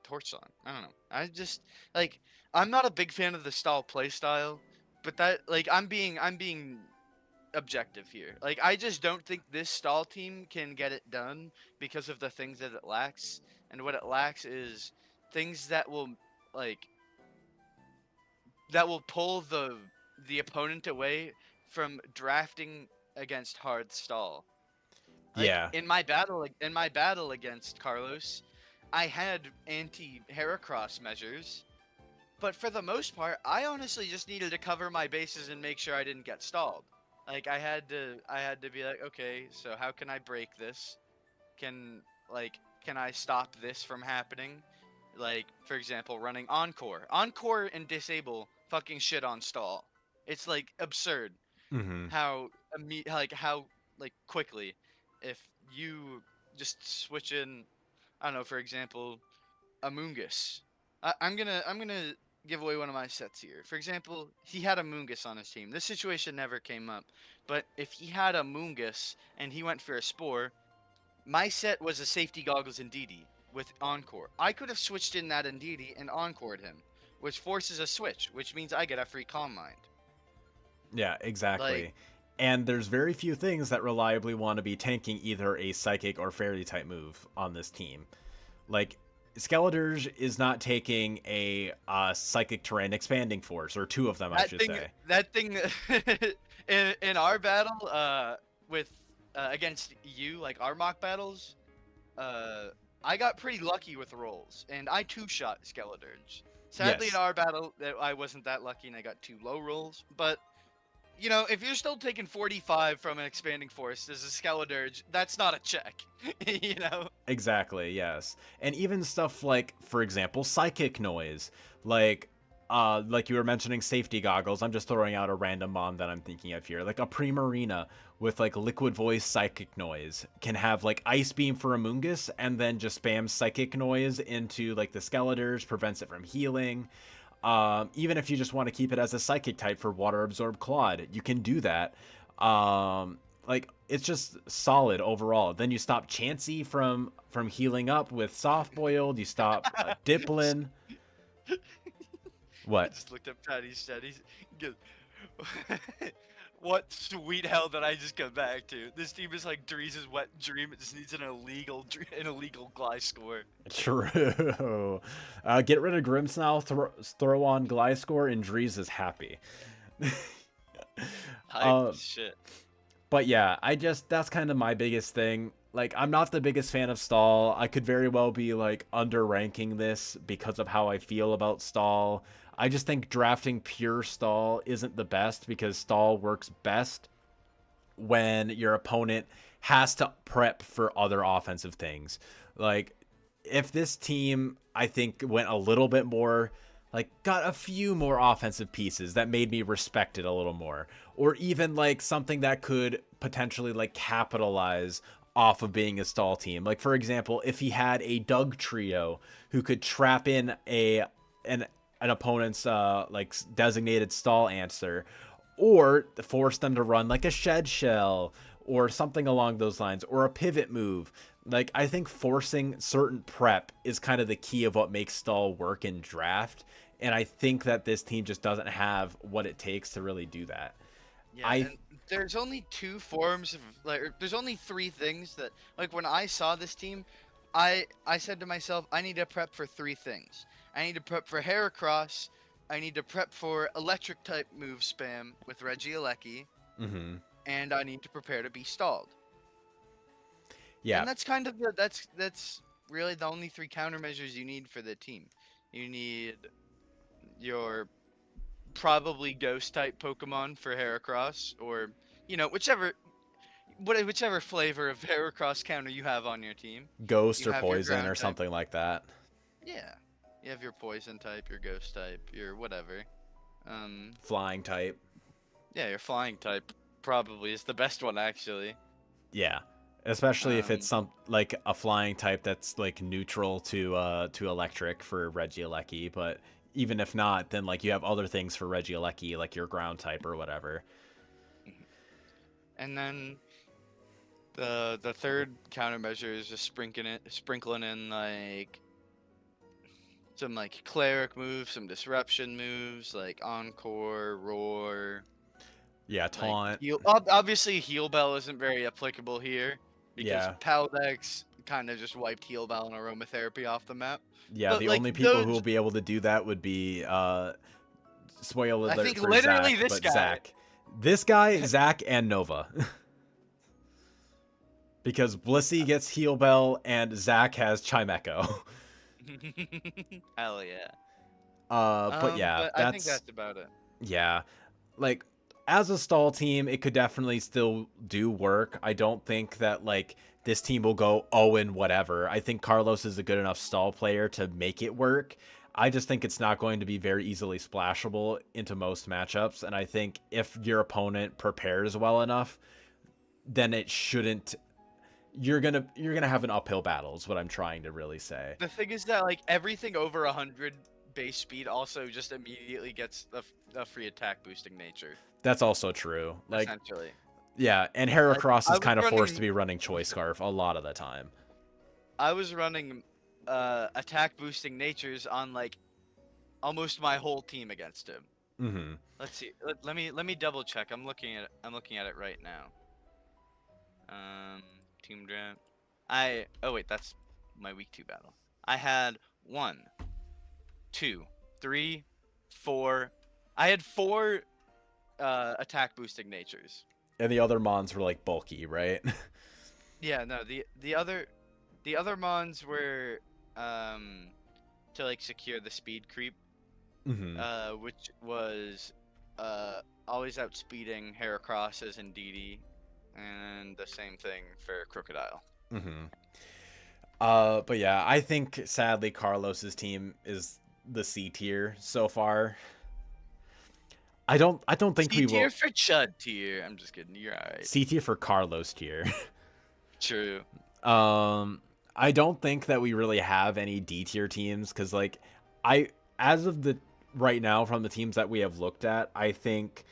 torch song. I don't know. I just like I'm not a big fan of the stall play style, but that like I'm being objective here. Like I just don't think this stall team can get it done because of the things that it lacks, and what it lacks is things that will like that will pull the opponent away from drafting against hard stall. Like Yeah. in my battle against Carlos, I had anti Heracross measures, but for the most part, I honestly just needed to cover my bases and make sure I didn't get stalled. Like I had to be like, okay, so how can I break this? Can can I stop this from happening? Like for example, running Encore. Encore and disable fucking shit on stall. It's like absurd Mm-hmm. how like quickly if you just switch in I don't know, for example, Amoongus. I'm gonna give away one of my sets here. For example, he had a Moongus on his team. This situation never came up, but if he had a Moongus and he went for a Spore, my set was a safety goggles Indeedee with Encore. I could have switched in that Indeedee and Encored him, which forces a switch, which means I get a free Calm Mind. Yeah, exactly. Like, And there's very few things that reliably want to be tanking either a Psychic or Fairy type move on this team. Like, Skeletor's is not taking a Psychic Terrain Expanding Force, or two of them, I should say. That thing, in our battle, with against you, like our mock battles, I got pretty lucky with rolls, and I two-shot Skeletor's. Sadly, Yes. in our battle, I wasn't that lucky, and I got 2 low rolls. But you know, if you're still taking 45 from an expanding force as a Skeletor's, that's not a check. You know. Exactly, yes. And even stuff like, for example, Psychic Noise. Like you were mentioning safety goggles, I'm just throwing out a random mon that I'm thinking of here. Like a Primarina with like Liquid Voice Psychic Noise can have like Ice Beam for Amoonguss and then just spam Psychic Noise into like the Skeletors, prevents it from healing. Even if you just want to keep it as a Psychic type for Water Absorb Claude, you can do that. Like it's just solid overall. Then you stop Chansey from healing up with Soft Boiled. You stop Diplin. I What? just looked up Patty's chat. He's good. What sweet hell did I just come back to? This team is like Drees' wet dream. It just needs an illegal Gliscor. True. Get rid of Grimmsnarl, throw on Gliscor, and Drees is happy. Hype as shit. But yeah, that's kind of my biggest thing. Like, I'm not the biggest fan of Stall. I could very well be, like, under-ranking this because of how I feel about Stall. I just think drafting pure Stall isn't the best because Stall works best when your opponent has to prep for other offensive things. Like, if this team, I think, went a little bit more, like, got a few more offensive pieces that made me respect it a little more, or even, like, something that could potentially, like, capitalize off of being a Stall team. Like, for example, if he had a Doug trio who could trap in an opponent's, like, designated Stall answer, or force them to run like a Shed Shell or something along those lines, or a pivot move. Like, I think forcing certain prep is kind of the key of what makes Stall work in draft, and I think that this team just doesn't have what it takes to really do that. Yeah, and there's only 2 forms of, like, there's only 3 things that, like, when I saw this team, I said to myself, I need to prep for 3 things. I need to prep for Heracross, I need to prep for electric type move spam with Regieleki, and I need to prepare to be stalled. Yeah. And that's kind of that's really the only 3 countermeasures you need for the team. You need your probably ghost type Pokemon for Heracross, or you know, whichever flavor of Heracross counter you have on your team. Ghost You or have your poison ground or type. something like that. Yeah. You have your poison type, your ghost type, your whatever. Flying type. Yeah, your flying type probably is the best one actually. Yeah. Especially if it's like a flying type that's like neutral to electric for Regieleki, but even if not, then like you have other things for Regieleki, like your ground type or whatever. And then the third countermeasure is just sprinkling in like some like cleric moves, some disruption moves, like Encore, Roar. Yeah, Taunt. Like obviously, Heal Bell isn't very applicable here because Yeah. Paldex kind of just wiped Heal Bell and Aromatherapy off the map. Yeah, But, the like, only people who those- will be able to do that would be spoiler I alert think for literally Zach, this but guy. Zach. This guy, Zach, and Nova. Because Blissey gets Heal Bell and Zach has Chimecho. Hell yeah. But yeah, but I think that's about it. Yeah, like as a Stall team, it could definitely still do work. I don't think that like this team will go 0 whatever. I think Carlos is a good enough Stall player to make it work. I just think it's not going to be very easily splashable into most matchups, and I think if your opponent prepares well enough, then it shouldn't. You're gonna have an uphill battle. Is what I'm trying to really say. The thing is that like everything over 100 base speed also just immediately gets a free attack boosting nature. That's also true. Like, Essentially. yeah, and Like, Heracross I is was kind of forced to running be running Choice Scarf a lot of the time. I was running attack boosting natures on like almost my whole team against him. Mm-hmm. Let's see. Let me double check. I'm looking at it right now. Team draft. Oh wait, that's my week 2 battle. I had 1, 2, 3, 4. I had 4 attack boosting natures. And the other mons were like bulky, right? Yeah, no, the other mons were to like secure the speed creep, Mm-hmm. which was always outspeeding Heracrosses and DD, and the same thing for Crocodile. Mm-hmm. But yeah, I think sadly Carlos's team is the C tier so far. I don't think C we tier will. for Chud tier. I'm just kidding. You're alright. C tier for Carlos tier. True. I don't think that we really have any D tier teams because, like, as of the right now from the teams that we have looked at, I think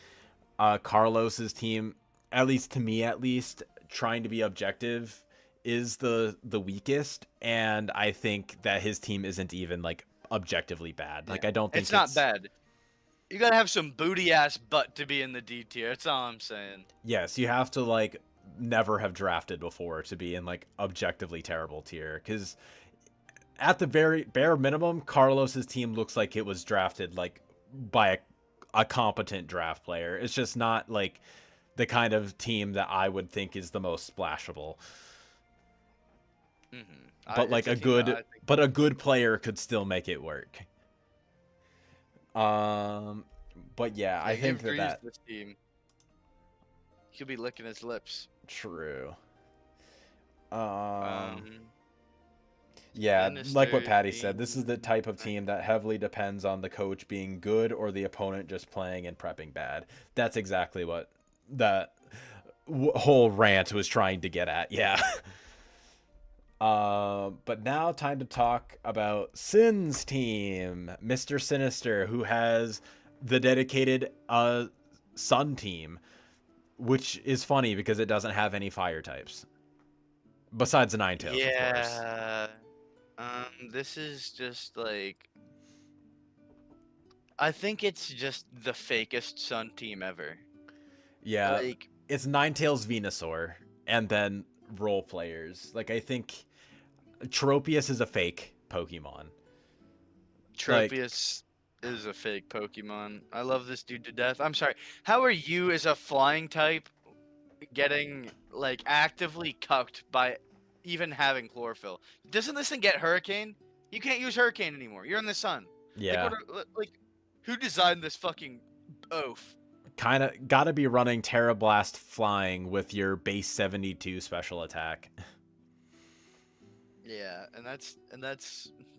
Carlos's team, at least to me, at least trying to be objective, is the weakest, and I think that his team isn't even like objectively bad. Like, I don't think It's not bad. You gotta have some booty ass butt to be in the D tier. That's all I'm saying. Yes, you have to like never have drafted before to be in like objectively terrible tier, because at the very bare minimum, Carlos's team looks like it was drafted like by a competent draft player. It's just not like the kind of team that I would think is the most splashable. But like a good player could still make it work. But yeah, I think that this team. He'll be licking his lips. true. Yeah, like what Patty said, this is the type of team that heavily depends on the coach being good or the opponent just playing and prepping bad. That's exactly what that whole rant was trying to get at. Yeah. But now time to talk about Sin's team, Mr. Sinister, who has the dedicated Sun team, which is funny because it doesn't have any fire types besides the Ninetales. Of course. Yeah. This is just like, I think it's just the fakest Sun team ever. Yeah, Like, it's Ninetales Venusaur, and then role players. Like, I think Tropius is a fake Pokemon. Tropius is a fake Pokemon. I love this dude to death. I'm sorry. How are you as a flying type getting like actively cucked by even having chlorophyll? Doesn't this thing get Hurricane? You can't use Hurricane anymore. You're in the sun. Yeah. Like who designed this fucking oaf? Kind of gotta be running Terra Blast flying with your base 72 special attack. Yeah, and that's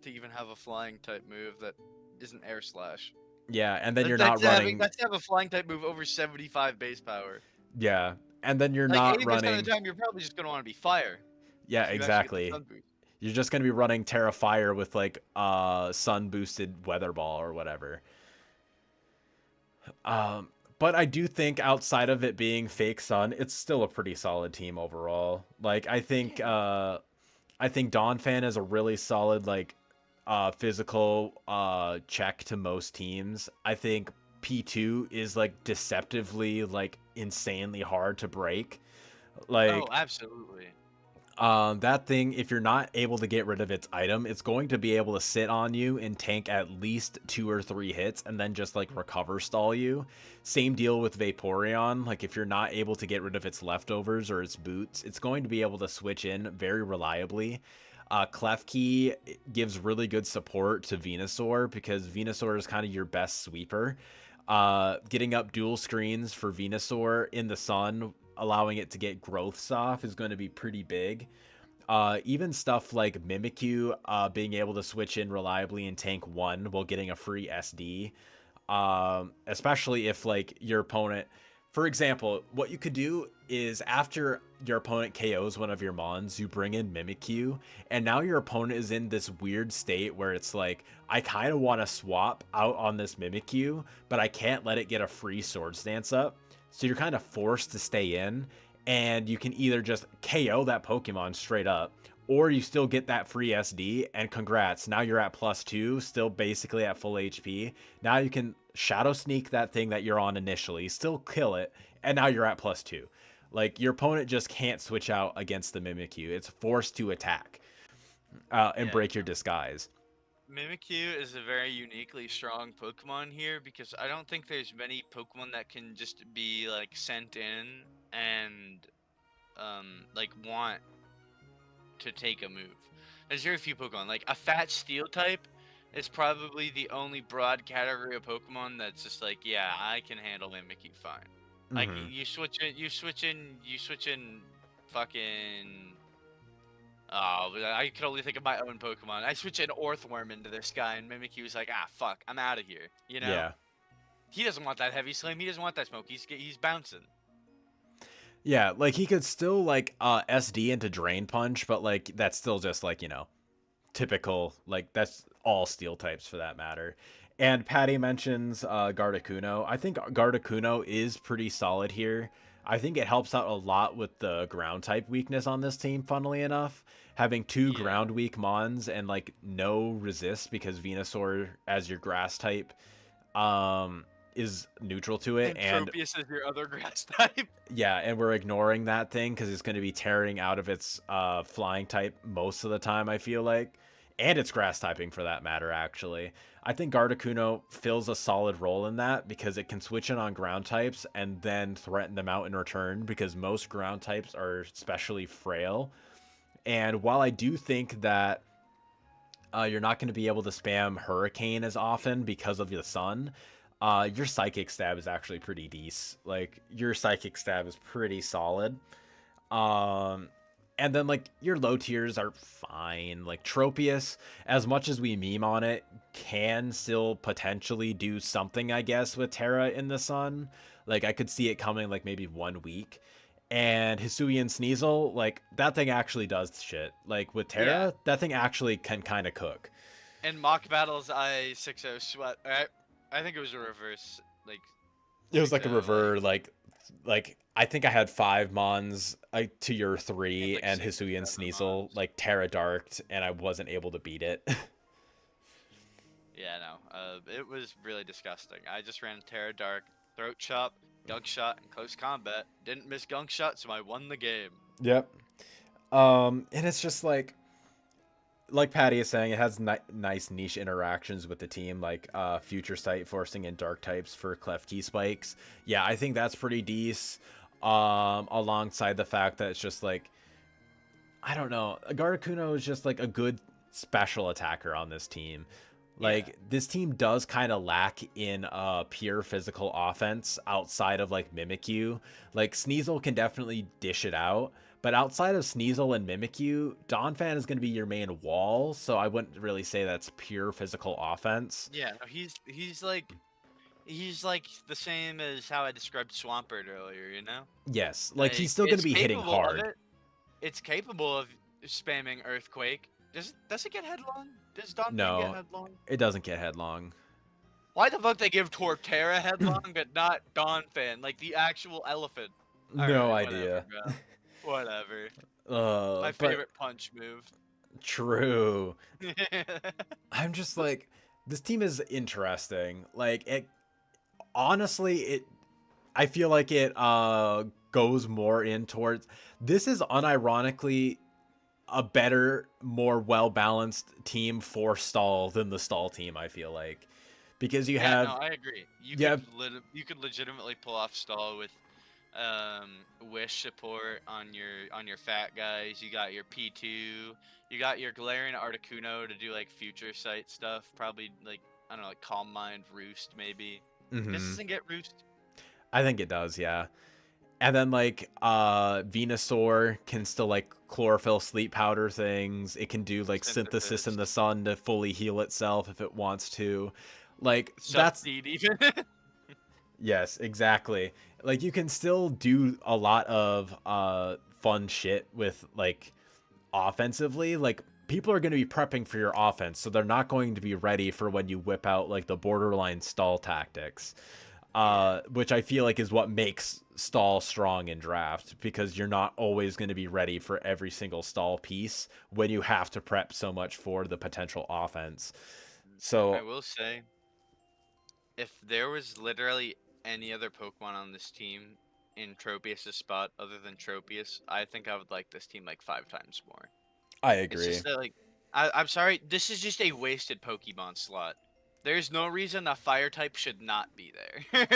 to even have a flying type move that isn't Air Slash. Yeah, and then you're not running. That's to have a flying type move over 75 base power. Yeah, and then you're Like, not 80% running. of the time, you're probably just gonna want to be fire. Yeah, So you actually get the exactly. sun boost. You're just gonna be running Terra Fire with like sun boosted Weather Ball or whatever. But I do think outside of it being fake sun, it's still a pretty solid team overall. Like I think Donphan is a really solid like physical check to most teams. I think P2 is like deceptively like insanely hard to break. Like Oh, absolutely. that thing, if you're not able to get rid of its item, it's going to be able to sit on you and tank at least 2 or 3 hits and then just like recover stall you. Same deal with Vaporeon. Like if you're not able to get rid of its leftovers or its boots, it's going to be able to switch in very reliably. Klefki gives really good support to Venusaur because Venusaur is kind of your best sweeper. Getting up dual screens for Venusaur in the sun, allowing it to get growths off, is going to be pretty big. Even stuff like Mimikyu being able to switch in reliably and tank 1 while getting a free SD. Especially if like your opponent, for example, what you could do is after your opponent KOs one of your mons, you bring in Mimikyu, and now your opponent is in this weird state where it's like, I kind of want to swap out on this Mimikyu, but I can't let it get a free Swords Dance up. So you're kind of forced to stay in, and you can either just KO that Pokemon straight up, or you still get that free SD, and congrats, now you're at +2, still basically at full HP. Now you can Shadow Sneak that thing that you're on initially, still kill it, and now you're at +2. Like, your opponent just can't switch out against the Mimikyu. It's forced to attack and break your disguise. Mimikyu is a very uniquely strong Pokemon here because I don't think there's many Pokemon that can just be like sent in and like want to take a move. There's very few Pokemon. Like a fat Steel type is probably the only broad category of Pokemon that's just like, yeah, I can handle Mimikyu fine. Like you switch in fucking. Oh, but I could only think of my own Pokemon. I switch an Orthworm into this guy, and Mimikyu's like, ah, fuck, I'm out of here. You know? Yeah. He doesn't want that heavy slam. He doesn't want that smoke. He's bouncing. Yeah, like he could still like SD into Drain Punch, but like that's still just like, you know, typical, like that's all Steel types for that matter. And Patty mentions Gardecuno. I think Gardecuno is pretty solid here. I think it helps out a lot with the ground type weakness on this team, funnily enough. Having two ground weak mons and like no resist because Venusaur as your grass type is neutral to it. And Tropius is your other grass type. Yeah, and we're ignoring that thing because it's going to be tearing out of its flying type most of the time, I feel like. And its grass typing for that matter, actually. I think Gardecuno fills a solid role in that because it can switch in on ground types and then threaten them out in return because most ground types are especially frail. And while I do think that you're not going to be able to spam Hurricane as often because of the sun, your Psychic Stab is actually pretty decent. Like, your Psychic Stab is pretty solid. And then, like, your low tiers are fine. Like, Tropius, as much as we meme on it, can still potentially do something, I guess, with Terra in the sun. Like, I could see it coming, like, maybe 1 week. And Hisuian Sneasel, like, that thing actually does shit. Like, with Terra, that thing actually can kind of cook. And Mock Battles, I 6-0 sweat. I think it was a reverse, like... It was like a reverse, like I think I had 5 mons to your 3, like, and Hisuian Sneasel like Terra Darked, and I wasn't able to beat it. Yeah, no, it was really disgusting. I just ran Terra Dark, Throat Chop, Gunk Shot, and Close Combat. Didn't miss Gunk Shot, so I won the game. Yep. And it's just like Patty is saying, it has nice niche interactions with the team, like Future Sight forcing in dark types for Klefki spikes. Yeah, I think that's pretty decent. Alongside the fact that it's just like, I don't know, Gardecuno is just like a good special attacker on this team. Like, this team does kind of lack in pure physical offense outside of like Mimikyu. Like, Sneasel can definitely dish it out. But outside of Sneasel and Mimikyu, Donphan is going to be your main wall, so I wouldn't really say that's pure physical offense. Yeah, he's like the same as how I described Swampert earlier, you know? Yes, like he's still going to be hitting hard. It's capable of spamming Earthquake. Does it get headlong? Does Donphan get headlong? It doesn't get headlong. Why the fuck they give Torterra headlong but not Donphan, like the actual elephant? No idea. Whatever. My favorite punch move. True. I'm just like, this team is interesting. Like, honestly, I feel like it goes more in towards, this is unironically a better, more well-balanced team for Stall than the Stall team, I feel like. Because you have... No, I agree. You could legitimately pull off Stall with Wish support on your fat guys. You got your P2, you got your Galarian Articuno to do like Future Sight stuff, probably like, I don't know, like Calm Mind, Roost maybe. This doesn't get Roost. I think it does, yeah. And then like Venusaur can still like chlorophyll sleep powder things. It can do like synthesis in the sun to fully heal itself if it wants to. Like, that's even. Yes, exactly. Like you can still do a lot of fun shit with like offensively. Like people are going to be prepping for your offense, so they're not going to be ready for when you whip out like the borderline stall tactics. Yeah. Which I feel like is what makes stall strong in draft, because you're not always going to be ready for every single stall piece when you have to prep so much for the potential offense. I So will say, if there was literally any other Pokemon on this team in Tropius' spot other than Tropius, I think I would like this team like 5 times more. I It's agree. just that, like, I'm sorry, this is just a wasted Pokemon slot. There's no reason a fire type should not be there.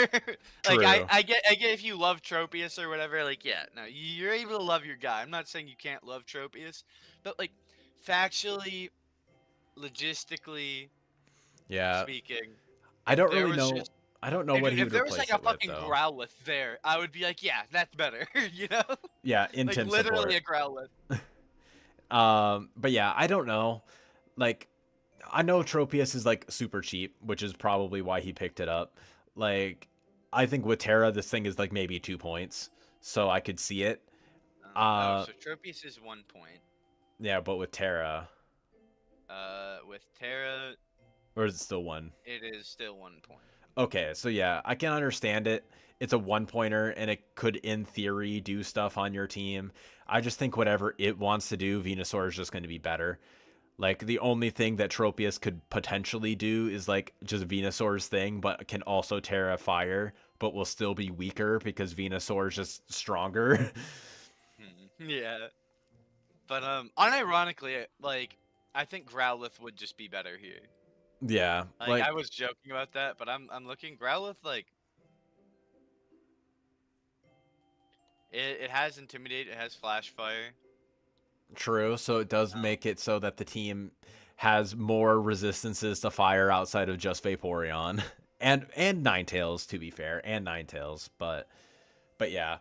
Like, True. I get if you love Tropius or whatever, like, yeah, no, you're able to love your guy. I'm not saying you can't love Tropius, but like, factually, logistically Yeah. speaking, I if don't there really was know. just I don't know if, what dude, he if would there was like replace a it with fucking though. Growlithe there, I would be like, yeah, that's better, you know? Yeah, Like intent literally support. a Growlithe. But yeah, I don't know. Like, I know Tropius is like super cheap, which is probably why he picked it up. Like, I think with Terra, this thing is like maybe 2 points, so I could see it. Oh, Uh, so Tropius is 1 point. yeah, but with Terra, With Terra, or is it still one? it is still 1 point. Okay, so yeah, I can understand it. It's a 1 pointer, and it could, in theory, do stuff on your team. I just think whatever it wants to do, Venusaur is just going to be better. Like the only thing that Tropius could potentially do is like just Venusaur's thing, but can also Terra Fire, but will still be weaker because Venusaur is just stronger. Yeah, but unironically, like I think Growlithe would just be better here. Yeah, Like like I was joking about that, but I'm looking Growlithe like it has Intimidate, it has Flash Fire. true. So it does Um, make it so that the team has more resistances to fire outside of just Vaporeon and Ninetales, to be fair, and Ninetales, but yeah.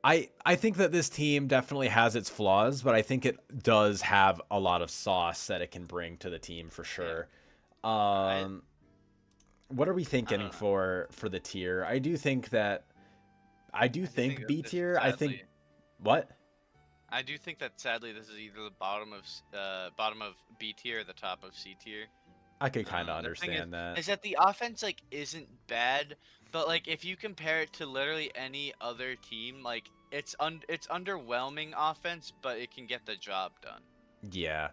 I think that this team definitely has its flaws, but I think it does have a lot of sauce that it can bring to the team for yeah, sure. I Um, what are we I thinking don't know. for the tier? I do I do think think that B this tier. I think sadly what? I do think that sadly this is either the bottom of B tier or the top of C tier. I could kind of The thing understand that. is that the offense like isn't bad, but like if you compare it to literally any other team, like it's underwhelming offense, but it can get the job done. Yeah,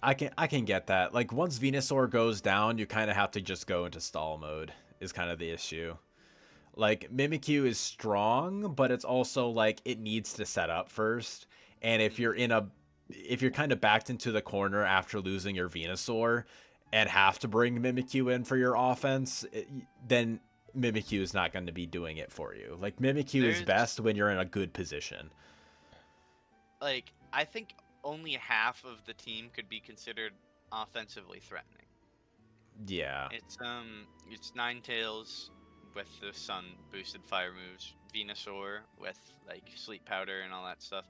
I can get that. Like once Venusaur goes down, you kind of have to just go into stall mode. Is kind of the issue. Like Mimikyu is strong, but it's also like it needs to set up first. And if you're kind of backed into the corner after losing your Venusaur and have to bring Mimikyu in for your offense, then Mimikyu is not going to be doing it for you. Like Mimikyu is There's best when you're in a good position. like I think only half of the team could be considered offensively threatening. Yeah. It's Ninetales with the sun boosted fire moves, Venusaur with like sleep powder and all that stuff.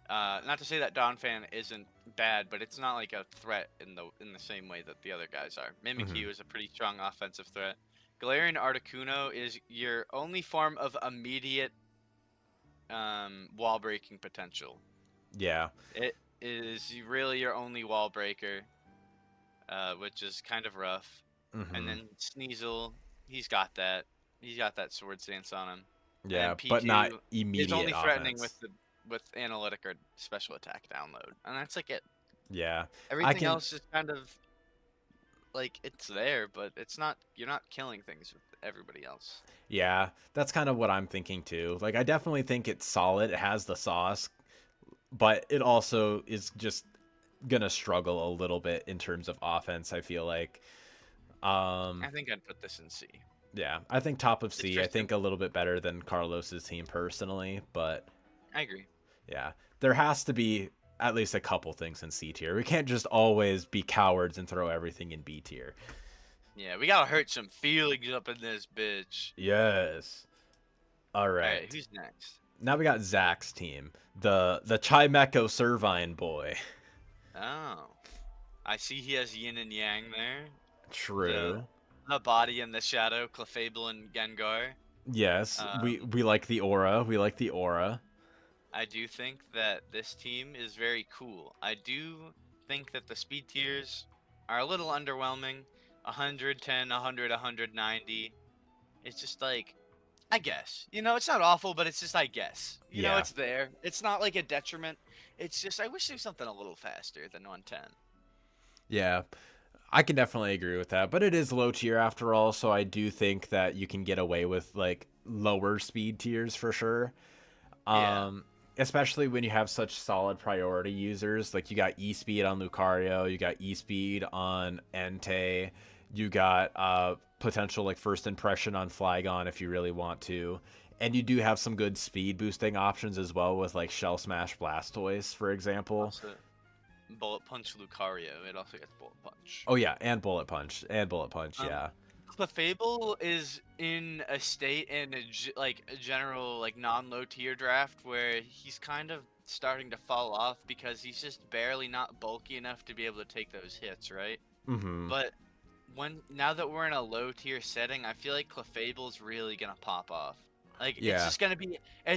Not to say that Donphan isn't bad, but it's not like a threat in the same way that the other guys are. Hmm. Mimikyu is a pretty strong offensive threat. Galarian Articuno is your only form of immediate wall breaking potential. Yeah. It is really your only wall breaker, which is kind of rough. And Hmm. then Sneasel, he's got that. He's got that sword stance on him. And then Yeah, but not P2 is immediate only threatening offense. with analytic or special attack download. And that's like it. Yeah. I Everything can else is kind of like it's there, but it's not you're not killing things with everybody else. Yeah, that's kind of what I'm thinking too. Like I definitely think it's solid. It has the sauce, but it also is just gonna struggle a little bit in terms of offense, I feel like. Um I think I'd put this in C. yeah, I think top of It's C. I just think a little bit better than Carlos's team personally, but I agree. yeah. There has to be at least a couple things in C tier. We can't just always be cowards and throw everything in B tier. Yeah, we gotta hurt some feelings up in this bitch. Yes. All Alright, right. who's next? Now we got Zach's team. The Chimecho Servine boy. Oh. I see he has yin and yang there. The True. the body and the shadow, Clefable and Gengar. Yes, Um, we like the aura. We like the aura. I do think that this team is very cool. I do think that the speed tiers are a little underwhelming. 110, 100, 190. It's just like, I guess. It's not awful, but it's just I guess. Yeah. It's there. It's not like a detriment. It's just I wish there was something a little faster than 110. Yeah. I can definitely agree with that, but it is low tier after all, so I do think that you can get away with like lower speed tiers for sure. Yeah. Um, Especially when you have such solid priority users. Like you got E speed on Lucario, you got E speed on Entei, you got potential like first impression on Flygon if you really want to. And you do have some good speed boosting options as well with like Shell Smash Blastoise, for example. Also, Bullet Punch Lucario. It also gets Bullet Punch. Oh yeah, and Bullet Punch. And Bullet Punch, Um, yeah. Clefable is in a state in like a general like non-low tier draft where he's kind of starting to fall off because he's just barely not bulky enough to be able to take those hits, right? Mm-hmm. But now that we're in a low tier setting, I feel like Clefable's really gonna pop off. Like Yeah. it's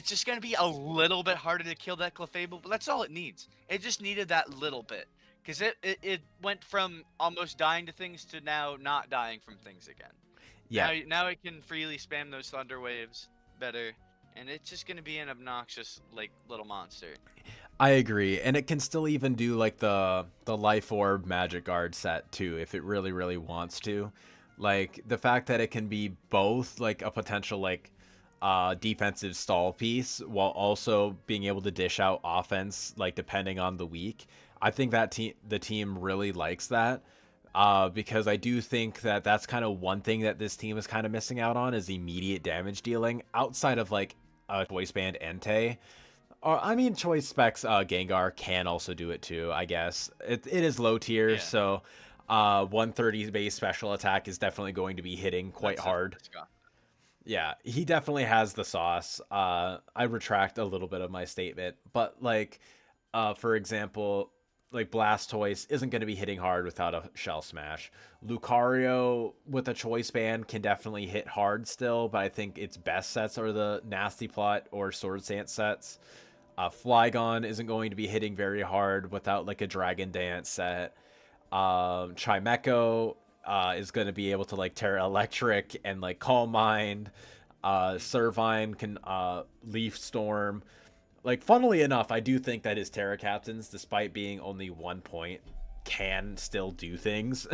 just gonna be a little bit harder to kill that Clefable, but that's all it needs. It just needed that little bit. Because it went from almost dying to things to now not dying from things again. Yeah. Now it can freely spam those thunder waves better, and it's just gonna be an obnoxious like little monster. I agree, and it can still even do like the life orb magic guard set too if it really wants to. Like the fact that it can be both like a potential like defensive stall piece while also being able to dish out offense like depending on the week. I think that the team really likes that. Because I do think that that's kind of one thing that this team is kind of missing out on is immediate damage dealing outside of like a choice band Entei. Or I mean, choice specs Gengar can also do it too. I guess it is low tier, Yeah, so 130 base special attack is definitely going to be hitting quite that's definitely hard. Scott. Yeah, he definitely has the sauce. I retract a little bit of my statement, but like, for example, like Blastoise isn't going to be hitting hard without a Shell Smash. Lucario with a choice band can definitely hit hard still, but I think its best sets are the Nasty Plot or Sword Stance sets. Flygon isn't going to be hitting very hard without like a Dragon Dance set. Chimecho is going to be able to like Terra Electric and like Calm Mind. Servine can Leaf Storm. Like, funnily enough, I do think that his Terra Captains, despite being only 1 point, can still do things.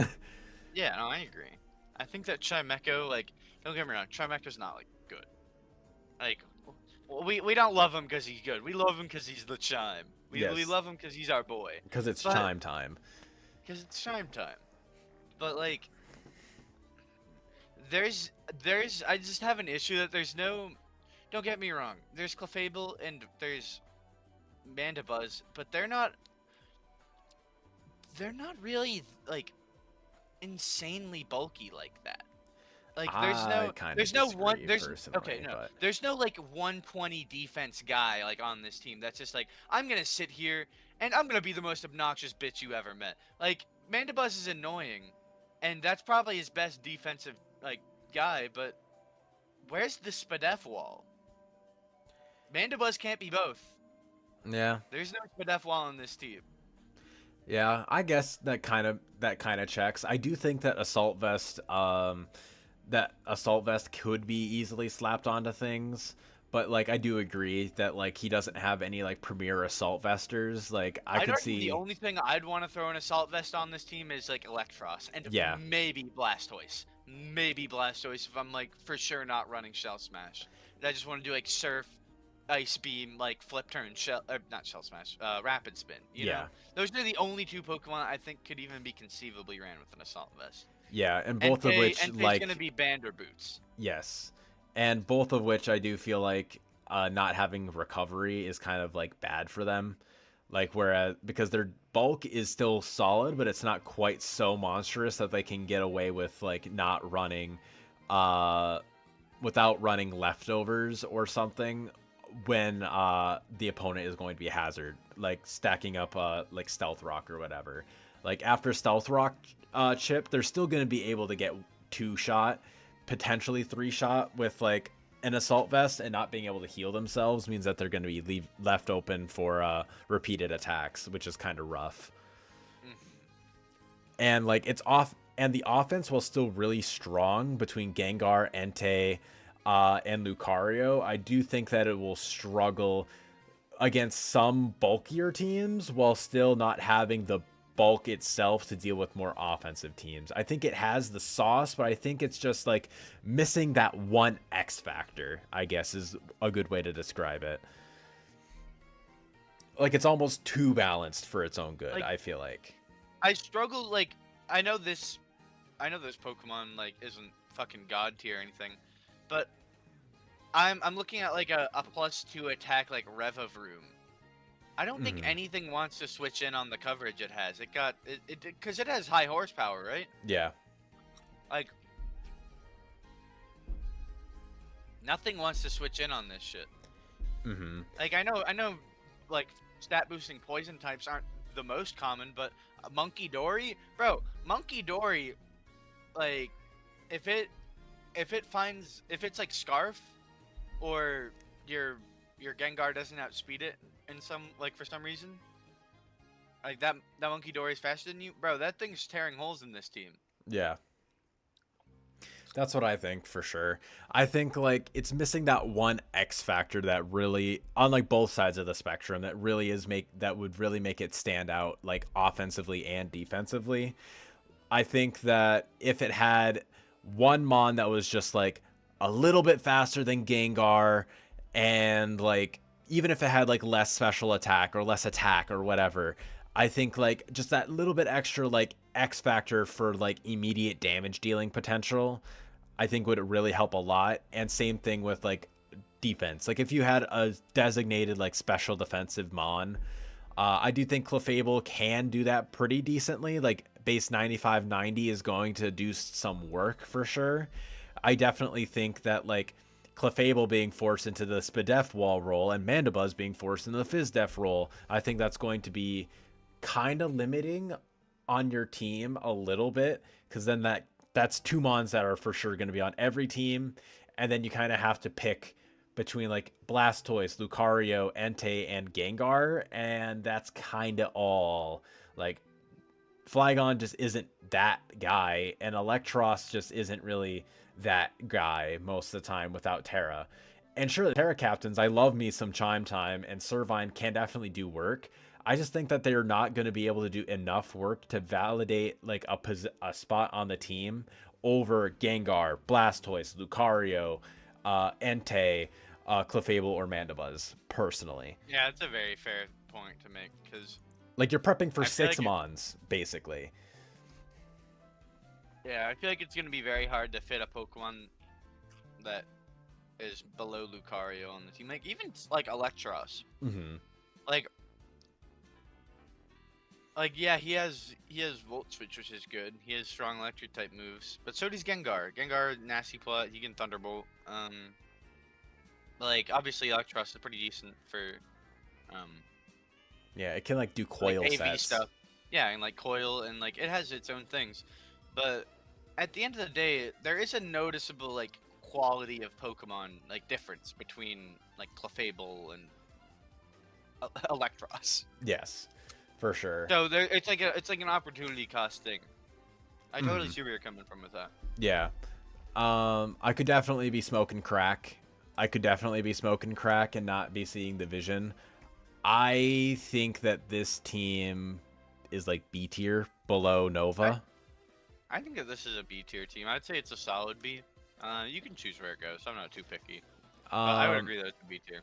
Yeah, no, I agree. I think that Chimecho, like, don't get me wrong, Chimecho's not like good. Like, we don't love him because he's good. We love him because he's the Chime. We Yes, love him because he's our boy. because it's But chime time. because it's Chime time. But like, there's I just have an issue that there's no. Don't get me wrong. There's Clefable and there's Mandibuzz, but they're not really like insanely bulky like that. Like I kind of there's no one disagree there's personally, okay, no. but There's no like 120 defense guy like on this team that's just like I'm going to sit here and I'm going to be the most obnoxious bitch you ever met. Like Mandibuzz is annoying and that's probably his best defensive like guy, but where's the Spadef wall? Mandibuzz can't be both. yeah, There's no Spadef wall on this team. yeah, I guess that kind of checks. I do think that Assault Vest could be easily slapped onto things, but like I do agree that like he doesn't have any like premier Assault Vesters. Like I I'd could argue the see, only thing I'd want to throw an Assault Vest on this team is like Electros and yeah, maybe Blastoise. Maybe Blastoise if I'm like for sure not running Shell Smash. And I just want to do like Surf, Ice Beam, like Flip Turn, not Shell Smash, Rapid Spin. You know, yeah, those are the only two Pokemon I think could even be conceivably ran with an Assault Vest. yeah, and And both of which Entei's gonna like be Band or Boots. yes, and both of which I do feel like not having recovery is kind of like bad for them. Like whereas because their bulk is still solid, but it's not quite so monstrous that they can get away with like not running, uh, without running leftovers or something when the opponent is going to be hazard, like stacking up like Stealth Rock or whatever. Like after Stealth Rock chip, they're still going to be able to get 2-shot, potentially 3-shot with like an assault vest and not being able to heal themselves means that they're going to be left open for repeated attacks, which is kind of rough. And like it's off, and the offense, while still really strong between Gengar, Entei, and Lucario, I do think that it will struggle against some bulkier teams while still not having the bulk itself to deal with more offensive teams. I think it has the sauce, but I think it's just like missing that one X factor, I guess is a good way to describe it. Like it's almost too balanced for its own good, Like, I feel like. I struggle, like, I know this Pokemon, like, isn't fucking god tier or anything, but I'm looking at, like, a +2 attack, like, Revavroom. I don't think anything wants to switch in on the coverage it has. Because it has high horsepower, right? Yeah. Like, nothing wants to switch in on this shit. Like, I know, like, stat boosting poison types aren't the most common, but Monkey Dory, bro, Monkey Dory, like, if it's like Scarf, or your Gengar doesn't outspeed it in for some reason, like that Monkey Dory is faster than you, bro, that thing's tearing holes in this team. Yeah. That's what I think for sure. I think like it's missing that one X factor that really, on like both sides of the spectrum, that would really make it stand out, like offensively and defensively. I think that if it had one Mon that was just like a little bit faster than Gengar, and like even if it had like less special attack or less attack or whatever, I think like just that little bit extra like X factor for like immediate damage dealing potential, I think would really help a lot. And same thing with like defense. Like if you had a designated like special defensive Mon, I do think Clefable can do that pretty decently. Like base 95-90 is going to do some work for sure. I definitely think that like Clefable being forced into the Spadef wall roll and Mandibuzz being forced into the Fizdef roll, I think that's going to be kind of limiting on your team a little bit, because then that's two Mons that are for sure going to be on every team, and then you kind of have to pick between like Blastoise, Lucario, Entei, and Gengar, and that's kind of all. Like Flygon just isn't that guy, and Electros just isn't really that guy most of the time without Terra. And sure, the Terra captains, I love me some Chime Time, and Servine can definitely do work. I just think that they're not going to be able to do enough work to validate like a spot on the team over Gengar, Blastoise, Lucario, Entei, Clefable, or Mandibuzz, personally. Yeah, it's a very fair point to make, because like you're prepping for I feel 6 like Mons, basically. Yeah, I feel like it's going to be very hard to fit a Pokemon that is below Lucario on the team. Like, even, like, Electros. Like, yeah, he has Volt Switch, which is good. He has strong electric type moves. But so does Gengar. Gengar, nasty plot, he can Thunderbolt. Like, obviously Electros is pretty decent for, yeah, it can, like, do coil like, AV sets. stuff. Yeah, and, like, coil, and, like, it has its own things. But at the end of the day, there is a noticeable, like, quality of Pokemon, like, difference between, like, Clefable and Electros. Yes, for sure. So there, it's like an opportunity cost thing. I totally see where you're coming from with that. Yeah. I could definitely be smoking crack. And not be seeing the vision. I think that this team is like B tier below Nova. I think that this is a B tier team. I'd say it's a solid B. You can choose where it goes. I'm not too picky. But I would agree that it's a B tier.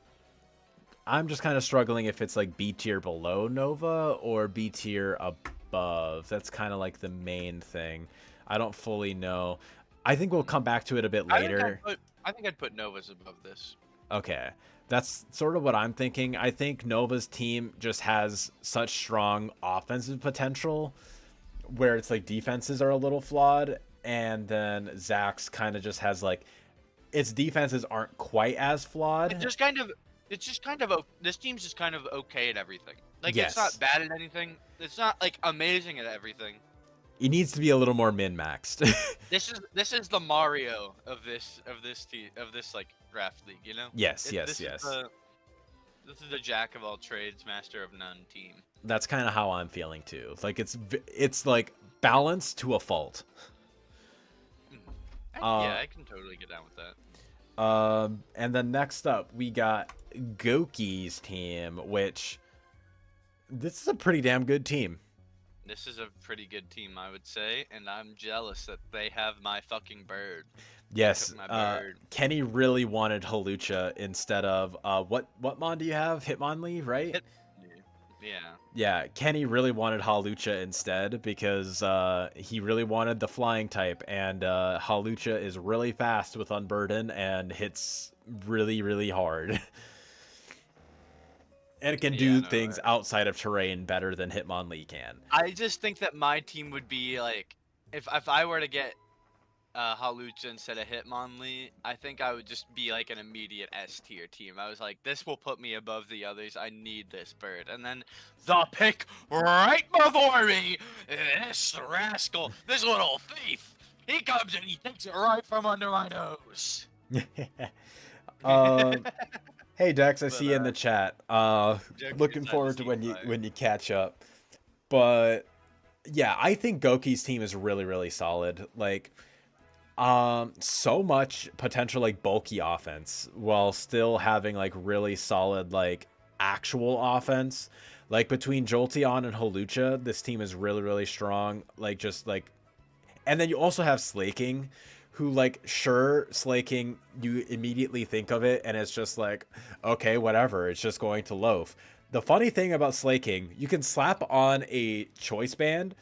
I'm just kind of struggling if it's like B tier below Nova or B tier above. That's kind of like the main thing. I don't fully know. I think we'll come back to it a bit later. I think I'd put Nova's above this. Okay. That's sort of what I'm thinking. I think Nova's team just has such strong offensive potential where it's like defenses are a little flawed, and then Zach's kind of just has like its defenses aren't quite as flawed. This team's just kind of okay at everything. Like, Yes. It's not bad at anything. It's not like amazing at everything. He needs to be a little more min-maxed. This is the Mario of this like draft league, you know? Yes, This is yes. the jack of all trades, master of none team. That's kind of how I'm feeling too. Like it's like balanced to a fault. Yeah, I can totally get down with that. And then next up we got Goki's team, which this is a pretty damn good team. This is a pretty good team, I would say, and I'm jealous that they have my fucking bird. Yes, My bird. Kenny really wanted Halucha instead of what mon do you have? Hitmonlee, right? Yeah. Yeah, Kenny really wanted Halucha instead because he really wanted the flying type, and Halucha is really fast with Unburden and hits really, really hard. And it can do things outside of terrain better than Hitmonlee can. I just think that my team would be like, if I were to get Halucha instead of Hitmonlee, I think I would just be like an immediate S tier team. I was like, this will put me above the others. I need this bird. And then the pick right before me, this rascal, this little thief, he comes and he takes it right from under my nose. Hey Dex, I see you in the chat. Looking forward to when you catch up. But yeah, I think Goki's team is really, really solid. Like, so much potential like bulky offense while still having like really solid like actual offense. Like between Jolteon and Halucha, this team is really, really strong. Like just like, and then you also have Slaking, who like, sure, Slaking, you immediately think of it and it's just like, okay, whatever, it's just going to loaf. The funny thing about Slaking, you can slap on a choice band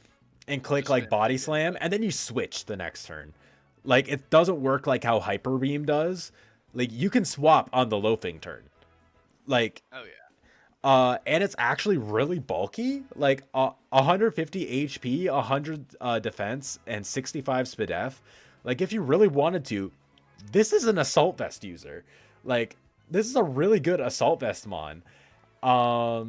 and click like body slam, and then you switch the next turn. Like, it doesn't work like how Hyper Beam does. Like, you can swap on the loafing turn. Like, oh yeah. And it's actually really bulky. Like, 150 HP, 100 defense, and 65 SPDF. Like, if you really wanted to, this is an Assault Vest user. Like, this is a really good Assault Vest mon. I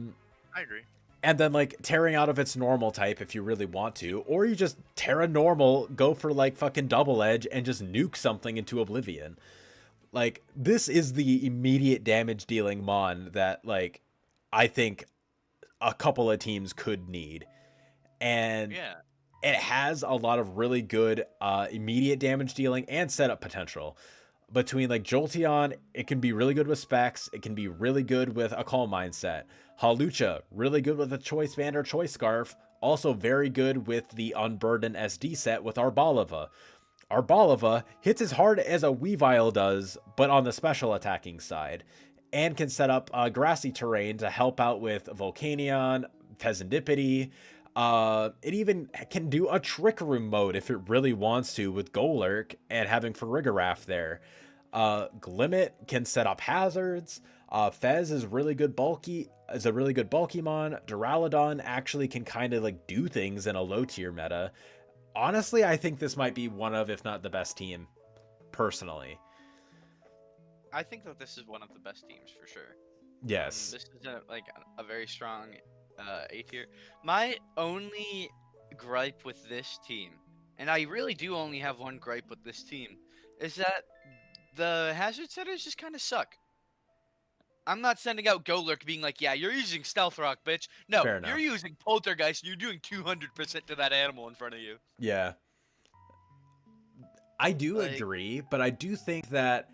agree. And then, like, tearing out of its normal type if you really want to. Or you just Terra normal, go for, like, fucking double edge, and just nuke something into oblivion. Like, this is the immediate damage dealing mon that, like, I think a couple of teams could need. And yeah, it has a lot of really good immediate damage dealing and setup potential. Between like Jolteon, it can be really good with specs. It can be really good with a Calm Mindset. Halucha, really good with a Choice Band or Choice Scarf. Also very good with the Unburden SD set with Arboliva. Arboliva hits as hard as a Weavile does, but on the special attacking side. And can set up grassy terrain to help out with Volcanion, Pheasantipity. It even can do a Trick Room mode if it really wants to with Golurk and having Farigiraf there. Glimmet can set up hazards. Fez is really good bulky. Is a really good bulky mon. Duraludon actually can kind of like do things in a low tier meta. Honestly, I think this might be one of, if not the best team, personally. I think that this is one of the best teams for sure. Yes. This is a very strong A tier. My only gripe with this team, and I really do only have one gripe with this team, is that the hazard setters just kind of suck. I'm not sending out Golurk being like, yeah, you're using Stealth Rock, bitch. No, you're using Poltergeist and you're doing 200% to that animal in front of you. Yeah. I do agree, but I do think that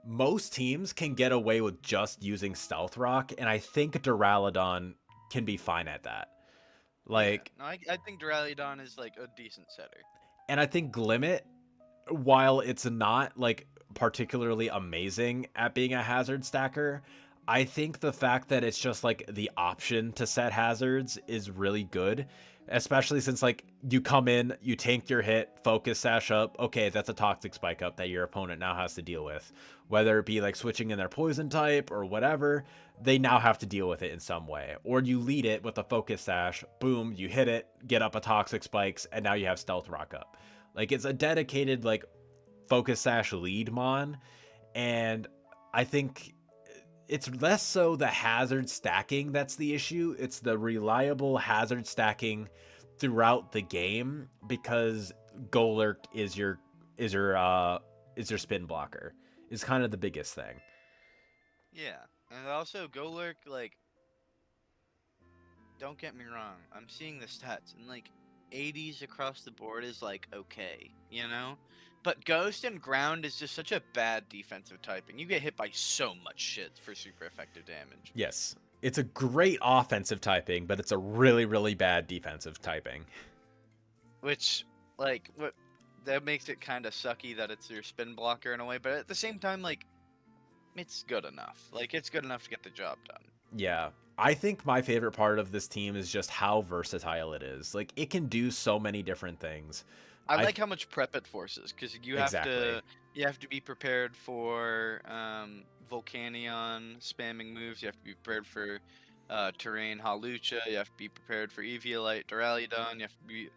most teams can get away with just using Stealth Rock, and I think Duraludon can be fine at that. Like, yeah. No, I think Duraludon is like a decent setter. And I think Glimmet, while it's not like particularly amazing at being a hazard stacker, I think the fact that it's just like the option to set hazards is really good. Especially since like you come in, you tank your hit, focus sash up. Okay, that's a toxic spike up that your opponent now has to deal with. Whether it be like switching in their poison type or whatever, they now have to deal with it in some way. Or you lead it with a focus sash, boom, you hit it, get up a toxic spikes, and now you have stealth rock up. Like, it's a dedicated like focus sash lead mon, and I think it's less so the hazard stacking that's the issue. It's the reliable hazard stacking throughout the game because Golurk is your spin blocker. Is kind of the biggest thing. Yeah, and also Golurk, like, don't get me wrong, I'm seeing the stats and like 80s across the board is like okay, you know? But Ghost and Ground is just such a bad defensive typing. You get hit by so much shit for super effective damage. Yes. It's a great offensive typing, but it's a really, really bad defensive typing. Which, like, what that makes it kind of sucky that it's your spin blocker in a way, but at the same time, like, it's good enough. Like, it's good enough to get the job done. Yeah. I think my favorite part of this team is just how versatile it is. Like, it can do so many different things. I like how much prep it forces because Exactly. you have to be prepared for Volcanion spamming moves. You have to be prepared for terrain Halucha. You have to be prepared for Eviolite, Duraludon. You have to be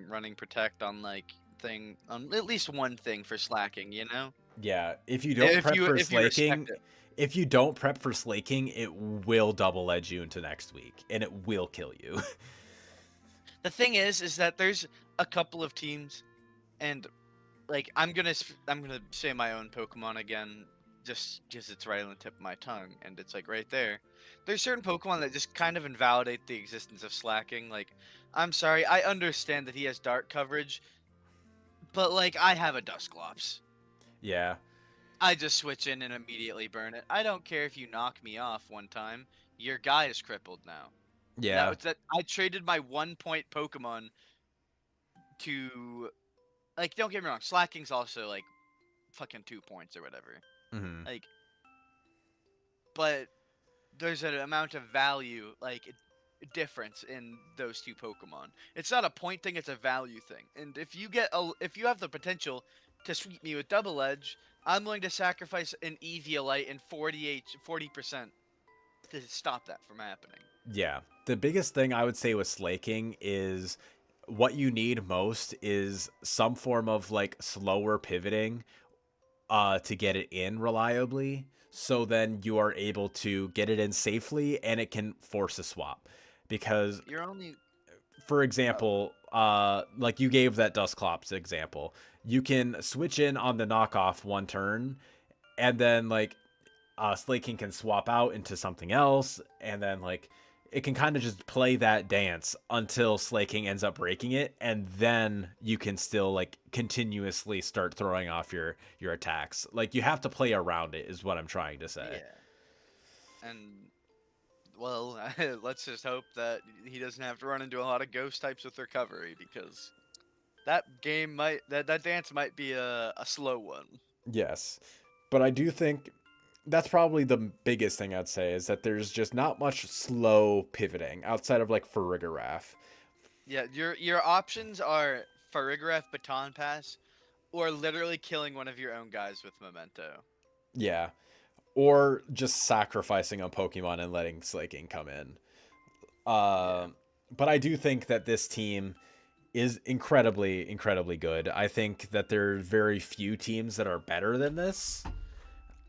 running protect on on at least one thing for slacking. You know, Yeah, if you don't prep for if you slaking, respect it. if you don't prep for slaking, it will double edge you into next week, and it will kill you. The thing is that there's a couple of teams, and like I'm gonna say my own Pokemon again, just because it's right on the tip of my tongue, and it's like right there. There's certain Pokemon that just kind of invalidate the existence of slacking. Like, I'm sorry, I understand that he has dark coverage, but like I have a Dusclops. Yeah, I just switch in and immediately burn it. I don't care if you knock me off one time. Your guy is crippled now. yeah. That I traded my 1 point Pokemon to, like, don't get me wrong, slacking's also like fucking 2 points or whatever. Hmm. Like, but there's an amount of value, like difference in those two Pokemon. It's not a point thing; it's a value thing. And if you have the potential to sweep me with Double Edge, I'm willing to sacrifice an Eviolite and 40% to stop that from happening. Yeah. The biggest thing I would say with slaking is what you need most is some form of like slower pivoting to get it in reliably. So then you are able to get it in safely and it can force a swap. Because You're only for oh, example, like you gave that Dusclops example, you can switch in on the knockoff one turn, and then like Slaking can swap out into something else, and then like it can kind of just play that dance until Slaking ends up breaking it, and then you can still like continuously start throwing off your attacks. Like you have to play around it, is what I'm trying to say. yeah, and well, let's just hope that he doesn't have to run into a lot of ghost types with recovery because that dance might be a slow one. Yes, but I do think that's probably the biggest thing I'd say is that there's just not much slow pivoting outside of like Farigiraf. Yeah, your options are Farigiraf Baton Pass or literally killing one of your own guys with Memento. Yeah. Or just sacrificing a Pokemon and letting Slaking come in. Yeah. But I do think that this team is incredibly, incredibly good. I think that there are very few teams that are better than this.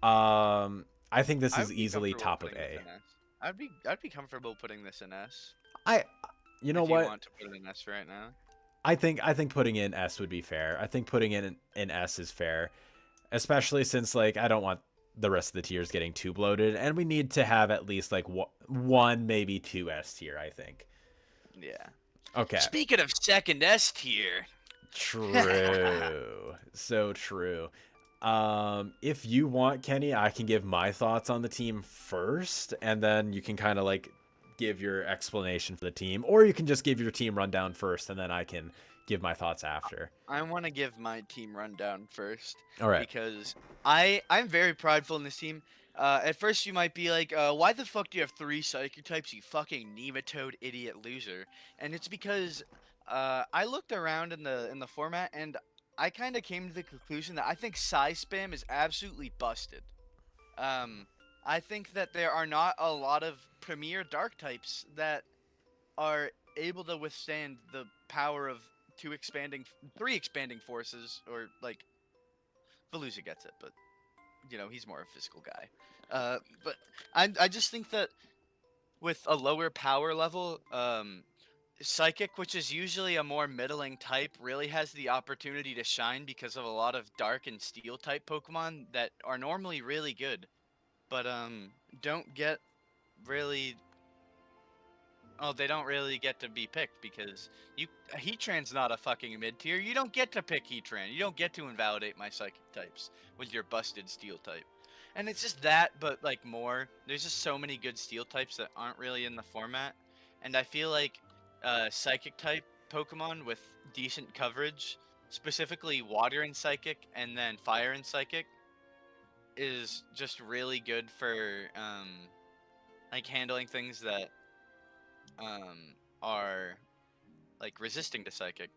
I think this I is would be easily comfortable top of putting this A. in S. I'd be comfortable putting this in S I, you know if you what? want to put it in S right now. I think putting in S would be fair. I think putting in S is fair, especially since like I don't want the rest of the tiers getting too bloated, and we need to have at least like one, maybe two S tier. I think. Yeah. Okay. Speaking of second S tier, True. So true. If you want, Kenny, I can give my thoughts on the team first, and then you can kind of like give your explanation for the team, or you can just give your team rundown first, and then I can give my thoughts after. I want to give my team rundown first All right. because I'm very prideful in this team. At first you might be like, why the fuck do you have 3 Psychic types, you fucking nematode idiot loser? And it's because I looked around in the format and I kind of came to the conclusion that I think Psy spam is absolutely busted. Um, I think that there are not a lot of premier dark types that are able to withstand the power of three expanding forces, or like Veluza gets it, but he's more a physical guy. But I just think that with a lower power level, Psychic, which is usually a more middling type, really has the opportunity to shine because of a lot of dark and steel type Pokemon that are normally really good, but don't get really. Oh, they don't really get to be picked because Heatran's not a fucking mid tier. You don't get to pick Heatran. You don't get to invalidate my psychic types with your busted steel type. And it's just that, but like more. There's just so many good steel types that aren't really in the format, and I feel like psychic type Pokemon with decent coverage, specifically water and psychic, and then fire and psychic, is just really good for like handling things that are like resisting to psychic.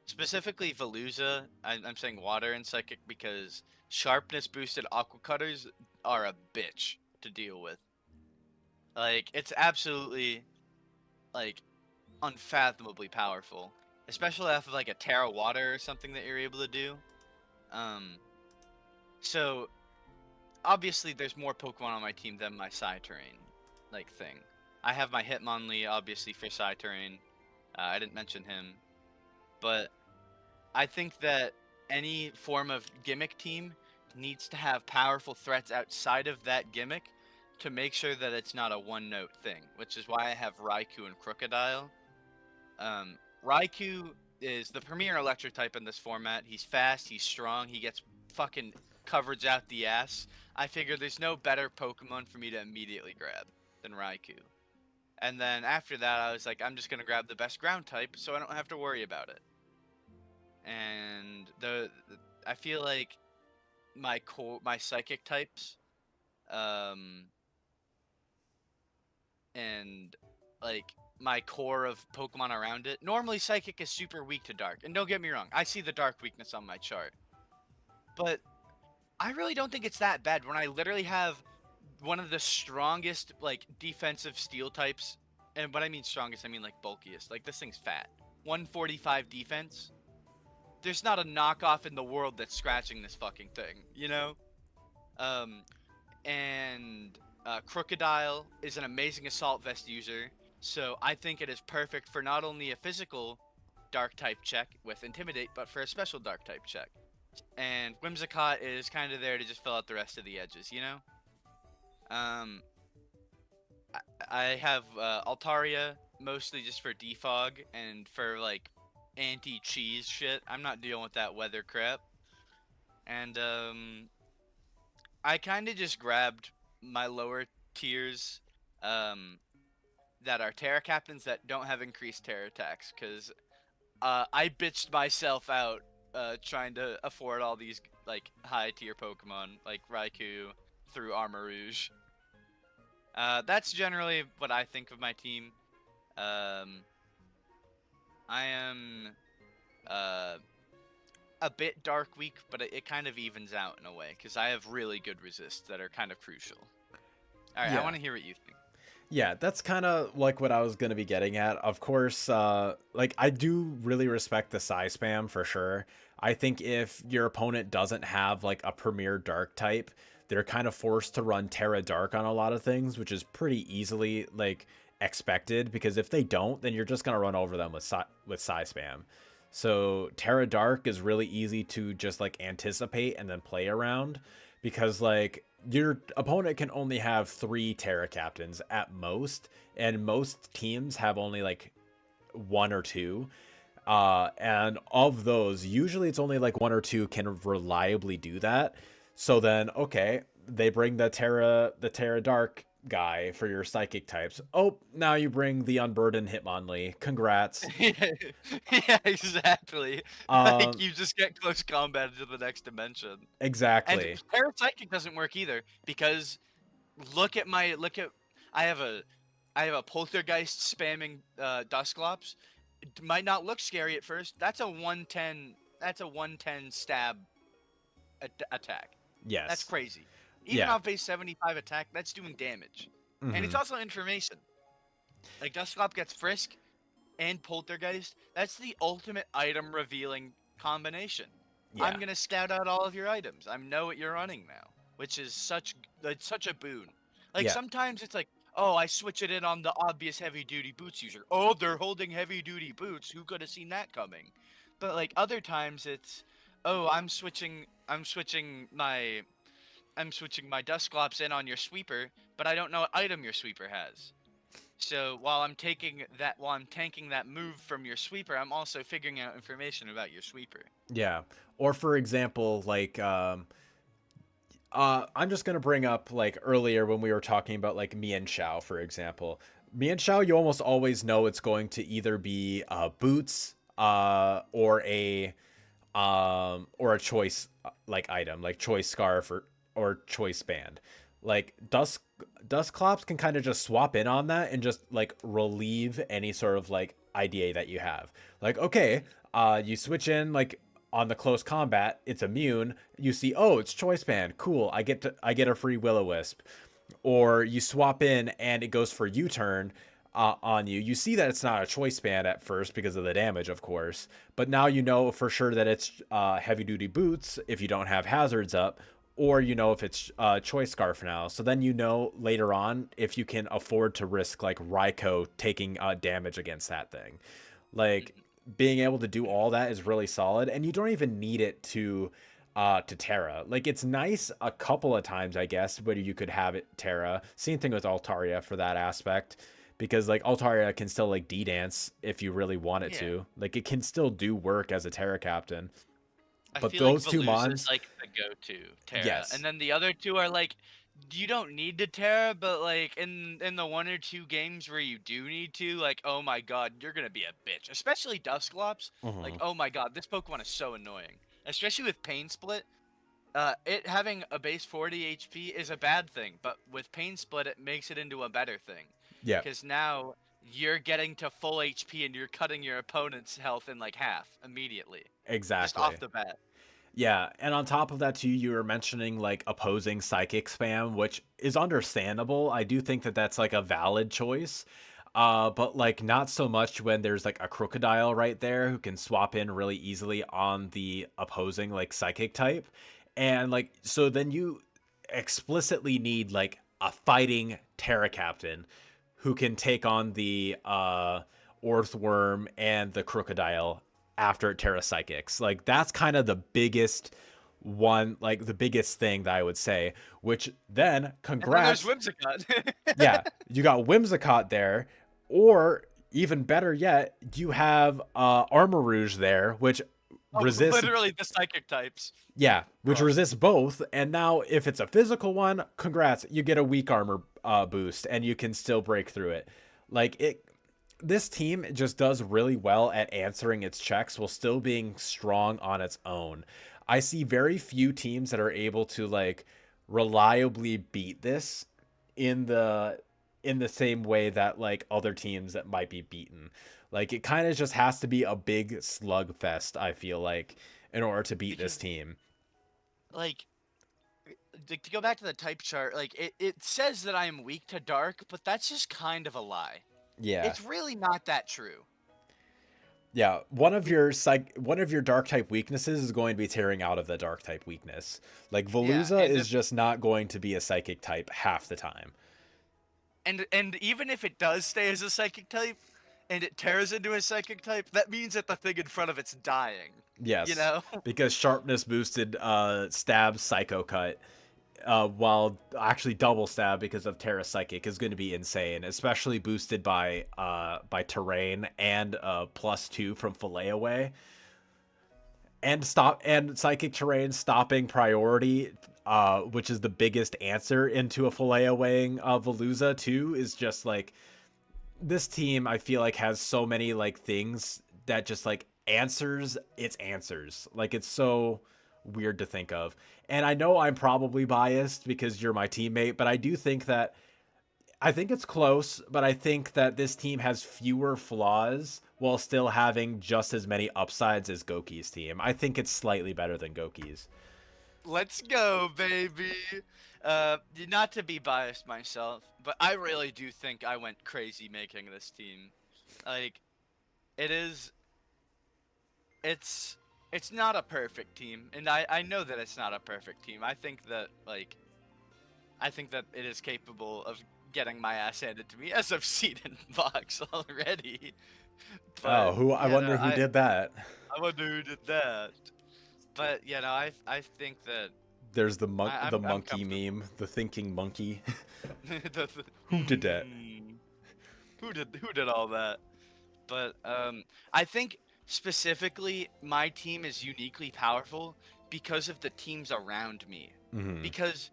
Specifically Veluza, I'm saying water and psychic because sharpness boosted aqua cutters are a bitch to deal with. Like it's absolutely like unfathomably powerful, especially off of like a Terra Water or something that you're able to do. Um, so obviously there's more Pokemon on my team than my Psy-Terrain like thing. I have my Hitmonlee obviously for Psy-Terrain. I didn't mention him, but I think that any form of gimmick team needs to have powerful threats outside of that gimmick to make sure that it's not a one-note thing, which is why I have Raikou and Crocodile. Raikou is the premier electric type in this format. He's fast, he's strong, he gets fucking coverage out the ass. I figure there's no better Pokemon for me to immediately grab than Raikou. And then after that, I was like, I'm just gonna grab the best ground type, so I don't have to worry about it. And I feel like my psychic types, um, and like my core of Pokemon around it. Normally, psychic is super weak to dark, and don't get me wrong, I see the dark weakness on my chart, but I really don't think it's that bad when I literally have one of the strongest like defensive steel types. And when I mean strongest, I mean like bulkiest. Like this thing's fat. 145 defense. There's not a knockoff in the world that's scratching this fucking thing, you know? Um, and Crocodile is an amazing assault vest user, so I think it is perfect for not only a physical dark type check with Intimidate, but for a special dark type check. And Whimsicott is kind of there to just fill out the rest of the edges, you know? Um, I have Altaria mostly just for defog and for like anti-cheese shit. I'm not dealing with that weather crap. And I kind of just grabbed my lower tiers that are Terra Captains that don't have increased Terra attacks because I bitched myself out trying to afford all these like high tier Pokemon like Raikou through Armarouge. That's generally what I think of my team. I am a bit dark weak, but it kind of evens out in a way because I have really good resists that are kind of crucial. All right, I want to hear what you think. Yeah, that's kind of like what I was going to be getting at. Of course, like I do really respect the Psy spam for sure. I think if your opponent doesn't have like a premier dark type, they're kind of forced to run Terra Dark on a lot of things, which is pretty easily like expected because if they don't, then you're just going to run over them with Psy spam. So Terra Dark is really easy to just like anticipate and then play around because like your opponent can only have 3 Terra Captains at most, and most teams have only like 1 or 2. And of those, usually it's only like 1 or 2 can reliably do that. So then, okay, they bring the Terra Dark guy for your psychic types. Oh, now you bring the Unburdened Hitmonlee. Congrats. Yeah, exactly. Like you just get close combat to the next dimension. Exactly. And Parapsychic doesn't work either because look at I have a Poltergeist spamming Dusclops. It might not look scary at first. That's a 110. That's a 110 stab attack. Yes. That's crazy. Even off base 75 attack, that's doing damage. Mm-hmm. And it's also information. Like Dusclops gets Frisk and Poltergeist. That's the ultimate item revealing combination. Yeah. I'm gonna scout out all of your items. I know what you're running now, which is such a boon. Like sometimes it's like, oh, I switch it in on the obvious heavy duty boots user. Oh, they're holding heavy duty boots. Who could have seen that coming? But like other times it's, oh, I'm switching my Dusclops in on your sweeper, but I don't know what item your sweeper has. So while I'm tanking that move from your sweeper, I'm also figuring out information about your sweeper. Yeah. Or for example, like I'm just gonna bring up like earlier when we were talking about like Mian Shao, for example. Mian Shao, you almost always know it's going to either be boots, or a choice like item, like choice scarf or choice band. Like Dustclops can kind of just swap in on that and just like relieve any sort of like idea that you have. Like, okay, you switch in like on the close combat, it's immune. You see, oh, it's choice band. Cool. I get a free Will-O-Wisp. Or you swap in and it goes for U-turn on you. You see that it's not a choice band at first because of the damage, of course. But now you know for sure that it's heavy duty boots if you don't have hazards up, or you know if it's choice scarf now. So then you know later on if you can afford to risk like Raikou taking damage against that thing. Like being able to do all that is really solid, and you don't even need it to Terra. Like it's nice a couple of times, I guess, where you could have it Terra. Same thing with Altaria for that aspect, because like Altaria can still like D-dance if you really want it to. Like it can still do work as a Terra captain. I But feel like those two Veluza is mons, like the go-to Terra, yes, and then the other two are like, you don't need to Terra, but like in the one or two games where you do need to, like, oh my god, you're gonna be a bitch. Especially Dusclops. Like, mhm, oh my god, this Pokemon is so annoying. Especially with Pain Split. It having a base 40 HP is a bad thing, but with Pain Split, it makes it into a better thing. yeah, Because now you're getting to full HP and you're cutting your opponent's health in like half immediately. Just exactly. off the bat. Yeah, and on top of that too, you were mentioning like opposing psychic spam, which is understandable. I do think that that's like a valid choice. But like not so much when there's like a crocodile right there who can swap in really easily on the opposing like psychic type. And like so then you explicitly need like a fighting Terra captain who can take on the Orthworm and the crocodile after Terra Psychics. Like that's kind of the biggest one, like the biggest thing that I would say. Which then, And then there's congrats, Whimsicott. yeah, you got Whimsicott there, or even better yet, you have Armor Rouge there, which Oh, resists. literally the psychic types. Yeah, which Cross. resists both. And now, if it's a physical one, congrats, you get a weak armor boost, and you can still break through it. Like it, this team just does really well at answering its checks while still being strong on its own. I see very few teams that are able to like reliably beat this in the same way that like other teams that might be beaten. Like it kind of just has to be a big slugfest, I feel like, in order to beat this Because, team. like, to go back to the type chart, like, it says that I am weak to dark, but that's just kind of a lie. Yeah. It's really not that true. Yeah, one of your dark type weaknesses is going to be tearing out of the dark type weakness. Like Yeah, Veluza is just not going to be a psychic type half the time. and even if it does stay as a psychic type, and it tears into a psychic type, that means that the thing in front of it's dying. You Yes, know? because sharpness boosted stab psycho cut, while actually double stab because of Terra Psychic is going to be insane, especially boosted by terrain and +2 from Fillet Away. And psychic terrain stopping priority, which is the biggest answer into a Fillet Awaying Veluza too, is just like this team I feel like has so many like things that just like answers its answers. Like it's so weird to think of. And I know I'm probably biased because you're my teammate, but I think it's close, but I think that this team has fewer flaws while still having just as many upsides as Goki's team. I think it's slightly better than Goki's. Let's go, baby. Not to be biased myself, but I really do think I went crazy making this team. Like, it is, it's, it's not a perfect team, and I know that it's not a perfect team. I think that, like, I think that it is capable of getting my ass handed to me, as I've seen in Vox already. Oh, But who? I yeah, no, wonder who did that. I wonder who did that. But yeah, no, I think that There's the I'm monkey comfortable. meme, the thinking monkey. The Who did that? who did all that? But I think specifically my team is uniquely powerful because of the teams around me. Hmm. Because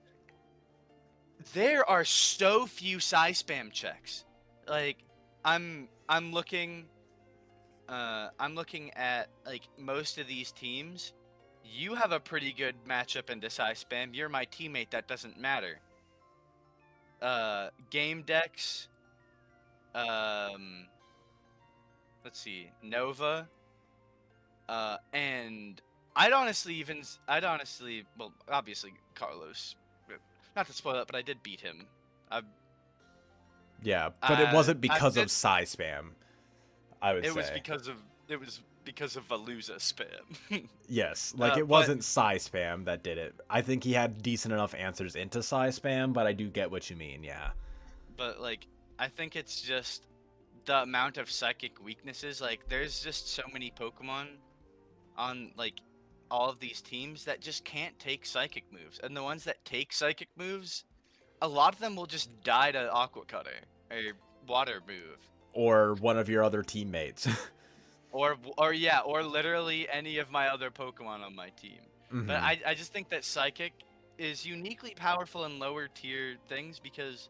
there are so few size spam checks. Like I'm looking at like most of these teams. You have a pretty good matchup into size spam. You're my teammate. That doesn't matter. Game decks. Um, let's see, Nova. And well, obviously Carlos. Not to spoil it, but I did beat him. I, Yeah, but it wasn't I because of did. size spam, I would It was say. because of Valuza spam. Yes, like it But wasn't size spam that did it. I think he had decent enough answers into size spam, but I do get what you mean, yeah. like I think it's just the amount of psychic weaknesses. Like there's just so many Pokemon on like all of these teams that just can't take psychic moves, and the ones that take psychic moves, a lot of them will just die to Aqua Cutter or Water move, Or one of your other teammates. or literally any of my other Pokemon on my team. But Hmm. I just think that Psychic is uniquely powerful in lower tier things because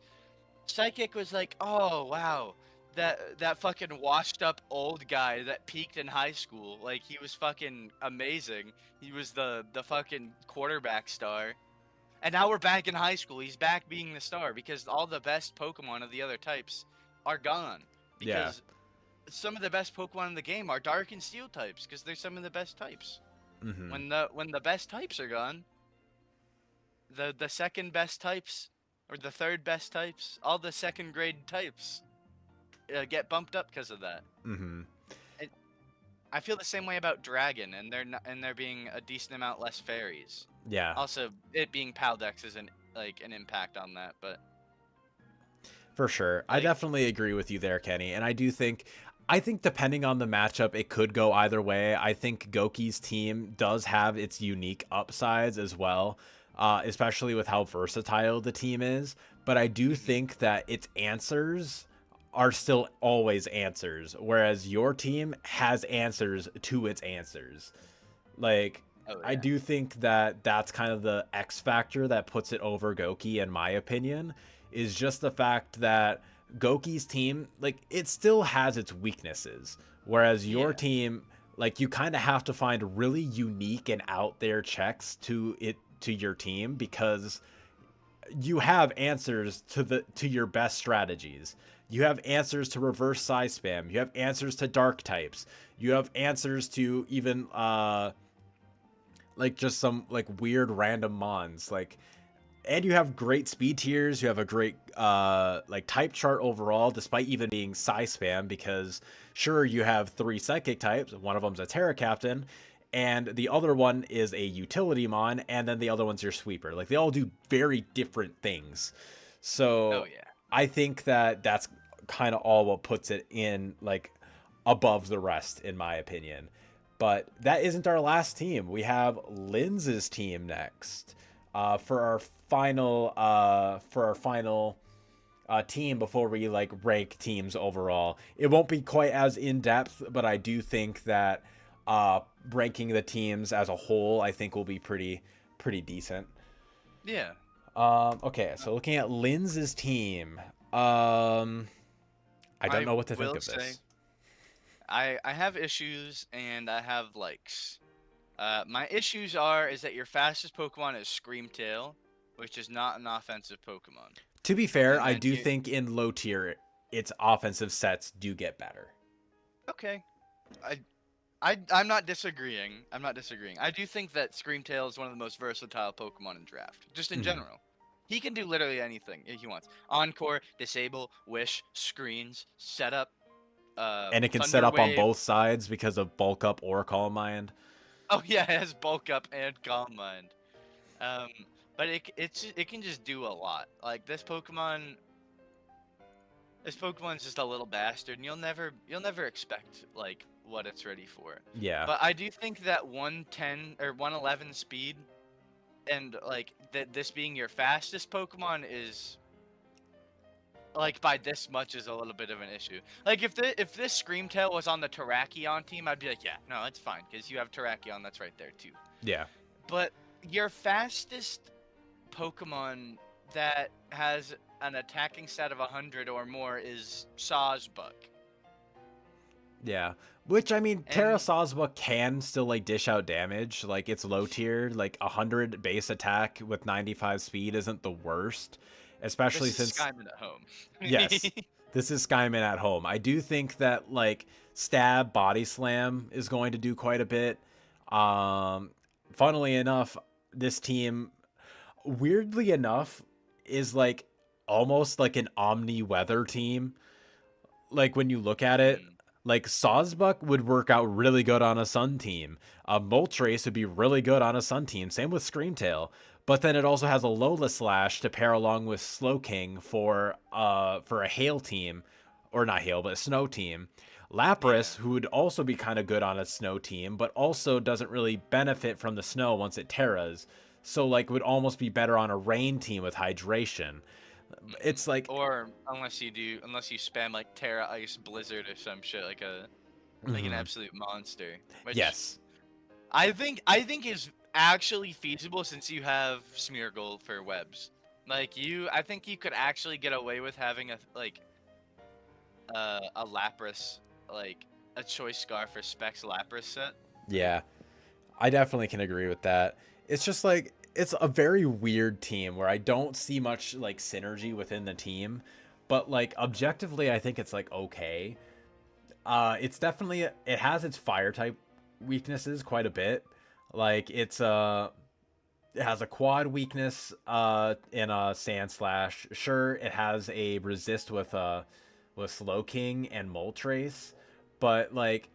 Psychic was like, oh wow, that fucking washed up old guy that peaked in high school. Like he was fucking amazing. He was the fucking quarterback star. And now we're back in high school. He's back being the star because all the best Pokemon of the other types are gone. Yeah. Because some of the best Pokemon in the game are Dark and Steel types because they're some of the best types. Hmm. When the best types are gone, the second best types or the third best types, all the second grade types get bumped up because of that. Hmm. And I feel the same way about Dragon, and there being a decent amount less fairies. Yeah, Also, it being Paldex is an impact on that, but for sure. I like definitely agree with you there, Kenny. And I think depending on the matchup, it could go either way. I think Goki's team does have its unique upsides as well, especially with how versatile the team is. But I do mhm. think that its answers are still always answers, whereas your team has answers to its answers. Like, Oh I yeah, do think that that's kind of the X factor that puts it over Goki, in my opinion, is just the fact that Goki's team, like, it still has its weaknesses, whereas your yeah, team, like, you kind of have to find really unique and out there checks to your team because you have answers to your best strategies. You have answers to reverse size spam. You have answers to dark types. You have answers to even like just some like weird random mons. Like, and you have great speed tiers. You have a great like type chart overall, despite even being size spam. Because sure, you have 3 psychic types. One of them's a Terra Captain, and the other one is a utility mon, and then the other one's your sweeper. Like, they all do very different things. oh So yeah. I think that that's kind of all what puts it in like above the rest, in my opinion. But that isn't our last team. We have Linz's team next for our final team before we like rank teams overall. It won't be quite as in depth, but I do think that ranking the teams as a whole, I think will be pretty decent. Yeah. Okay, so looking at Linz's team, I don't I know what to think will of say this. I have issues and I have likes. My issues is that your fastest Pokemon is Screamtail, which is not an offensive Pokemon. To be fair, And I then do think in low tier, its offensive sets do get better. okay, I I'm not disagreeing. I'm not disagreeing. I do think that Screamtail is one of the most versatile Pokemon in draft, just in Hmm. general. He can do literally anything he wants. Encore, disable, wish, screens, setup, And it can set Thunder up on Wave. both sides because of bulk up or calm mind. Oh yeah, it has bulk up and calm mind. Um, but it can just do a lot. Like this Pokemon, This Pokemon's just a little bastard, and you'll never expect like what it's ready for. Yeah. But I do think that 110 or 111 speed and like this being your fastest Pokemon is like by this much is a little bit of an issue. Like if this Screamtail was on the Terrakion team, I'd be like, yeah, no, it's fine because you have Terrakion that's right there too. Yeah. But your fastest Pokemon that has an attacking stat of 100 or more is Sawsbuck. Yeah. Which, I mean, And Terra Sawsbuck can still, like, dish out damage. Like, it's low tier. Like, 100 base attack with 95 speed isn't the worst. Especially this is since... Skyman at home. Yes, this is Skyman at home. I do think that, like, Stab, Body Slam is going to do quite a bit. Funnily enough, this team, weirdly enough, is, like, almost like an Omni-Weather team. Like, when you look at it, Mm, like Sawsbuck would work out really good on a Sun team. Moltres would be really good on a Sun team. Same with Screamtail. But then it also has a Lola Slash to pair along with Slowking for a Hail team, or not Hail, but a Snow team. yeah. Lapras, who would also be kind of good on a Snow team, but also doesn't really benefit from the snow once it terras. So like would almost be better on a Rain team with Hydration. It's like, Or unless you spam like Terra Ice Blizzard or some shit like an mhm, absolute monster, which yes, I think is actually feasible since you have Smeargle for webs. I think you could actually get away with having a Lapras like a choice scar for Specs Lapras set. yeah. I definitely can agree with that. It's just like it's a very weird team where I don't see much like synergy within the team, but like objectively I think it's like okay. It's definitely it has its fire type weaknesses quite a bit. Like it has a quad weakness in a Sand Slash. Sure, it has a resist with Slowking and Moltres, but like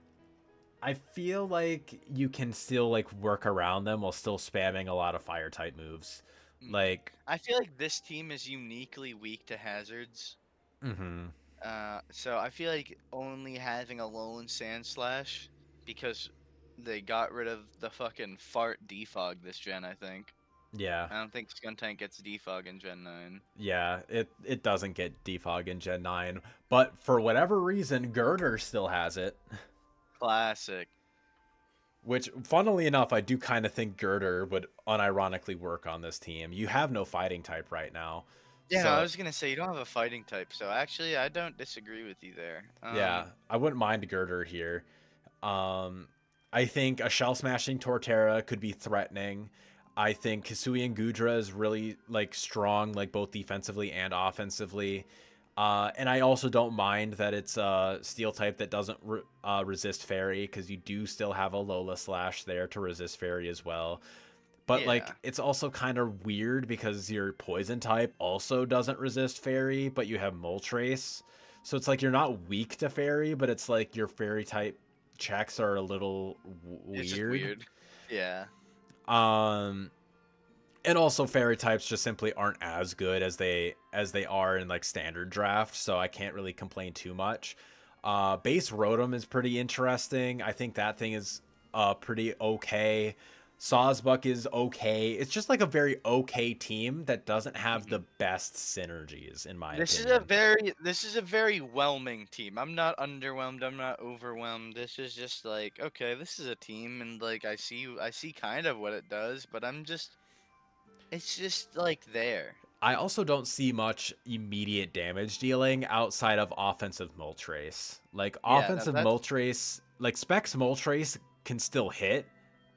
I feel like you can still like work around them while still spamming a lot of fire type moves. Mm. Like, I feel like this team is uniquely weak to hazards. hmm, So I feel like only having a lone Sand Slash because they got rid of the fucking fart defog this gen. I think. yeah, I don't think Skuntank gets defog in Gen 9. yeah. It doesn't get defog in Gen 9, but for whatever reason, Girder still has it. Classic. Which, funnily enough, I do kind of think Girder would unironically work on this team. You have no fighting type right now, Yeah, no, I so was gonna say you don't have a fighting type, so actually I don't disagree with you there. yeah, I wouldn't mind Girder here. Um, I think a Shell Smashing Torterra could be threatening. I think Hisui and Gudra is really like strong, like both defensively and offensively. And I also don't mind that it's a steel type that doesn't resist fairy because you do still have a Lola Slash there to resist fairy as well. But Yeah. like it's also kind of weird because your poison type also doesn't resist fairy, but you have Moltres. So it's like you're not weak to fairy, but it's like your fairy type checks are a little It's just weird. weird. Yeah. Um and also fairy types just simply aren't as good as they are in like standard draft, so I can't really complain too much. Base Rotom is pretty interesting. I think that thing is pretty okay. Sawsbuck is okay. It's just like a very okay team that doesn't have Mhm. the best synergies in my This is a opinion. very whelming team. I'm not underwhelmed. I'm not overwhelmed. This is just like okay, this is a team, and like I see kind of what it does, but it's just like there. I also don't see much immediate damage dealing outside of offensive Moltres. Like Yeah, no, offensive that's Moltres, like Specs Moltres can still hit,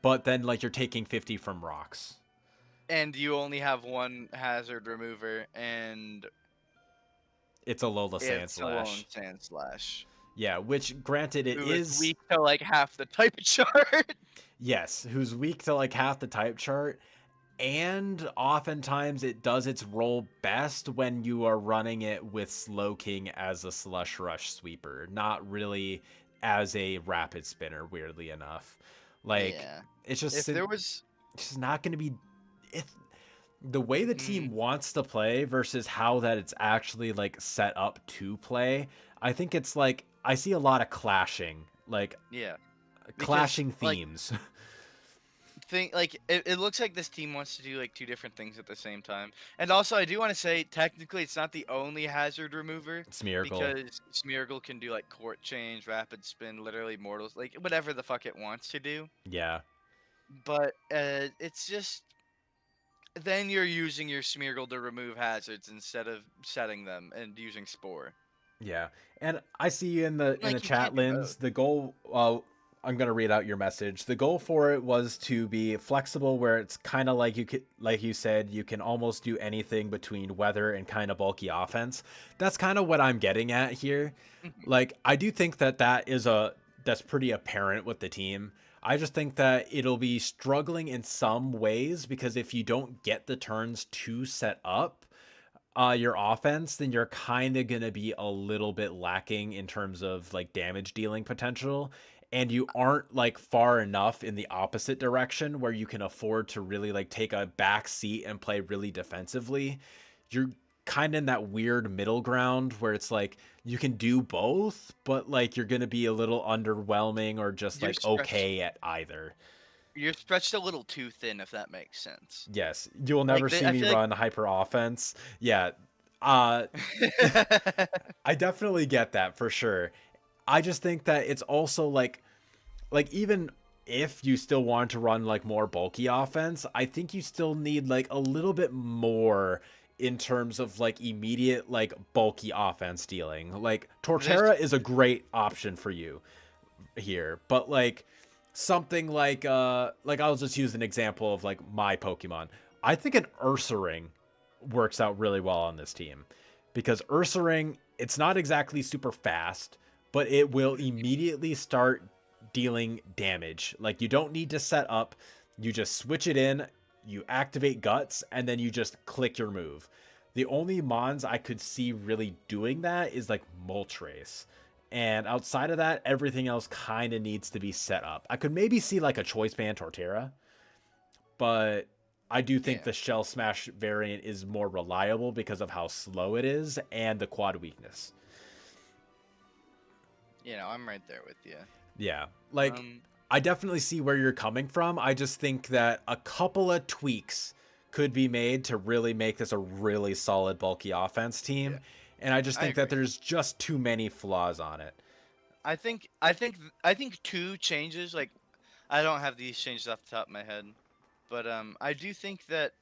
but then like you're taking 50 from rocks. and you only have one hazard remover, and It's a Lola Sand it's a lone Slash. Sand Slash, Yeah, which granted it who is is, weak to like half the type chart. yes, who's weak to like half the type chart, and oftentimes it does its role best when you are running it with Slowking as a Slush Rush sweeper, not really as a rapid spinner, weirdly enough. Like Yeah. it's just If there was it's just not going to be it the way the team Mm, wants to play versus how that it's actually like set up to play, I think it's like I see a lot of clashing, like yeah, because clashing like themes. it looks like this team wants to do like two different things at the same time. And also, I do want to say technically it's not the only hazard remover Smeargle. because Smeargle can do like court change, rapid spin, literally mortals, like whatever the fuck it wants to do. Yeah. But it's just then you're using your Smeargle to remove hazards instead of setting them and using Spore. Yeah. And I see you in the Like you chat, can't do Lens. both. The goal I'm gonna read out your message. The goal for it was to be flexible, where it's kind of like you could, like you said, you can almost do anything between weather and kind of bulky offense. That's kind of what I'm getting at here. Mhm. Like I do think that that's pretty apparent with the team. I just think that it'll be struggling in some ways because if you don't get the turns to set up your offense, then you're kind of going to be a little bit lacking in terms of like damage dealing potential. And you aren't like far enough in the opposite direction where you can afford to really like take a back seat and play really defensively. You're kind of in that weird middle ground where it's like you can do both, but like you're going to be a little underwhelming or just You're like stretched. okay at either. You're stretched a little too thin, if that makes sense. Yes, you'll Like never see I me feel like run hyper offense. Yeah. Uh I definitely get that for sure. I just think that it's also like even if you still want to run like more bulky offense, I think you still need like a little bit more in terms of like immediate like bulky offense dealing. Like there's Torterra is a great option for you here, but like something like I'll just use an example of like my Pokemon. I think an Ursaring works out really well on this team because Ursaring, it's not exactly super fast, but it will immediately start dealing damage. Like you don't need to set up, you just switch it in, you activate Guts, and then you just click your move. The only Mons I could see really doing that is like Moltres. And outside of that, everything else kind of needs to be set up. I could maybe see like a Choice Band Torterra, but I do think yeah. the Shell Smash variant is more reliable because of how slow it is and the quad weakness. I'm right there with you. Yeah. Like, Um, I definitely see where you're coming from. I just think that a couple of tweaks could be made to really make this a really solid bulky offense yeah, team. And I just I think that agree. there's just too many flaws on it. I think two changes. Like, I don't have these changes off the top of my head, but I do think that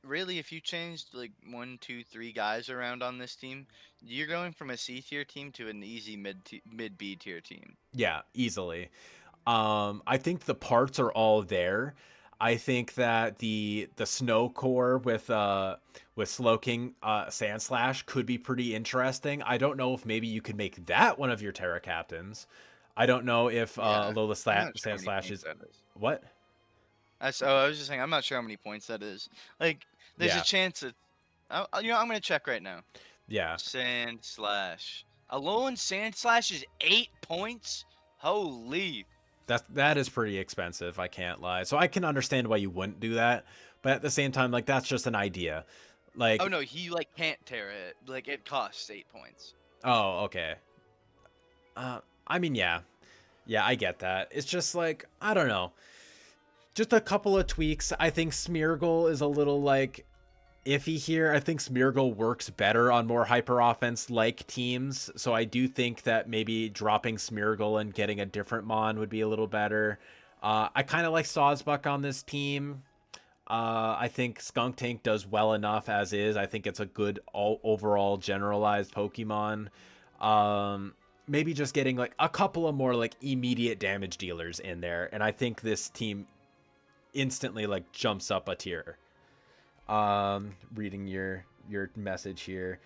really, if you changed like one, two, three guys around on this team, you're going from a C tier team to an easy mid B tier team. Yeah, easily. I think the parts are all there. I think that the snow core with Slowking Sand Slash could be pretty interesting. I don't know if maybe you could make that one of your Terra captains. I don't know if Yeah, I'm not sure how Sand many Slash points is that is. what? I was just saying, I'm not sure how many points that is. Like, there's a Yeah, chance that, I'm gonna check right now. yeah. Sand Slash. Alone Sand Slash is 8 points. Holy. That is pretty expensive. I can't lie. So I can understand why you wouldn't do that, but at the same time, like that's just an idea. Oh Like, no, he like can't tear it. Like it costs 8 points. oh, okay. I mean, yeah, yeah, I get that. It's just like I don't know. Just a couple of tweaks. I think Smeargle is a little like iffy here. I think Smeargle works better on more hyper offense like teams. So I do think that maybe dropping Smeargle and getting a different Mon would be a little better. I kind of like Sawsbuck on this team. I think Skunk Tank does well enough as is. I think it's a good overall generalized Pokemon. Maybe just getting like a couple of more like immediate damage dealers in there, and I think this team instantly like jumps up a tier. Reading your message here.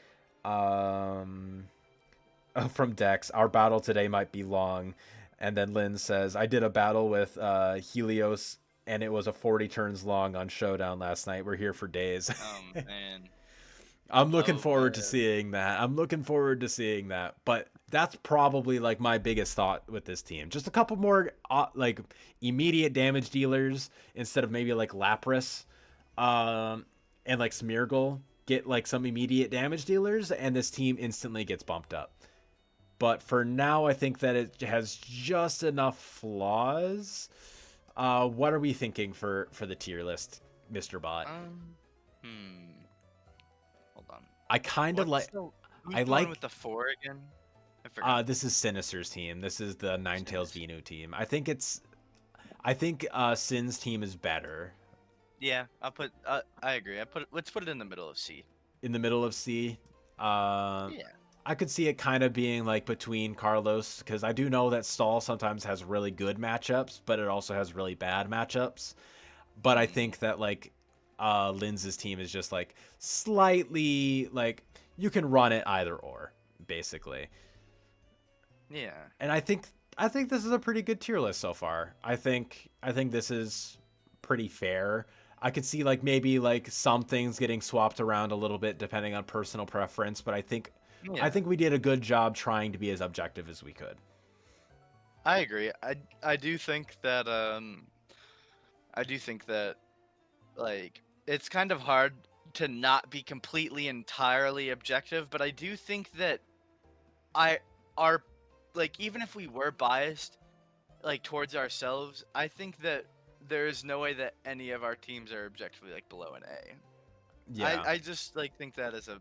From Dex, our battle today might be long. And then Lynn says, I did a battle with Helios and it was a 40 turns long on Showdown last night. We're here for days. Man. I'm looking Oh forward to man. seeing that. I'm looking forward to seeing that. But that's probably like my biggest thought with this team. Just a couple more like immediate damage dealers instead of maybe like Lapras. Um, and like Smeargle get like some immediate damage dealers, and this team instantly gets bumped up. But for now, I think that it has just enough flaws. What are we thinking for the tier list, Mr. Bot? Hmm. Hold on. I kind of What's like. the who's I the one like. with the 4 again? I forgot. This is Sinister's team. This is the Ninetales Sinister. Venu team. I think Sin's team is better. Yeah, I agree. Let's put it in the middle of C. In the middle of C. Yeah. I could see it kind of being like between Carlos, because I do know that Stall sometimes has really good matchups, but it also has really bad matchups. But I think that like Linz's team is just like slightly like you can run it either or, basically. Yeah. And I think this is a pretty good tier list so far. I think this is pretty fair. I could see like maybe like some things getting swapped around a little bit depending on personal preference, but I think Yeah. we did a good job trying to be as objective as we could. I agree. I do think that like it's kind of hard to not be completely entirely objective, but I do think that our like even if we were biased like towards ourselves, I think that there is no way that any of our teams are objectively like below an A. Yeah. I just like think that as a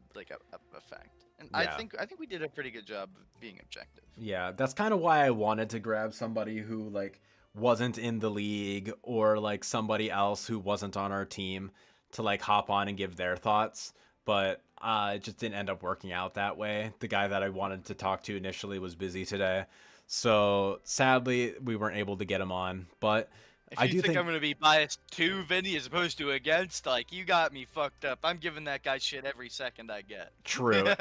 fact. And Yeah. I think we did a pretty good job of being objective. Yeah, that's kind of why I wanted to grab somebody who like wasn't in the league or like somebody else who wasn't on our team to like hop on and give their thoughts, but it just didn't end up working out that way. The guy that I wanted to talk to initially was busy today. So, sadly, we weren't able to get him on, but If I you do think think I'm gonna be biased to Vinny as opposed to against, like you got me fucked up. I'm giving that guy shit every second I get. true.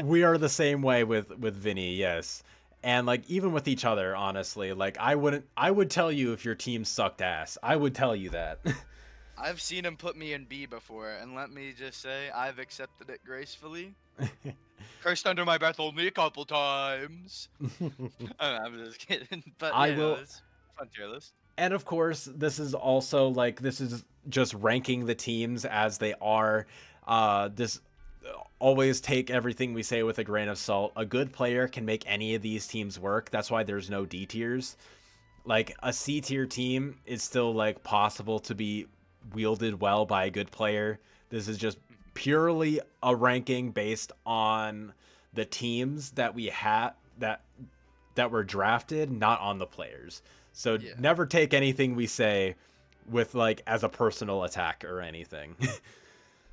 We are the same way with Vinny, yes. And like even with each other, honestly, like I would tell you if your team sucked ass. I would tell you that. I've seen him put me in B before, and let me just say, I've accepted it gracefully. Cursed under my breath only a couple times. I'm just kidding, but I yeah, will- it's fun tier list. And of course, this is also like this is just ranking the teams as they are. This always take everything we say with a grain of salt. A good player can make any of these teams work. That's why there's no D tiers. Like a C tier team is still like possible to be wielded well by a good player. This is just purely a ranking based on the teams that we had that were drafted, not on the players. So Yeah. never take anything we say with like as a personal attack or anything.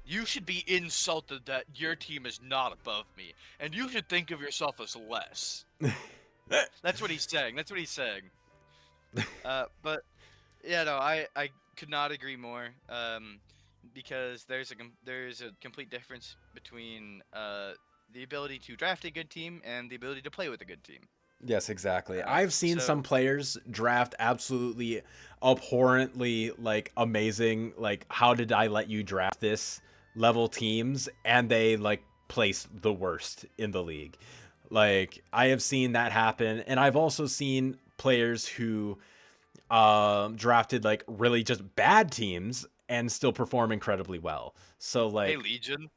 You should be insulted that your team is not above me, and you should think of yourself as less. That's what he's saying. That's what he's saying. But yeah, no, I could not agree more. Because there's a complete difference between the ability to draft a good team and the ability to play with a good team. Yes, exactly. I've seen so- some players draft absolutely abhorrently like amazing, like how did I let you draft this level teams, and they like place the worst in the league. Like I have seen that happen, and I've also seen players who drafted like really just bad teams and still perform incredibly well. So like Hey, Legion.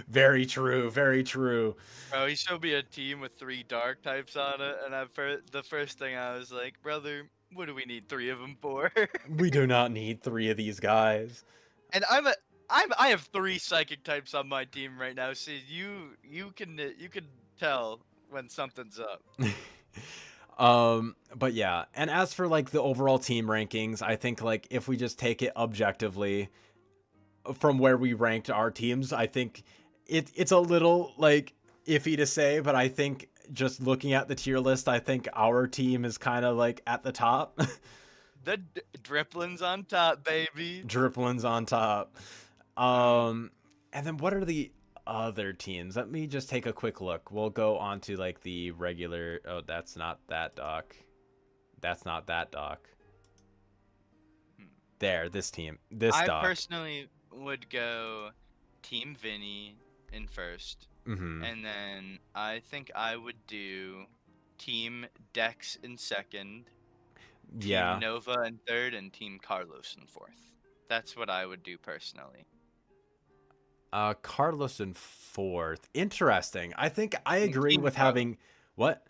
very true, very true. Bro, he showed me a team with 3 dark types on it, and the first thing I was like, brother, what do we need 3 of them for? We do not need 3 of these guys. And I have 3 psychic types on my team right now, so you can tell when something's up. But yeah, and as for like the overall team rankings, I think like if we just take it objectively from where we ranked our teams, I think it's a little like iffy to say, but I think just looking at the tier list, I think our team is kind of like at the top. The Driplin's on top, baby. Driplin's on top. And then what are the other teams? Let me just take a quick look. We'll go on to like the regular. Oh, that's not that doc. That's not that doc. There, this team. This I doc. personally would go Team Vinny in first, Mm-hmm. and then I think I would do Team Dex in second, Yeah. Team Nova in third, and Team Carlos in fourth. That's what I would do personally. Carlos in fourth. Interesting. I think I agree Team with Carlos. having what?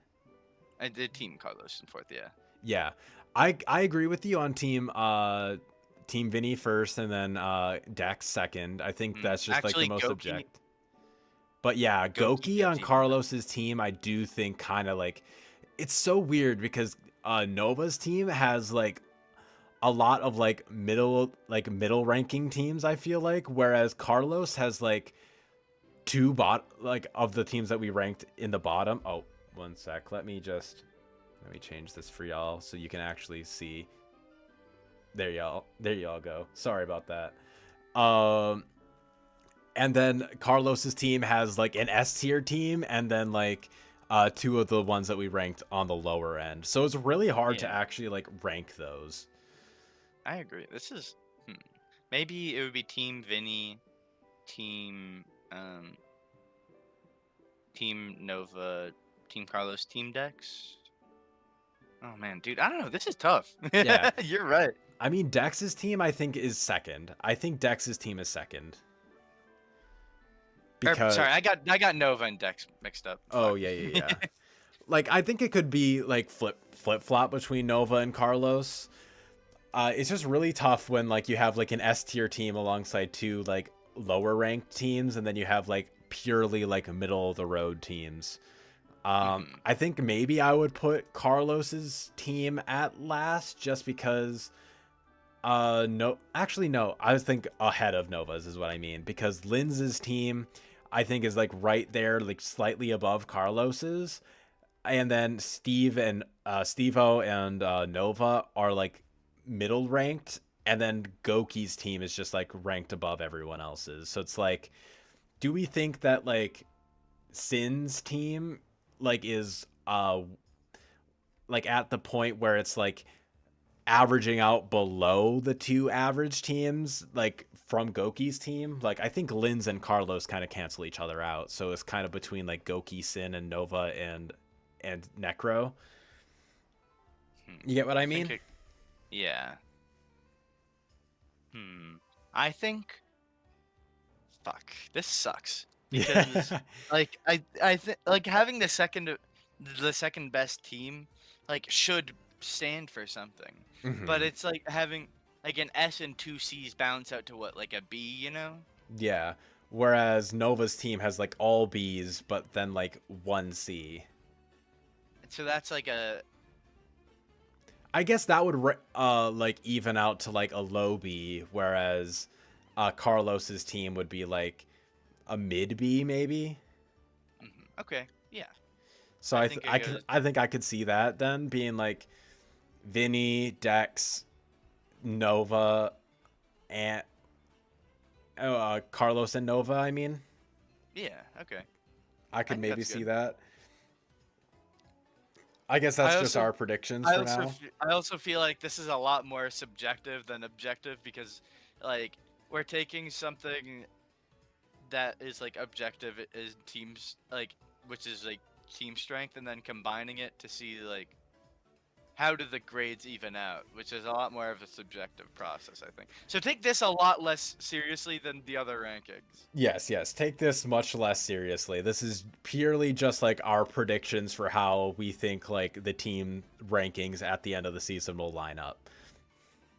I did team Carlos in fourth, yeah. Yeah. I agree with you on team Vinny first and then Dex second. I think that's just like the Actually, most Goki, object. But yeah, Goki Goki gets on even better. Carlos's team, I do think kind of like it's so weird because Nova's team has like a lot of middle ranking teams, I feel like, whereas Carlos has like of the teams that we ranked in the bottom. Oh, one sec. Let me change this for y'all so you can actually see. There y'all go. Sorry about that. And then Carlos's team has like an S tier team and then like two of the ones that we ranked on the lower end. So it's really hard to Yeah. actually like rank those. I agree. This is maybe it would be Team Vinny, Team Team Nova, Team Carlos, Team Dex. Oh man, dude, I don't know. This is tough. Yeah. You're right. I mean, Dex's team, I think, is second. I think Dex's team is second. Because Sorry, I got Nova and Dex mixed up. oh Fuck. yeah. Like I think it could be like flip flop between Nova and Carlos. It's just really tough when like you have like an S tier team alongside two like lower ranked teams, and then you have like purely like middle of the road teams. I think maybe I would put Carlos's team at last just because no, actually no, I was think ahead of Nova's is what I mean, because Linz's team I think is like right there, like slightly above Carlos's, and then Steve-O and Nova are like middle ranked, and then Goki's team is just like ranked above everyone else's. So it's like, do we think that like Sin's team like is like at the point where it's like averaging out below the two average teams like from Goki's team? Like I think Linz and Carlos kind of cancel each other out, so it's kind of between like Goki, Sin, and Nova and Necro. You get what I mean? Yeah. I think. Fuck. This sucks because like I think like having the second best team like should stand for something, but it's like having like an S and two C's balance out to what, like a B, you know? Yeah. Whereas Nova's team has like all B's, but then like one C. So that's like a I guess that would like even out to like a low B, whereas Carlos's team would be like a mid B maybe. okay, yeah. So I think I could see that then being like Vinny, Dex, Nova, and Carlos and Nova. I mean, Yeah, okay. I could think maybe that's see good. that. I guess that's just our predictions for now. I also feel like this is a lot more subjective than objective because, like, we're taking something that is like objective is teams like which is like team strength, and then combining it to see like how do the grades even out, which is a lot more of a subjective process, I think. So take this a lot less seriously than the other rankings. Yes. Take this much less seriously. This is purely just like our predictions for how we think like the team rankings at the end of the season will line up.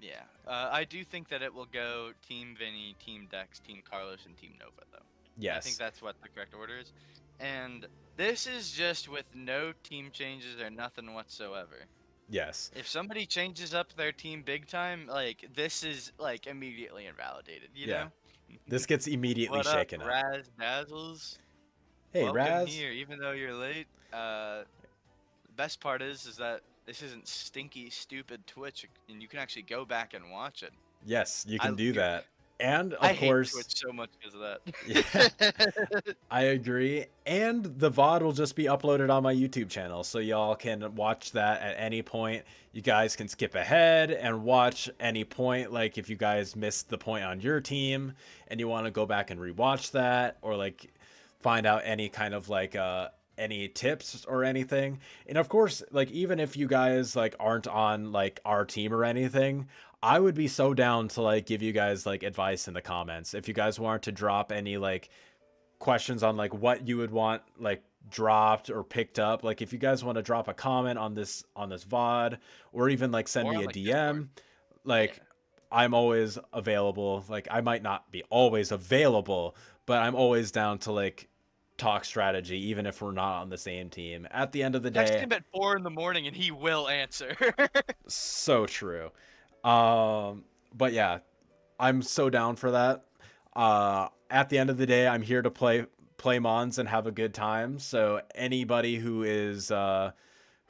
Yeah, I do think that it will go Team Vinny, Team Dex, Team Carlos, and Team Nova, though. Yes. I think that's what the correct order is. And this is just with no team changes or nothing whatsoever. Yes. If somebody changes up their team big time, like, this is, like, immediately invalidated, you know? This gets immediately What shaken up, up. Raz Dazzles? Hey, Welcome Raz. here, even though you're late. The best part is that this isn't stinky, stupid Twitch, and you can actually go back and watch it. Yes, you can do that. And I of course, hate Twitch so much because of that. Yeah. I agree. And the VOD will just be uploaded on my YouTube channel, so y'all can watch that at any point. You guys can skip ahead and watch any point, like if you guys missed the point on your team and you want to go back and rewatch that, or like find out any kind of like any tips or anything. And of course, like even if you guys like aren't on like our team or anything, I would be so down to like give you guys like advice in the comments if you guys want to drop any like questions on like what you would want like dropped or picked up. Like if you guys want to drop a comment on this VOD or even like send Or me on a like Discord. DM, like I'm always available. Like I might not be always available, but I'm always down to like talk strategy even if we're not on the same team. At the end of the Text day, him at 4 in the morning and he will answer. so true. But yeah, I'm so down for that. At the end of the day, I'm here to play Mons and have a good time. So anybody who is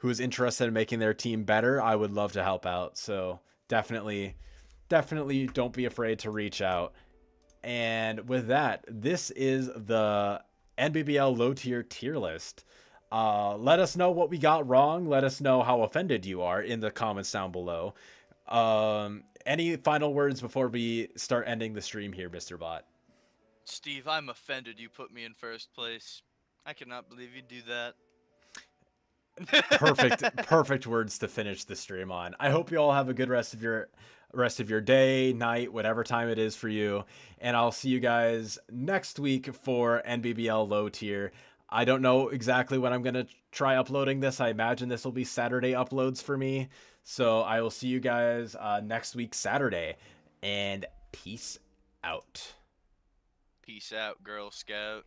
interested in making their team better, I would love to help out. So definitely don't be afraid to reach out. And with that, this is the NBBL low tier list. Let us know what we got wrong. Let us know how offended you are in the comments down below. Any final words before we start ending the stream here, Mr. Bot? Steve, I'm offended you put me in first place. I cannot believe you do that. Perfect words to finish the stream on. I hope you all have a good rest of your day, night, whatever time it is for you, and I'll see you guys next week for NBBL low tier. I don't know exactly when I'm gonna try uploading this. I imagine this will be Saturday uploads for me, so I will see you guys next week Saturday, and peace out. Peace out, Girl Scout.